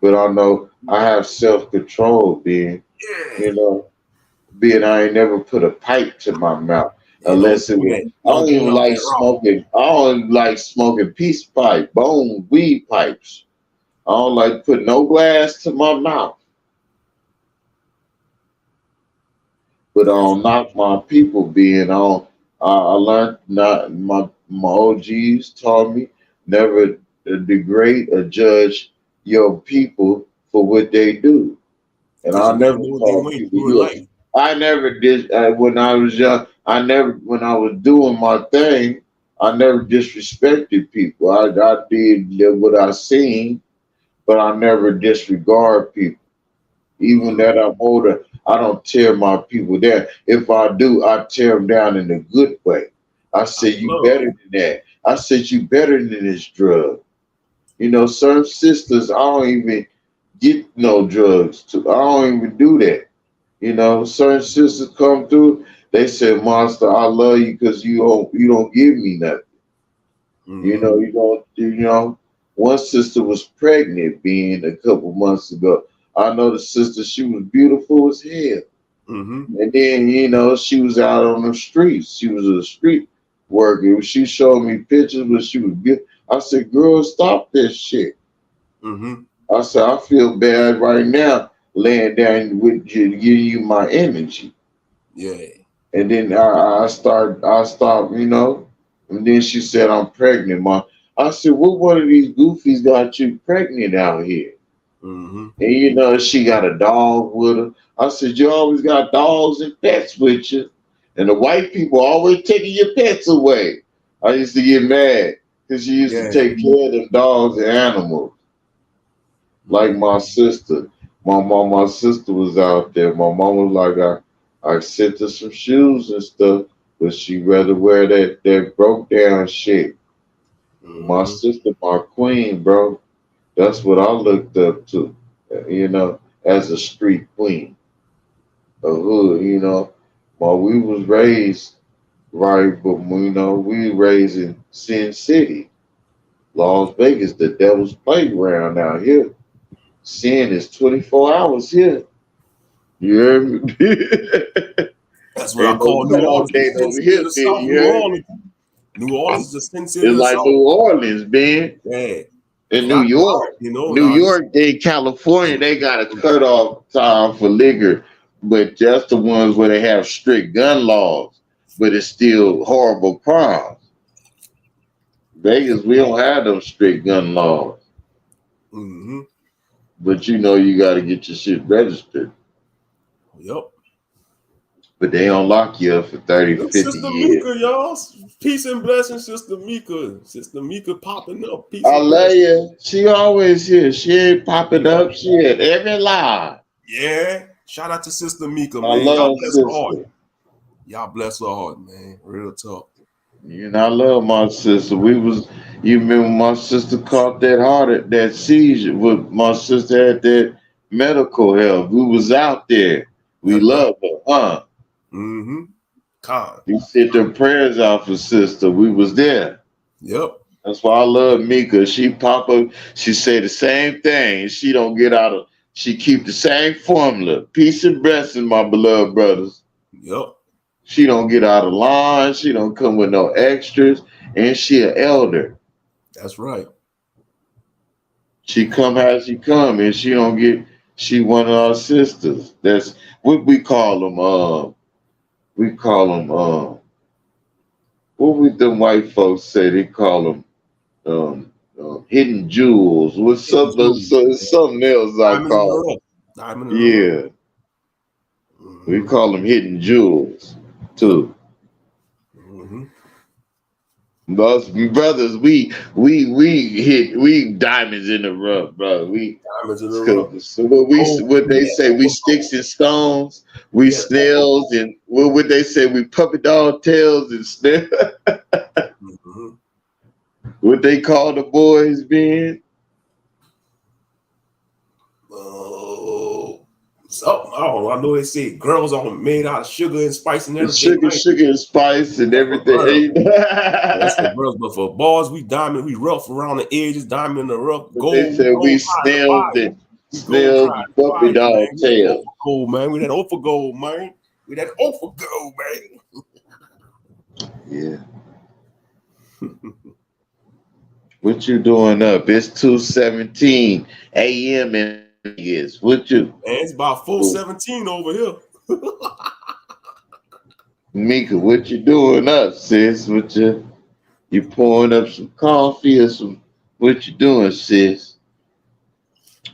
But I know I have self-control, being I ain't never put a pipe to my mouth unless it was. I don't even like smoking. I don't like smoking peace pipe, bone weed pipes. I don't like putting no glass to my mouth. But I don't knock my people being on. I learned not my OGs taught me never degrade or judge your people for what they do. And I never called people. I never did when I was young. When I was doing my thing, I never disrespected people. I did what I seen, but I never disregard people. Even that I'm older, I don't tear my people down. If I do, I tear them down in a good way. I say, you better than that. I said, you better than this drug. Certain sisters, I don't even get no drugs. I don't even do that. Certain sisters come through, they say, Monster, I love you because you don't give me nothing. Mm-hmm. One sister was pregnant being a couple months ago. I know the sister, she was beautiful as hell. Mm-hmm. And then, she was out on the streets. She was a street worker. She showed me pictures, but she was beautiful. I said, girl, stop this shit. Mm-hmm. I said, I feel bad right now laying down with you, giving you my energy. Yeah. And then I stopped, and then she said, I'm pregnant, Mom. I said, what one of these goofies got you pregnant out here? Mm-hmm. And she got a dog with her. I said, you always got dogs and pets with you. And the white people always taking your pets away. I used to get mad because she used to take care of them dogs and animals. Like my sister. My sister was out there. My mom was like, I sent her some shoes and stuff, but she rather wear that broke down shit. My sister, my queen, bro. That's what I looked up to, as a street queen, a hood, While we was raised right, but we raised in Sin City, Las Vegas, the devil's playground out here. Sin is 24 hours here. You heard me? That's what I call New Orleans. Over here, the South, New Orleans. New Orleans is the Sin City. It's like South. New Orleans, man. Yeah. In New York, New York, in California, they got a cutoff time for liquor, but just the ones where they have strict gun laws, but it's still horrible crimes. Vegas, we don't have those strict gun laws. Mm-hmm. But you got to get your shit registered. Yep. But they don't lock you up for 30, 50 Sister years. Mika, y'all. Peace and blessings, Sister Mika. Sister Mika popping up. Peace I love you. She always here. She ain't popping up. She at every live. Yeah. Shout out to Sister Mika, man. I love sister. Y'all bless her heart, man. Real talk. I love my sister. You remember my sister caught that seizure. My sister had that medical help. We was out there. We love her, huh? Mm-hmm. You sent her prayers out for sister. We was there. Yep. That's why I love Mika. She pop up. She say the same thing. She don't get out of. She keep the same formula. Peace and blessings, my beloved brothers. Yep. She don't get out of line. She don't come with no extras. And she an elder. That's right. She come how she come, and she don't get. She one of our sisters. That's what we call them. We call them. What would the white folks say? They call them hidden jewels. What's something else I call them? Yeah. Mm-hmm. We call them hidden jewels too. Mm-hmm. Us brothers, we diamonds in the rough, bro. We diamonds in the rough. So what they say, we sticks and stones, we snails, and what would they say? We puppy dog tails and snails. Mm-hmm. What they call the boys being? So I know they say girls are made out of sugar and spice and everything. Sugar and spice and everything. That's for girls, but for boys, we diamond, we rough around the edges, diamond in the rough, gold. They said we snails and puppy dog tail. Gold, man. We that O for gold, man. We that O for gold, man. Yeah. What you doing up? It's 2:17 a.m. and is what you? Man, it's about 4:17 over here. Mika, what you doing up, sis? What you pouring up some coffee or some? What you doing, sis?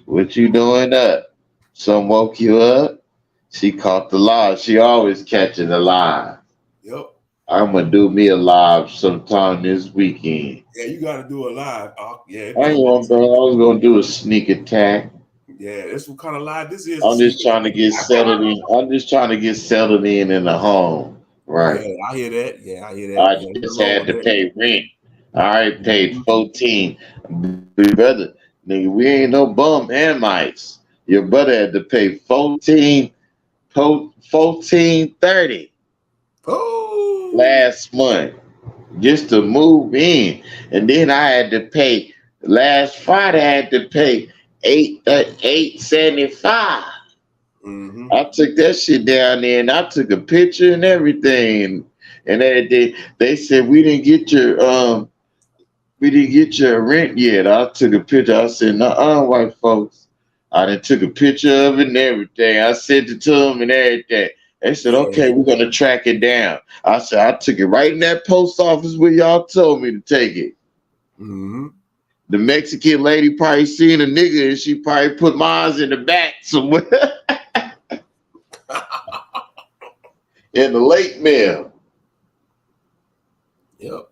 What you doing up? Some woke you up? She caught the live. She always catching the live. Yep. I'm gonna do me a live sometime this weekend. Yeah, you gotta do a live. Yeah. I was gonna do a sneak attack. Yeah, that's what kind of live this is. I'm just trying to get settled in. I'm just trying to get settled in the home. Right. Yeah, I hear that. Yeah, I hear that. I just had to pay rent. I already paid 14. Brother, nigga, we ain't no bum Hamites. Your brother had to pay 14.30 last month just to move in. And then I had to pay last Friday, I had to pay $8.75. Mm-hmm. I took that shit down there and I took a picture and everything. And they said we didn't get your rent yet. I took a picture. I said, "Nuh-uh, white folks." I done took a picture of it and everything. I sent it to them and everything. They said, "Okay, we're gonna track it down." I said, "I took it right in that post office where y'all told me to take it." Mm-hmm. The Mexican lady probably seen a nigga and she probably put mine in the back somewhere. in the late mail. Yep.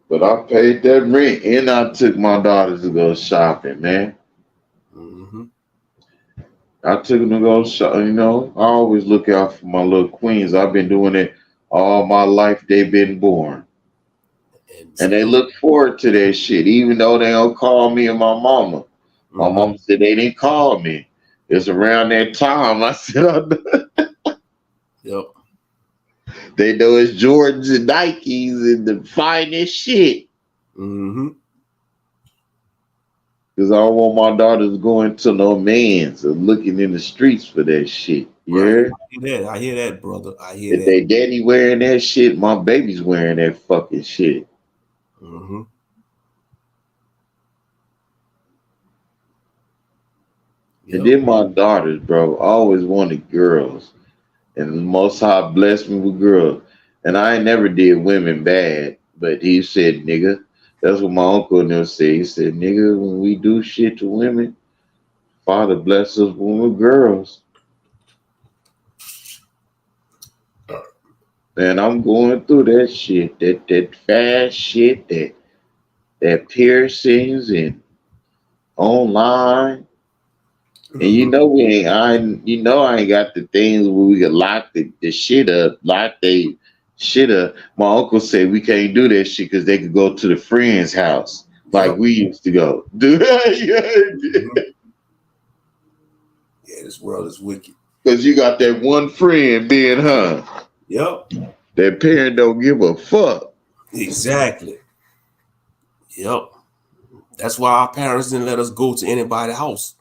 But I paid that rent and I took my daughters to go shopping, man. Mm-hmm. I took them to go shop. You know, I always look out for my little queens. I've been doing it all my life. They've been born. And they look forward to that shit, even though they don't call me and my mama. My mama said they didn't call me. It's around that time. I said, Yep. they know it's Jordans and Nikes and the finest shit. Mm-hmm. Because I don't want my daughters going to no man's or looking in the streets for that shit. You Right. hear? I hear that, brother. I hear If that. they daddy wearing that shit, my baby's wearing that fucking shit. Mm-hmm. Yep. And then my daughters, bro, I always wanted girls. And the Most High blessed me with girls. And I ain't never did women bad. But he said, nigga, that's what my uncle and them said. He said, nigga, when we do shit to women, Father bless us with girls. And I'm going through that shit, that fast shit, that piercings and online. And you know I ain't got the things where we can lock the shit up, lock they shit up. My uncle said we can't do that shit because they could go to the friend's house like we used to go. Dude, Mm-hmm. Yeah, this world is wicked. because you got that one friend being her. Yep. That parent don't give a fuck. Exactly. Yep. That's why our parents didn't let us go to anybody's house.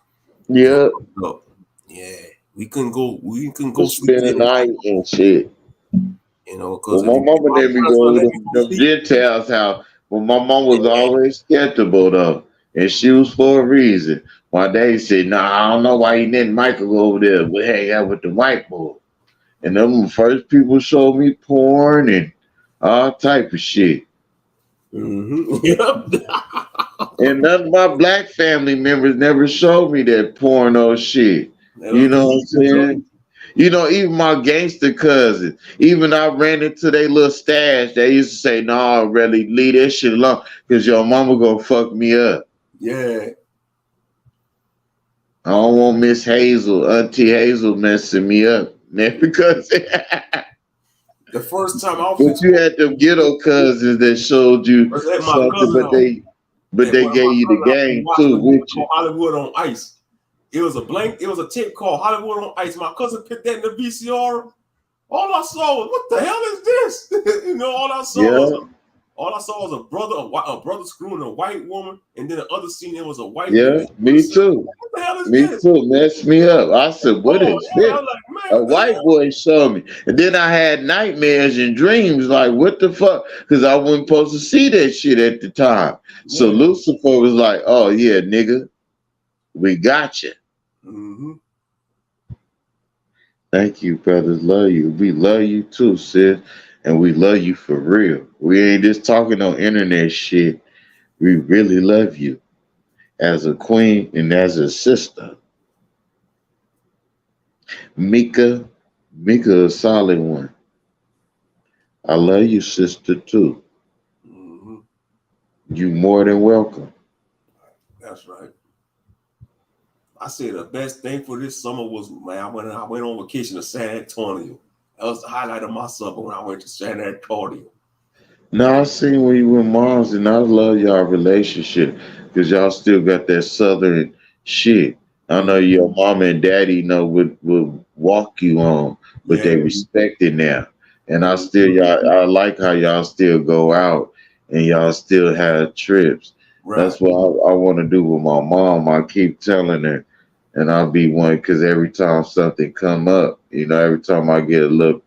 Yeah. Yeah. We couldn't go. We couldn't go Spend the night and shit. You know, because Well, my mama let me go to the Gentiles' house. But my mom was always skeptical though. And she was for a reason. My daddy said, nah, I don't know why you didn't Michael go over there. We hang out with the white boy. And them first people showed me porn and all type of shit. Mm-hmm. Yep. And none of my black family members never showed me that porno shit. You know what I'm saying? You know, even my gangster cousins, even I ran into their little stash, they used to say, nah, really, leave that shit alone because your mama gonna fuck me up. Yeah. I don't want Miss Hazel, Auntie Hazel messing me up. Man, because the first time I was but you had them ghetto cousins that showed you something, but they gave you the game too with you. Hollywood on Ice. It was a tape called Hollywood on Ice. My cousin picked that in the VCR. All I saw was, what the hell is this? You know, all I saw was a brother screwing a white woman, and then the other scene it was a white woman. Me too. What the hell is me this? too. Messed me up. I said, what is this? Like, a white boy showed me. And then I had nightmares and dreams like, what the fuck? Because I wasn't supposed to see that shit at the time. Yeah. So Lucifer was like, oh, yeah, nigga, we got you. Mm-hmm. Thank you, brothers. Love you. We love you too, sis. And we love you for real. We ain't just talking on internet shit. We really love you as a queen and as a sister. Mika, a solid one. I love you, sister, too. Mm-hmm. You more than welcome. That's right. I say the best thing for this summer was, man, I went on vacation to San Antonio. That was the highlight of my summer when I went to San Antonio. Now I seen when you with moms, and I love y'all relationship because y'all still got that southern shit. I know your mama and daddy would walk you on, but they respect it now. And I I like how y'all still go out and y'all still have trips. Right. That's what I want to do with my mom. I keep telling her, and I'll be one because every time something come up, every time I get a little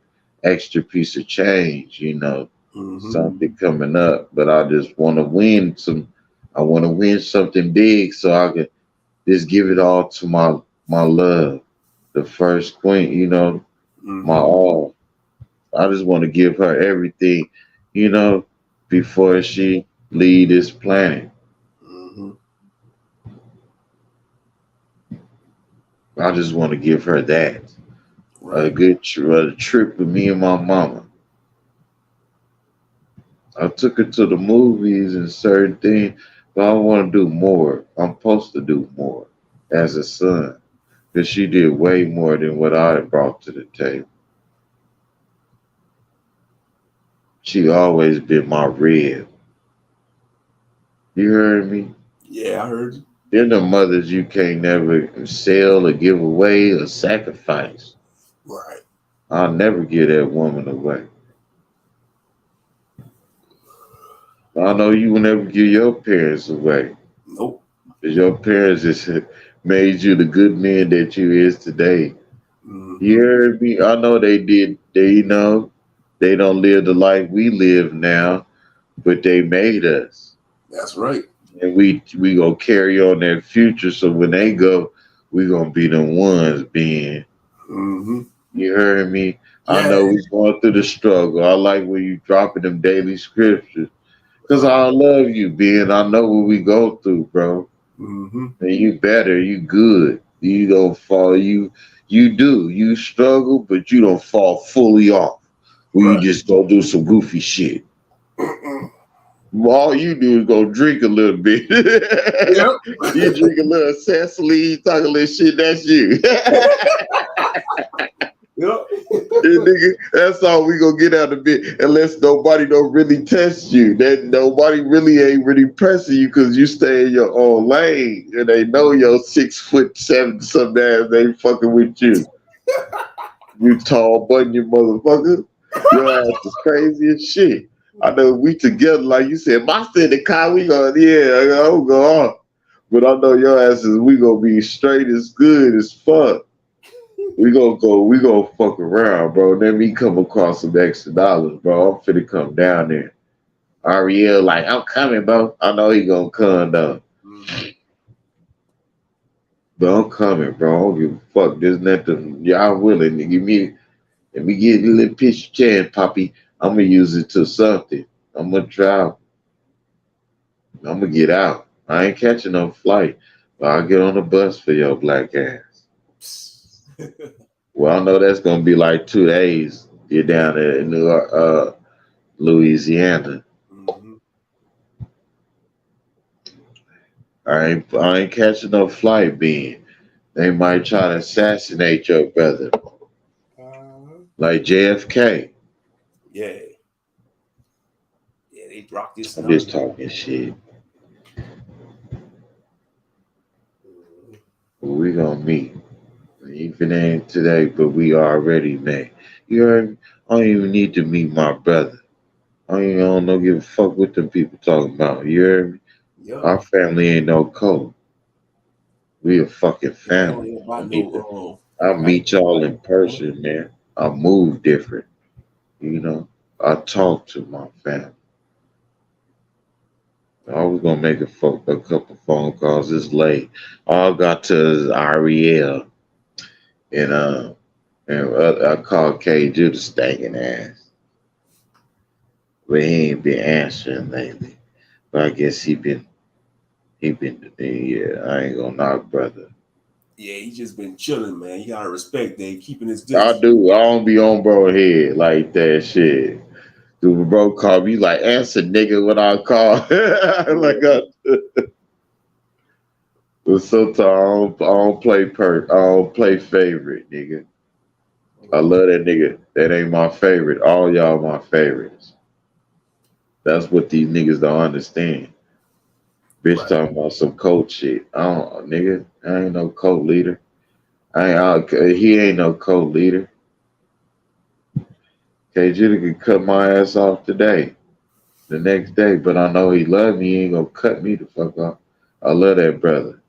extra piece of change, something coming up, but I just want to win I want to win something big so I can just give it all to my love, the first queen, my all. I just want to give her everything, before she leave this planet. Mm-hmm. I just want to give her that. A good trip with me and my mama. I took her to the movies and certain things, but I want to do more. I'm supposed to do more as a son because she did way more than what I had brought to the table. She always been my rib. You heard me? Yeah, I heard you. They're the mothers you can't never sell or give away or sacrifice. Right. I'll never give that woman away. I know you will never give your parents away. Nope. Because your parents just made you the good man that you is today. Mm-hmm. You heard me? I know they did. They they don't live the life we live now, but they made us. That's right. And we gonna carry on that future. So when they go, we gonna be the ones being. Mm-hmm. You heard me? Yeah. I know we going through the struggle. I like when you dropping them daily scriptures. Cause I love you, Ben. I know what we go through, bro. Mm-hmm. And you better, you good. You don't fall. You do. You struggle, but you don't fall fully off. When you just go do some goofy shit. All you do is go drink a little bit. Yep. You drink a little Cecily, talk a little shit, that's you. Yep. Nigga, that's all we gonna get out of it unless nobody don't really test you. That nobody really ain't really pressing you because you stay in your own lane and they know your 6'7" some ass ain't fucking with you. You tall button, you motherfucker. Your ass is crazy as shit. I know we together, like you said, my in the car, we gonna, yeah, I'll go on. But I know your ass is, we gonna be straight as good as fuck. We gonna fuck around, bro. Then me come across some extra dollars, bro. I'm finna come down there. Ariel, like, I'm coming, bro. I know he gonna come down. But I'm coming, bro. I don't give a fuck. There's nothing. Y'all willing to give me, let me get a little piece of chance, Poppy. I'm gonna use it to something. I'm gonna travel. I'm gonna get out. I ain't catching no flight, but I'll get on the bus for your black ass. Well, I know that's gonna be like 2 days. You're down there in Louisiana. Mm-hmm. I ain't catching no flight, Ben. They might try to assassinate your brother, like JFK. Yeah. Yeah, they dropped this. I'm just talking shit. We gonna meet. Even ain't today, but we already met. You heard me? I don't even need to meet my brother. I don't give a fuck what them people talking about. You heard me? Yep. Our family ain't no code. We a fucking family. I'll meet y'all in person, man. I move different. You know, I talk to my family. I was gonna make a couple phone calls. It's late. All I got to is Ariel, and I called K Judah stinking ass, but he ain't been answering lately. But I guess he been, yeah. I ain't gonna knock brother. Yeah, he just been chilling, man. You gotta respect Dave, keeping his I distance. do. I don't be on bro head like that shit. Dude, bro call me like, answer nigga what I call. Like but sometimes I don't play favorite, nigga. I love that nigga. That ain't my favorite. All y'all my favorites. That's what these niggas don't understand. Bitch talking about some cult shit. Nigga, I ain't no cult leader. He ain't no cult leader. K Jitty could cut my ass off today, the next day, but I know he love me. He ain't gonna cut me the fuck off. I love that brother.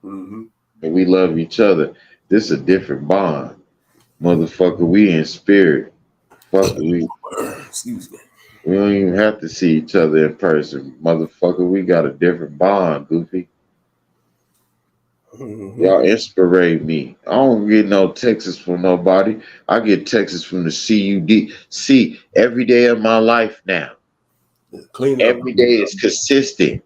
Mm-hmm. And we love each other. This is a different bond. Motherfucker, we in spirit. Fuck we. Excuse me. We don't even have to see each other in person. Motherfucker, we got a different bond, Goofy. Mm-hmm. Y'all inspirate me. I don't get no texts from nobody. I get texts from the CUD. See, every day of my life now. Clean up. Every day is consistent.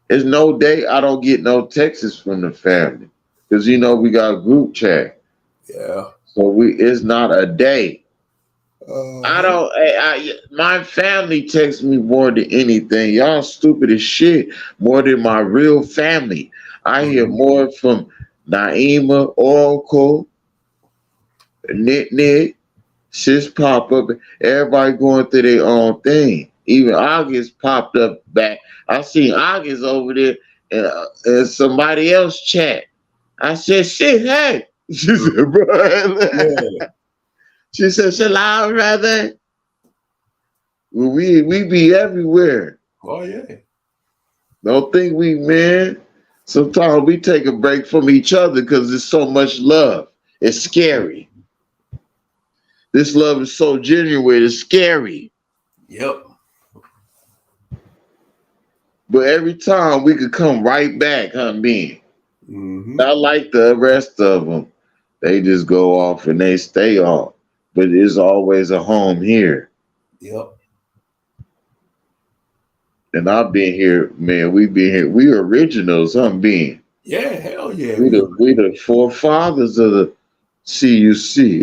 There's no day I don't get no texts from the family. Because, we got group chat. Yeah. So it's not a day. I don't. My family texts me more than anything. Y'all stupid as shit. More than my real family. I hear more from Naima, Oracle, Nick, Sis pop up. Everybody going through their own thing. Even August popped up back. I seen August over there and somebody else chat. I said, shit, hey. She said, bro. Yeah. She said, Shalom, brother. Well, we be everywhere. Oh yeah. Don't think we, man. Sometimes we take a break from each other because there's so much love. It's scary. This love is so genuine. It's scary. Yep. But every time we could come right back, being. Mm-hmm. Not like the rest of them. They just go off and they stay off. But there's always a home here. Yep. And I've been here, man. We've been here. We originals, being. Yeah, hell yeah. We the forefathers of the CUC.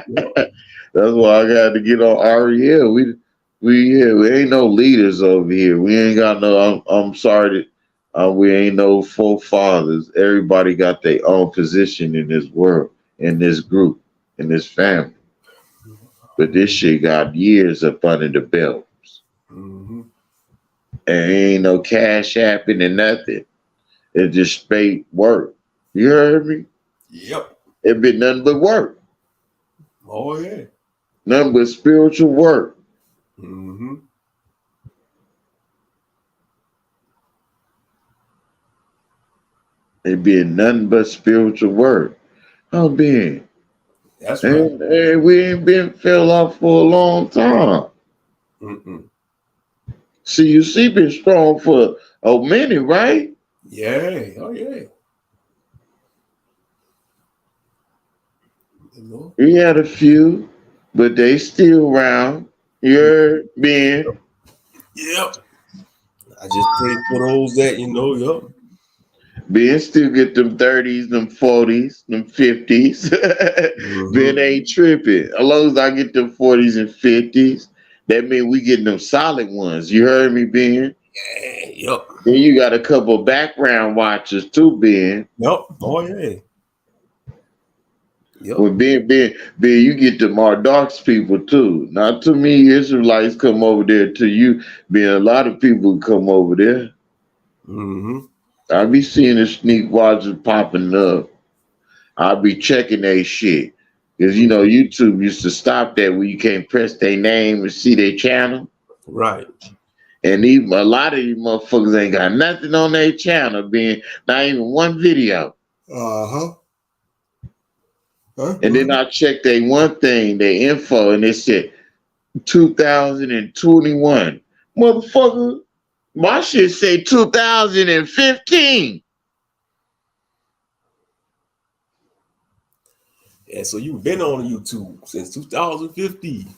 Yep. That's why I got to get on Ariel. We ain't no leaders over here. We ain't got no. I'm sorry that we ain't no forefathers. Everybody got their own position in this world, in this group, in this family. But this shit got years up under the belt. Mm-hmm. And ain't no cash happening and nothing. It's just straight work. You heard me? Yep. It been nothing but work. Oh yeah. Nothing but spiritual work. Mm-hmm. It been nothing but spiritual work. Being. That's right. And we ain't been fell off for a long time. Mm-mm. CUC been strong for a minute, right? Yeah. Oh yeah. You know? We had a few, but they still around. You're being. Yep. I just pray for those that yep. Ben still get them 30s, them 40s, them 50s. Ben ain't tripping. As long as I get them 40s and 50s, that means we getting them solid ones. You heard me, Ben? Yeah. Yep. Then you got a couple background watchers too, Ben. Yep. Oh yeah. Yep. When Ben, you get them Darks people too. Not too many Israelites come over there to you. Ben, a lot of people come over there. Mm-hmm. I be seeing the sneak watchers popping up. I'll be checking that shit. Because, YouTube used to stop that where you can't press their name and see their channel. Right. And even a lot of these motherfuckers ain't got nothing on their channel, being not even one video. Uh-huh. And then I checked their one thing, their info, and it said 2021. Motherfucker, my shit say 2015. Yeah, so you've been on YouTube since 2015.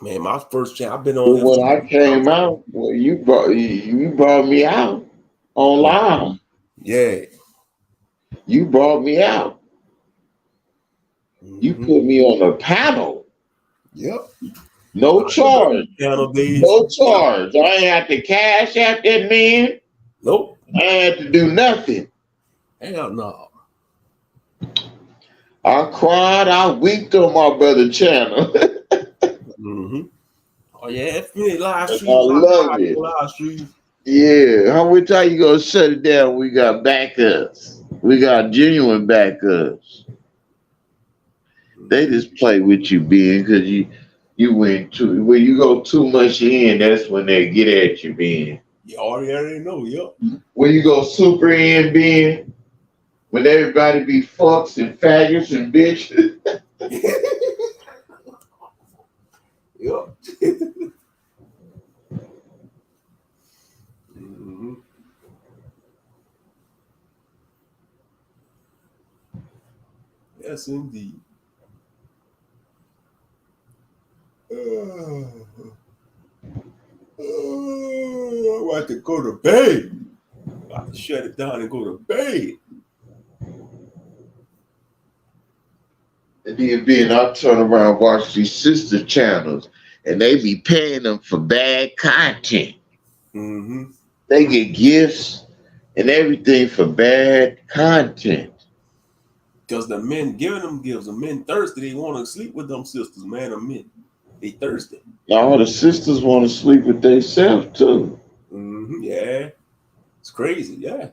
Man, my first channel, I've been on. But when I came out, well, you brought me out online. Yeah. You brought me out. You put me on a panel. Yep. No charge. Panel days. No charge. I ain't have to cash out that man. Nope. I ain't had to do nothing. Hell no. I cried. I weeped on my brother's channel. Mm-hmm. Oh yeah, it's really live stream. I love it. Live stream. Yeah. How much time you gonna shut it down? We got backups. We got genuine backups. They just play with you, Ben, because you went too. When you go too much in, that's when they get at you, Ben. You already know, yep. When you go super in, Ben, when everybody be fucks and faggots and bitches. Yep. Mm-hmm. Yes, indeed. I want to go to bed. I have to shut it down and go to bed. And then I turn around and watch these sister channels, and they be paying them for bad content. Mm-hmm. They get gifts and everything for bad content. Because the men giving them gifts, the men thirsty. They want to sleep with them sisters, man. The men, they thirsty. All the sisters want to sleep with themselves too. Mm-hmm. Yeah, it's crazy. Yeah.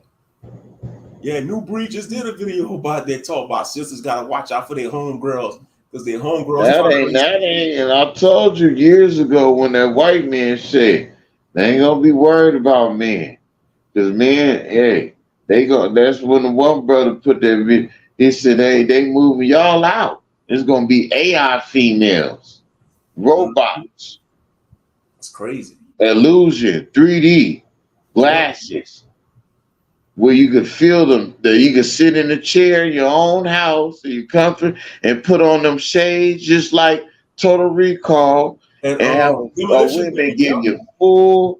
Yeah, New Breed just did a video about that, talk about sisters gotta watch out for their homegirls because their homegirls That ain't. And I told you years ago when that white man said they ain't gonna be worried about men, because men, hey, they go. That's when the one brother put that video. He said, "Hey, they moving y'all out. It's gonna be AI females, robots, It's crazy. illusion, 3D glasses." Where you could feel them, that you could sit in a chair in your own house, you comfort, and put on them shades, just like Total Recall, and have women give you full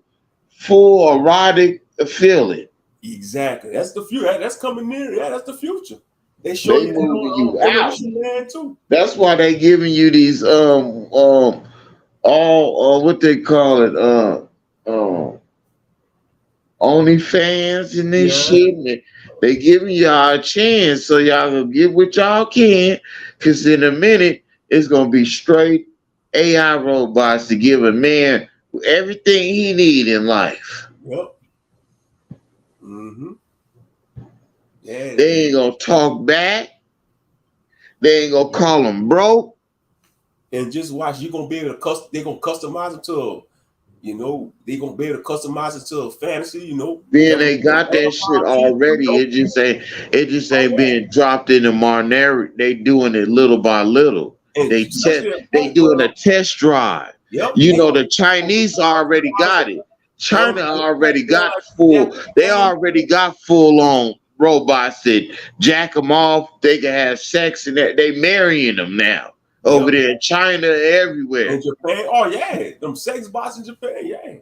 erotic feeling. Exactly. That's the future. That's coming near. Yeah, that's the future. They show They you moving you out. Man too. That's why they giving you these all what they call it OnlyFans and this shit. And they giving y'all a chance so y'all gonna get what y'all can, because in a minute it's gonna be straight AI robots to give a man everything he need in life. Yep. Mm-hmm. Yeah. They ain't gonna talk back. They ain't gonna call them broke. And just watch, you're gonna be able to they're gonna customize it to they're gonna be able to customize it to a fantasy, Then they got that shit already. It just ain't being dropped in the marinara. They doing it little by little. And they doing a test drive. Yep. The Chinese already got it. China already got full. They already got full on robots that jack them off. They can have sex and that. They marrying them now. Over there in China, everywhere. In Japan, oh yeah, them sex bots in Japan, yeah.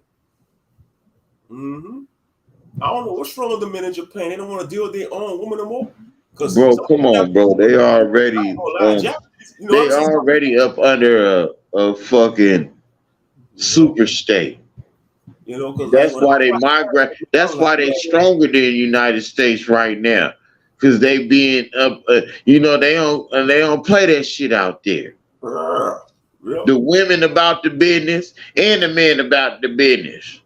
Mm-hmm. I don't know what's wrong with the men in Japan. They don't want to deal with their own woman no more. Bro, come on, bro. They already, they already up under a fucking super state. That's why they migrate. That's why they stronger than the United States right now. Because they being up, they don't play that shit out there. Really? The women about the business and the men about the business.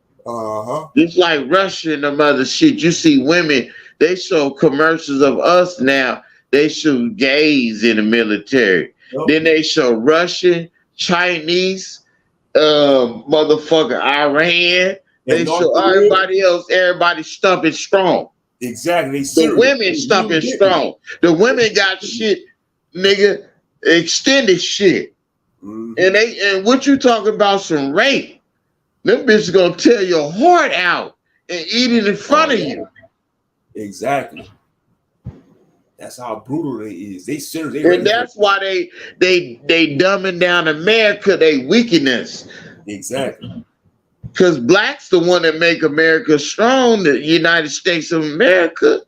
It's like Russia and them other shit. You see women, they show commercials of us now. They show gays in the military. Then they show Russian, Chinese, motherfucker Iran. They show everybody else, everybody stumping strong. Exactly. The women stumping strong. The women got shit, nigga, extended shit. Mm-hmm. And what you talking about, some rape? Them bitches gonna tear your heart out and eat it in front of you. Exactly. That's how brutal they is. They serious. And that's why they dumbing down America, they weakness. Exactly. Because black's the one that make America strong, the United States of America.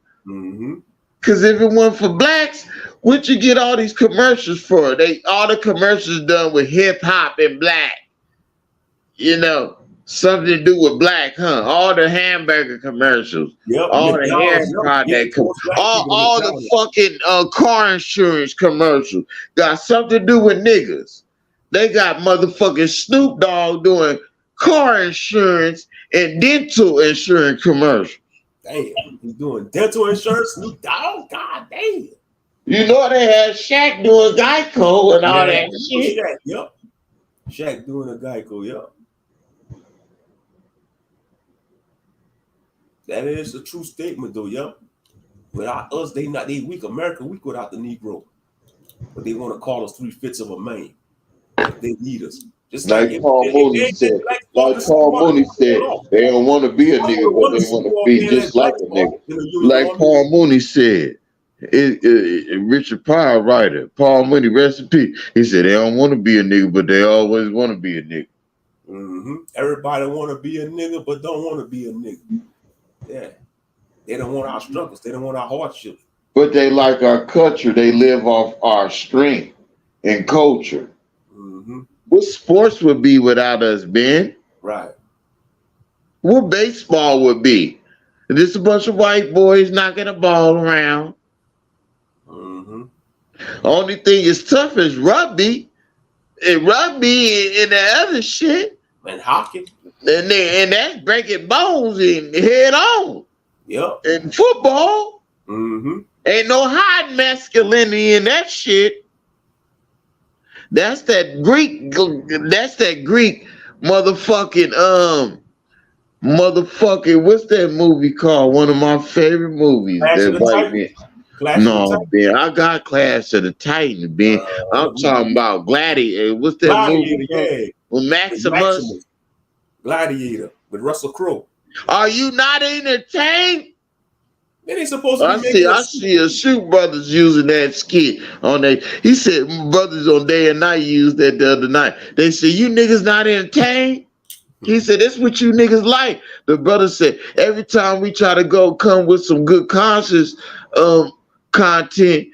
Because if it wasn't for blacks, what'd you get all these commercials for? All the commercials done with hip hop and black. Something to do with black, huh? All the hamburger commercials, all the hair product, all the fucking car insurance commercials got something to do with niggas. They got motherfucking Snoop Dogg doing car insurance and dental insurance commercials. Damn, he's doing dental insurance, Snoop Dogg. God damn. They had Shaq doing Geico and all that shit. Shaq, yep. Shaq doing a Geico, yep. That is a true statement, though, yep. Without us, they weak. America weak without the Negro. But they want to call us 3/5 of a man. They need us. Just like Paul Mooney said. They don't want to be a nigga, but they want to be just like a nigga. Like Paul Mooney said. Richard Pryor writer, Paul Mooney, rest in peace. He said they don't want to be a nigga, but they always want to be a nigga. Everybody want to be a nigga, but don't want to be a nigga. Yeah. They don't want our struggles. They don't want our hardships. But they like our culture. They live off our strength. and culture. Mm-hmm. What sports would be without us, Ben? Right. What baseball would be? Just a bunch of white boys knocking a ball around. Mm-hmm. Only thing is tough is rugby. And rugby and the other shit. And hockey. And that's breaking bones and head on. Yep. And football. Mm-hmm. Ain't no hiding masculinity in that shit. That's that Greek. That's that Greek motherfucking what's that movie called? One of my favorite movies. Clash of That the white Titans. man. Clash of the No, Titans. Ben, I got Clash of the Titan, Ben. I'm talking about Gladiator. What's that Gladiator, movie? yeah. With Maximus. Gladiator with Russell Crowe. Are you not entertained? They ain't supposed to be I see a Shoot Brothers using that skit on that. He said brothers on Day and Night used that the other night. They said, you niggas not entertained? He said, that's what you niggas like. The brother said, every time we try to come with some good conscious content,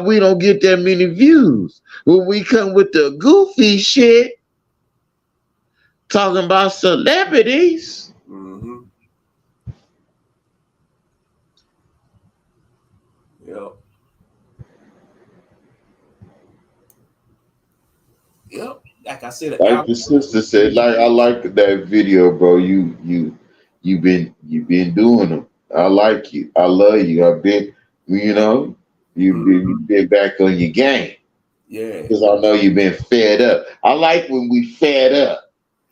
we don't get that many views. When we come with the goofy shit, talking about celebrities. Mm-hmm. Yep. Yep. Like I said, Like the sister said, like I like that video, bro. You've been doing them. I like you. I love you. I've been, you've been back on your game. Yeah. Because I know you've been fed up. I like when we fed up.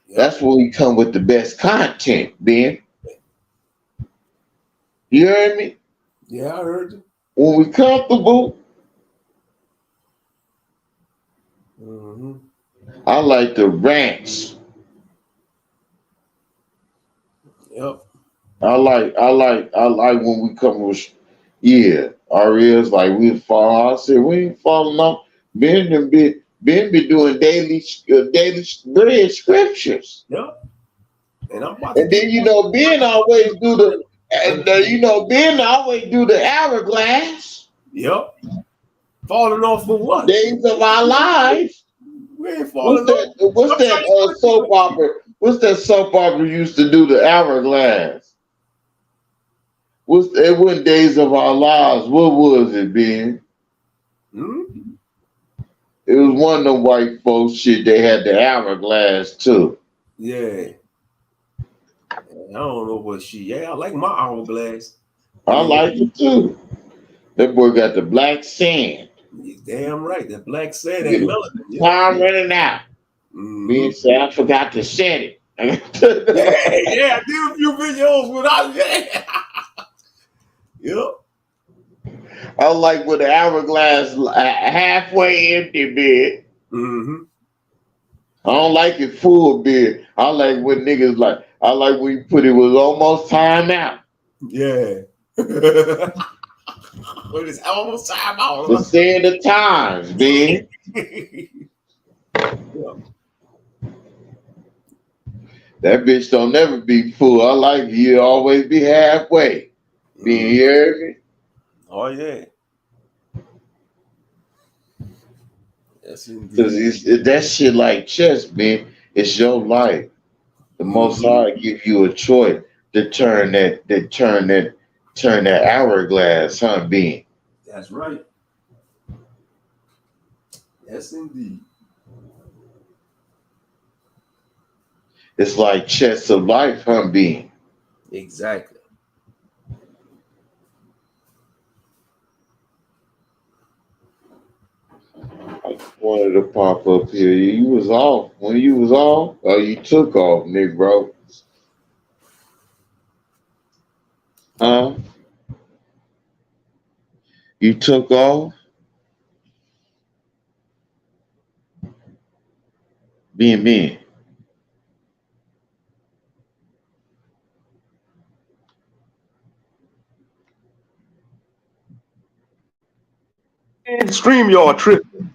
Yep. That's when we come with the best content, Ben. You heard me? Yeah, I heard you. When we comfortable. Mm-hmm. I like the rants. Yep. I like when we come with, our ears like we fall. I said we ain't falling off. Ben be doing daily bread scriptures. Yep. And I'm about and then Ben always do Ben always do the hourglass. Yep. Falling off for what? Days of our lives. We ain't falling off. What's that soap opera? What's that soap opera used to do the hourglass? It wasn't Days of Our Lives. What was it, Ben? Mm-hmm. It was one of the white folks shit. They had the hourglass too. Yeah. I don't know what I like my hourglass. I like it too. That boy got the black sand. You're damn right. The black sand ain't melanin. Time running out. Mm-hmm. Ben said, I forgot to set it. yeah, I did a few videos without Yep. I like with the hourglass halfway empty, Ben. Mm-hmm. I don't like it full, Ben. I like when niggas like. I like when you put it was almost time out. Yeah. When it's almost time out. The saying the times, Ben. Yeah. That bitch don't never be full. I like you always be halfway. Ben, you hear me? Oh yeah. Yes, Because that shit like chess, man. It's your life. The Most High give you a choice to turn that hourglass, huh, Ben? That's right. Yes, indeed. It's like chess of life, huh, Ben? Exactly. I wanted to pop up here. You was off. When you was off, you took off, Nick, bro. Huh? You took off? Ben. StreamYard tripping.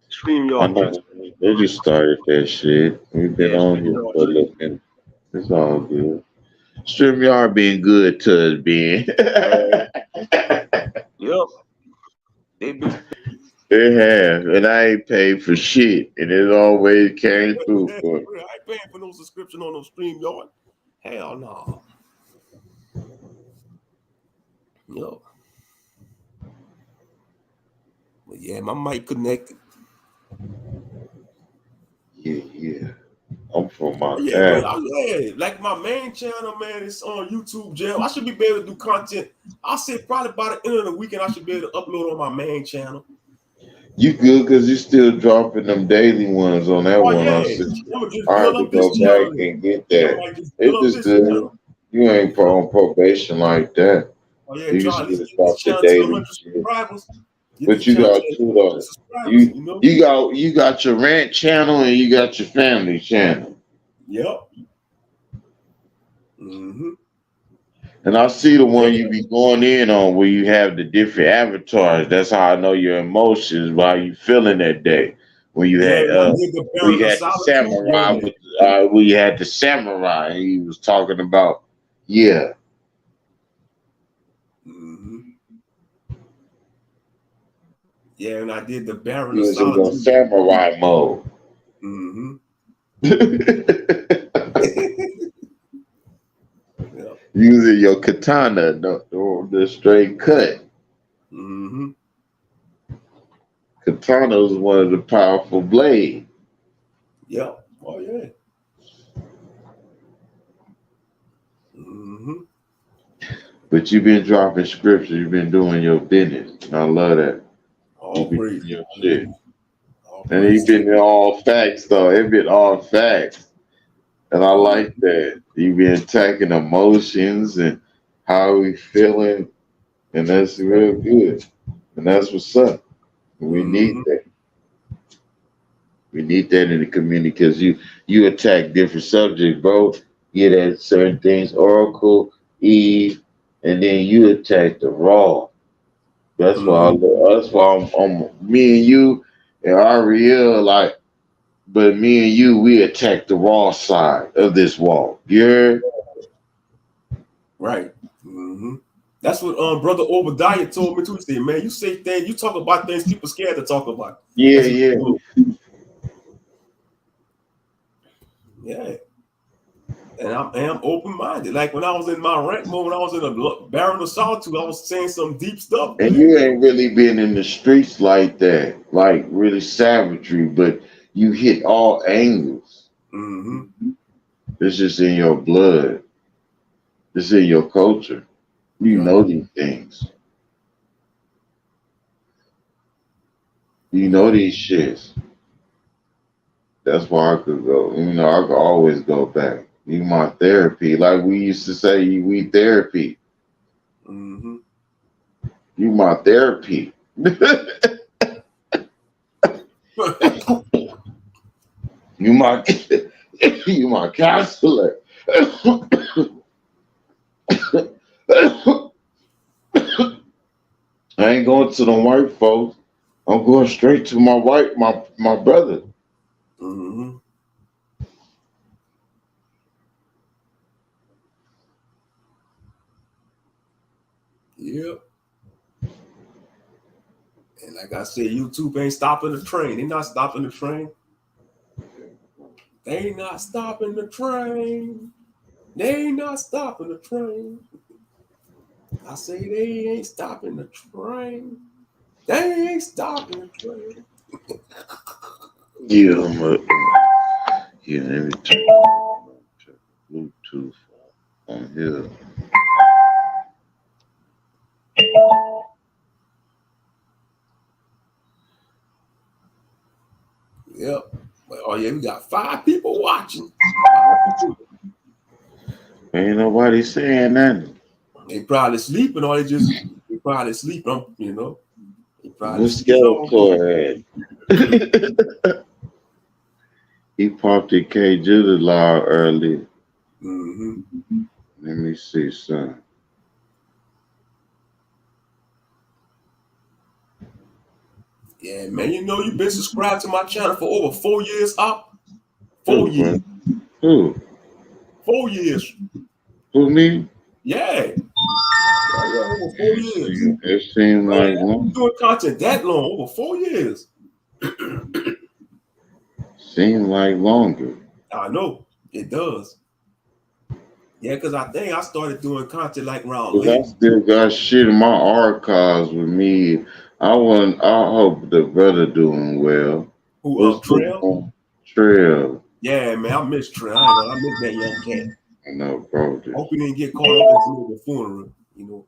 StreamYard tripping. They just started that shit. We've been on here for looking. It's all good. StreamYard being good to us, Ben. Yep. They been It has, and I ain't paid for shit, and it always came through I for it. ain't paying for no subscription on no StreamYard. Hell no. Yo. But yeah, my mic connected. Yeah. I'm from Yeah, but Montana. yeah, like my main channel, man, it's on YouTube, Jail. I should be able to do content. I'll say probably by the end of the weekend, I should be able to upload on my main channel. You good because you still dropping them daily ones on that Oh one. yeah, I said, I'm gonna just I build have to up this go back channel. and get Yeah, I that. might just build It's up just this good. channel. You ain't on probation like that. Oh yeah, You can try at least still get this drop the channel to the daily 100 shit. subscribers. Get this But you channel got to two 100 though. subscribers, you know? You got your rant channel and you got your family channel. Yep. Mm-hmm. And I see the one you be going in on where you have the different avatars. That's how I know your emotions, how you feeling that day. When you Yeah, had and I did the where Baron you of had the Solitude. samurai with where you had the samurai and he was talking about Mm-hmm. Yeah, and I did the Baron he of was in your Solitude. samurai mode. Mm-hmm. Yeah. Using your katana, the straight cut. Mm-hmm. Katana is one of the powerful blades. Yep. Oh yeah. Mm-hmm. But you've been dropping scripture. You've been doing your business. And I love that. All You've been praise. doing your shit. Hallelujah. All And praise you've to been in all facts, though. It been all facts. And I you. like that. You've been attacking emotions and how we feeling. And that's real good. And that's what's up. We need Mm-hmm. that. We need that in the community because you attack different subjects, bro. Get at certain things, Oracle, Eve, and then you attack the raw. That's why Mm-hmm. I'm me and you and Ariel like, but me and you we attack the raw side of this wall. Yeah, Right. Mm-hmm. That's what Brother Obadiah told me too. He said, man, you say things, you talk about things people scared to talk about. yeah, That's what yeah. you do. Yeah. And I'm open-minded. Like when I was in my rant mode, when I was in a Baron of Solitude, I was saying some deep stuff, And man. you ain't really been in the streets like that, like really savagery, but you hit all angles. Mm-hmm. It's just in your blood. It's in your culture. You Yeah. know these things. You Yeah. know these shits. That's why I could go. You know, I could always go back. You my therapy. Like we used to say, we therapy. Mm-hmm. You my therapy. You my you my counselor. I ain't going to the white folks. I'm going straight to my brother. Mm-hmm. Yep. And like I said, YouTube ain't stopping the train. They not stopping the train. They not stopping the train. They not stopping the train. I say they ain't stopping the train. They ain't stopping the train. Yeah, yeah, let me turn Bluetooth on here. Yep. Well, oh yeah, we got 5 people watching. Ain't nobody saying nothing. They probably sleeping or they probably sleeping, you know. They probably What's sleeping on. Skeletor at? He popped in K Judah live early. Mm-hmm. Let me see son. Yeah, man, you know you've been subscribed to my channel for over 4 years up. 4 Who, years. man? Who? 4 years. Who me? Yeah. over 4 years. It seemed like long. Doing content that long, over 4 years. Seemed like longer. I know it does. Yeah, because I think I started doing content like around Cause I late. still got shit in my archives with me. I hope the brother doing well. Who Trail? Trail. Yeah, man, I miss Trail. I miss that young cat. I know, bro. Hope he didn't get caught up in some of the funeral, you know.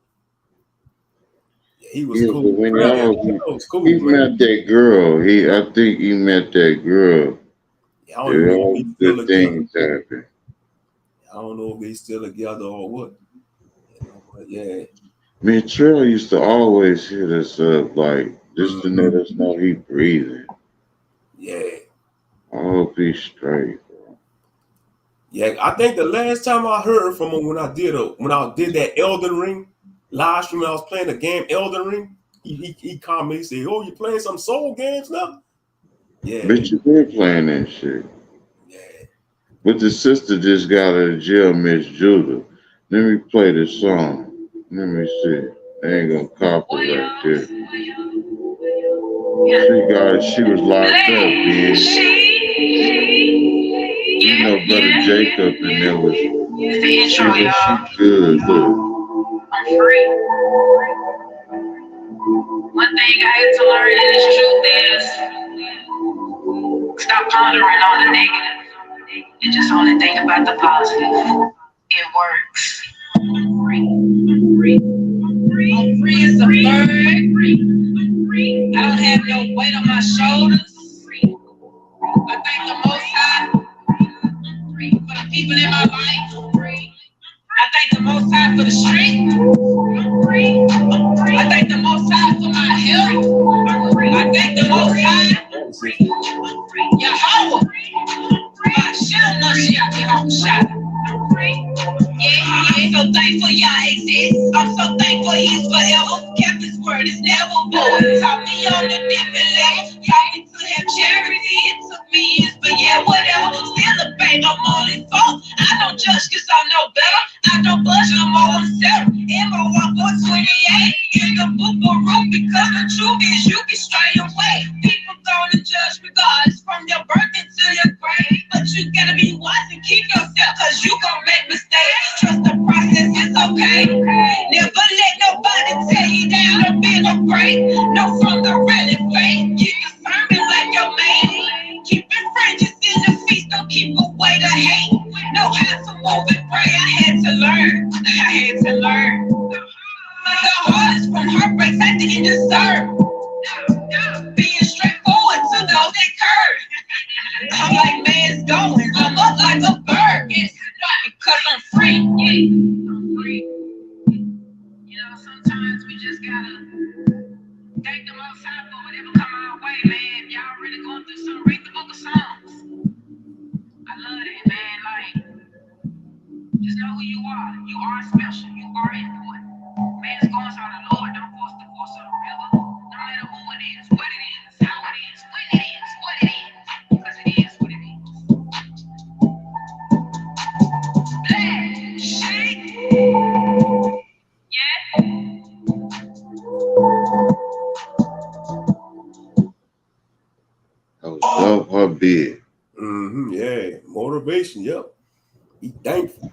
Yeah, he was cool. When was cool, he man. met that girl. I think he met that girl. Yeah, I don't know if he's still the together. things happen. I don't know if they still together or what. You know, but yeah. Man, Trail used to always hit us up like just to let us know he breathing. Yeah. I hope he's straight, bro. Yeah, I think the last time I heard from him when I did that Elden Ring live stream, I was playing the game Elden Ring. He called me, he said, "Oh, you playing some soul games now?" Yeah. But you been playing that shit. Yeah. But the sister just got out of jail, Miss Judah. Let me play the song. Let me see. They ain't gonna copyright this. She was locked up, man. You know, Brother Jacob and there was she good, look. I'm free. One thing I had to learn in this truth is stop pondering on the negative and just only think about the positive. It works. I'm free. I'm free. I'm free. I'm free as a bird. I'm free. I don't have no weight on my shoulders. I thank the Most High for the people in my life. I thank the Most High for the strength. I thank the Most High for my health. I thank the Most High, Yahweh. I'm so thankful y'all exist. I'm so thankful he's forever. Kept his word, it's never void. Taught me on a different level. Taught me to have charity. It took me years, but yeah, whatever. Still a babe, I'm all in fault. I don't judge cause I know better. I don't budge, I'm all settled. In my walk for 28. In the book of Ruth, because the truth is you can stray away. People gonna judge regardless from your birth into your grave. But you gotta be wise and keep yourself, cause you gon' make mistakes. Trust the process, it's okay. Never let nobody tear you down or be no great. No from the real and fake. Keep the sermon like your mate. Keeping fringes in the feast, don't keep away the hate. Know how to move and pray, I had to learn. The hardest from heartbreaks I didn't deserve. Being straightforward to those that curve. I'm like man's going, I'm up like a bird. It's because I'm free. I'm free. You know, sometimes we just gotta thank the Most High for whatever come our way, man. If y'all really going through something, read the book of Psalms. I love that, man. Like, just know who you are. You are special. You are important. Man's going so the Lord don't force the force of the river. No matter who it is, what it is, how it is, when it is, what it is. Because it is what it is. Black, shake. Yeah. I was love her bid. Yeah. Motivation, yep. He thankful.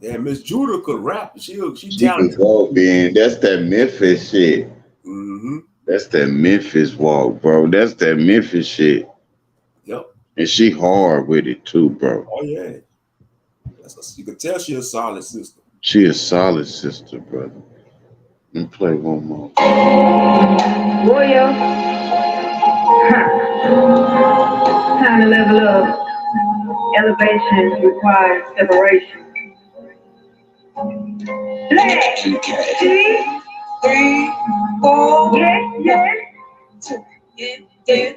Yeah, Miss Judah could rap. She talented. Go, man. That's that Memphis shit. That's that Memphis walk, bro. That's that Memphis shit. Yep. And she hard with it too, bro. Oh yeah. You can tell she a solid sister. She a solid sister, brother. Let me play one more. Warrior. Time to level up. Elevation requires separation. Black, 2, 3, 4. Yes. 2, yeah.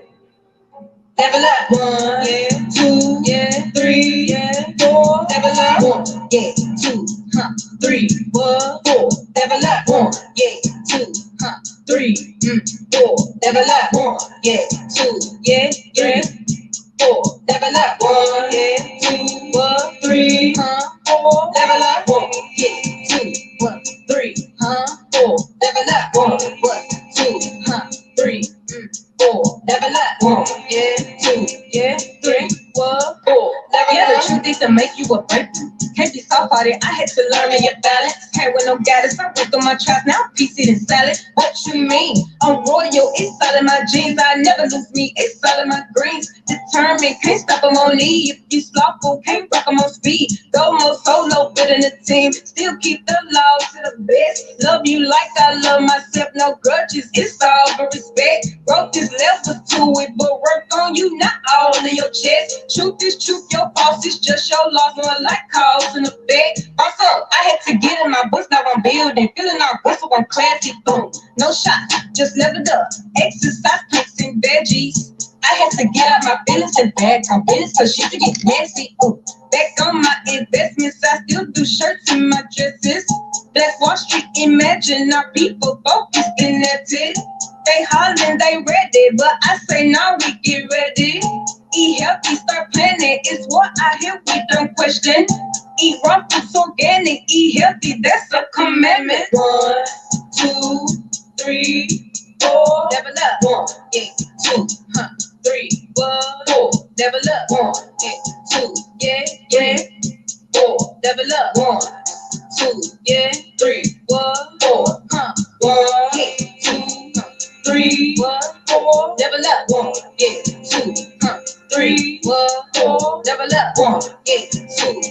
Level up. 1, yeah. 2, yeah. 3, yeah. 4. Level up. 1, yeah. 2, 3, 4. Level up. 1, yeah. 2, 3, 4. Level up. 1, yeah. 2, yeah. 3, 4. Level up. 1, yeah. 2, 3, 4. Level up. 1, yeah. 2, what, 3, 4, level up, 1, what, 2, 3, 4, level up, 1, yeah, 2, yeah, 3, what, 4, level up. The truth is to make you a breakthrough. Can't be soft hearted, I had to learn to get balance. Can't with no guidance, I work on my traps, now I'm piece it in salad. What you mean? I'm royal, it's all in my jeans, I never lose me, it's all in my greens. Determined, can't stop them on knee. If you slothful, can't rock them on speed. Go more solo, fit in the team. Still keep the law to the best. Love you like I love myself, no grudges, it's all for respect. Growth is level to it, but work on you, not all in your chest. Truth is truth, your boss is just your loss, one like cause and effect. Also, I had to get in my books, now I'm building. Feeling all bristle, I'm classy, boom. No shot, just leveled up. Exercise, pics and veggies. I had to get out my feelings and bag my business, cause shit to get nasty. Ooh. Back on my investments, I still do shirts in my dresses. Black Wall Street, imagine our people focused in that it. They hollering, they ready, but I say now we get ready. Eat healthy, start planning, it's what I hear, we don't question. Eat raw foods, organic, eat healthy, that's a commandment. 1, 2, 3, 4, level up. 1, yeah, 2, 3, 4, level up. 1, yeah, 2, yeah, 4, level up. 1, 2, yeah, 3, 4, 1, yeah, 2, 3, 4, level up. 1, yeah, 2, 3, 4, level up. 1, yeah, 2,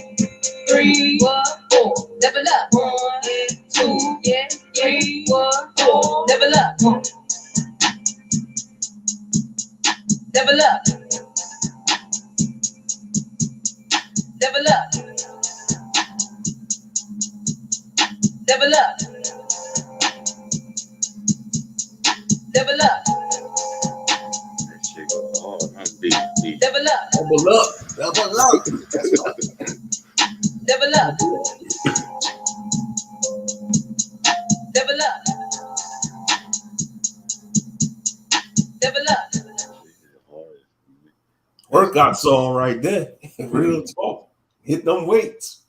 3, 4, level up. 1, yeah, 2, yeah, 3, 4, level up. Level up. Level up. Level up. Level up. That shit go hard, huh? Deep. Level up. Level up. Level up. Level up. Level up. Level up. Workout song right there. Real talk. Hit them weights.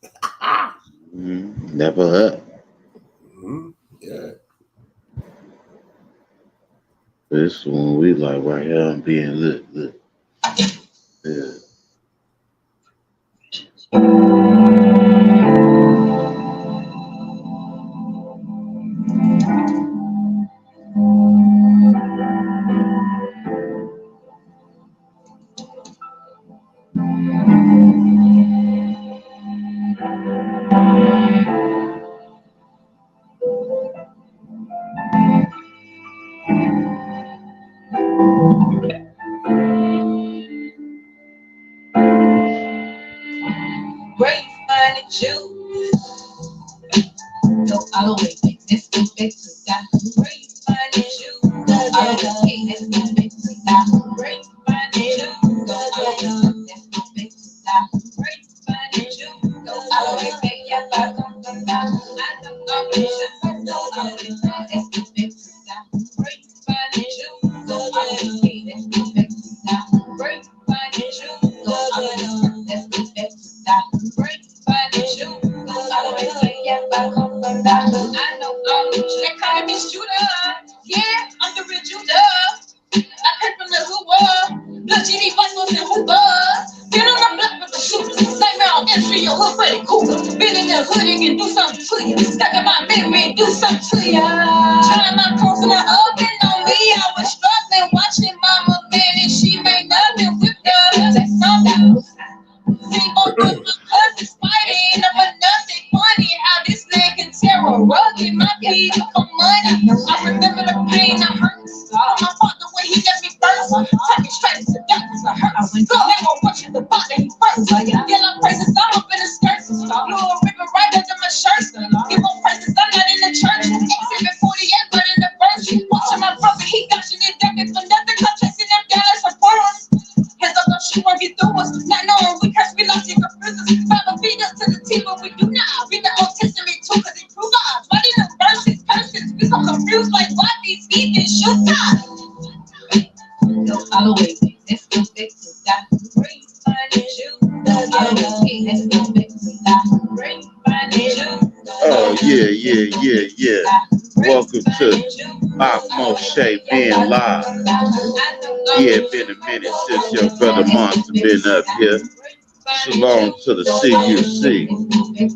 Level up. Yeah. This one we like right here. I'm being lit. Yeah. Where you find it, you? Go all the way. Let's go back to God. Where you find it, you? Go all the way. Let's go back to God. Where you find it, you? Go all the way. Let's go back to God. Where you find it, you? Go all the way back. Yeah, back on the God. I know I'm rich. Go all the way. Let's go back to God. Where you find it, you? Go all the way. Let's go back to God. Where you find it, you? Go all the way. Let's go back to God. Where you find it, you? Go all the way back. Yeah, back on the God. I know I'm rich. They call me Judah. Yeah, I'm the real Judah. I came from the hood world. Blood GD Bustles and Hoopers. Been on the block with the shooters. Nightmare on entry, your hood Freddy Cougar. Been in the hood, it can do something to you. Stuck in my memory, do something to you. Trying my phones in the oven on me. I was struggling, watching mama, man, and she made nothing with us. That's something. See, both of the cousins fighting over nothing funny. How this man can tear a rug in my people for money. I remember the pain I hurt. My father when he left me first. Talking straight to doctors I hurt. So they gon' rush at the father he first. Yell out praises, I'm up in the skirts. Blue a ribbon right under my shirt. Give up praises, I'm not in the church. Exhibit 48, but in the verse. Watching my brother, he gushing it ducking for nothing. I'm chasing them down as a bonus. Hands up, don't she won't get through us. Not knowing we curse, we lost in prisons. Bible feed us to the T, but we do not. Read the Old Testament too, cause it proves us. Why did the verses, curses? We so confused, like why these heathens shoot us? Go all the way, let's go back to God. Where you find it, you? Go all the way, let's go back to God. Where you find it, you? Yeah. Welcome to Moshe being live. Yeah, it's been a minute since your brother Monster been up here. Shalom to the CUC.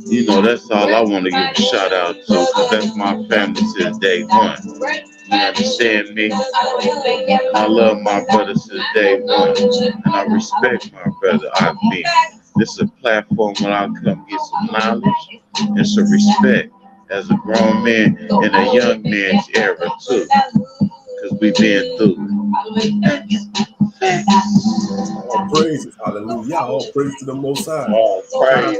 You know, that's all I want to give a shout out to, because that's my family since day one. You understand me? I love my brother since day one, and I respect my brother. This is a platform where I come get some knowledge and some respect as a grown man in a young man's era too, because we've been through it. All praises, hallelujah. All praise to the Most High. All praise.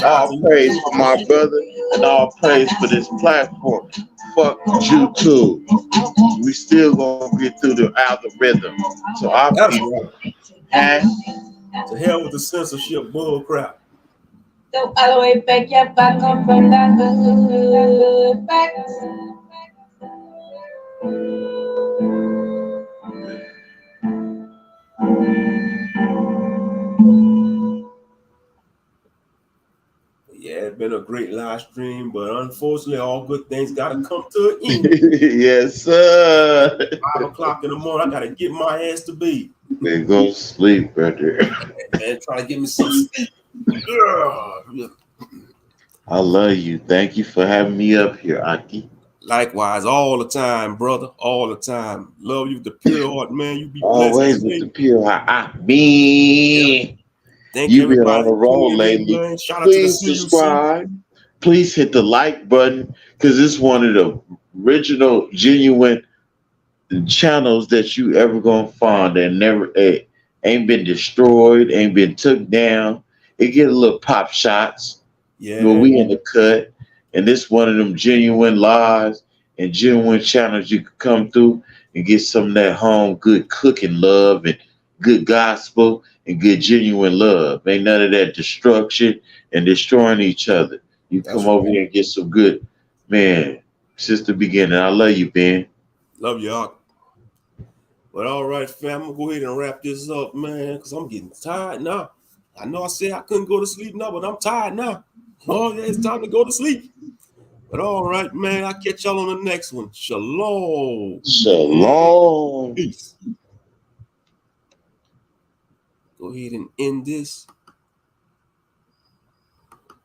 All praise for my brother, and all praise for this platform. Fuck YouTube. We still gonna get through the algorithm. So our people, right. To hell with the censorship bull crap. So all the way back, yep, I come from that hood back. Yeah, it's been a great live stream, but unfortunately, all good things gotta come to an end. Yes, sir. 5 o'clock in the morning, I gotta get my ass to bed. They go to sleep right there. Man, try to get me some sleep. I love you. Thank you for having me up here, Aki. Likewise, all the time, brother. All the time. Love you with the pure heart, man. You be blessed. Always with the pure heart. Yeah. Thank you, You've been on the roll lately. Please subscribe. Please hit the like button, because it's one of the original, genuine channels that you ever gonna find that never ain't been destroyed, ain't been took down. It get a little pop shots. Yeah. But we in the cut, and this one of them genuine lives and genuine channels you can come through and get some of that home good cooking love and good gospel and good genuine love. Ain't none of that destruction and destroying each other. You come over here and get some good, man, since the beginning. I love you, Ben. Love you, Ark. But all right, fam, I'm gonna go ahead and wrap this up, man, because I'm getting tired now. I know I said I couldn't go to sleep now, but I'm tired now. Oh, yeah, it's time to go to sleep. But all right, man, I'll catch y'all on the next one. Shalom. Shalom. Peace. Go ahead and end this.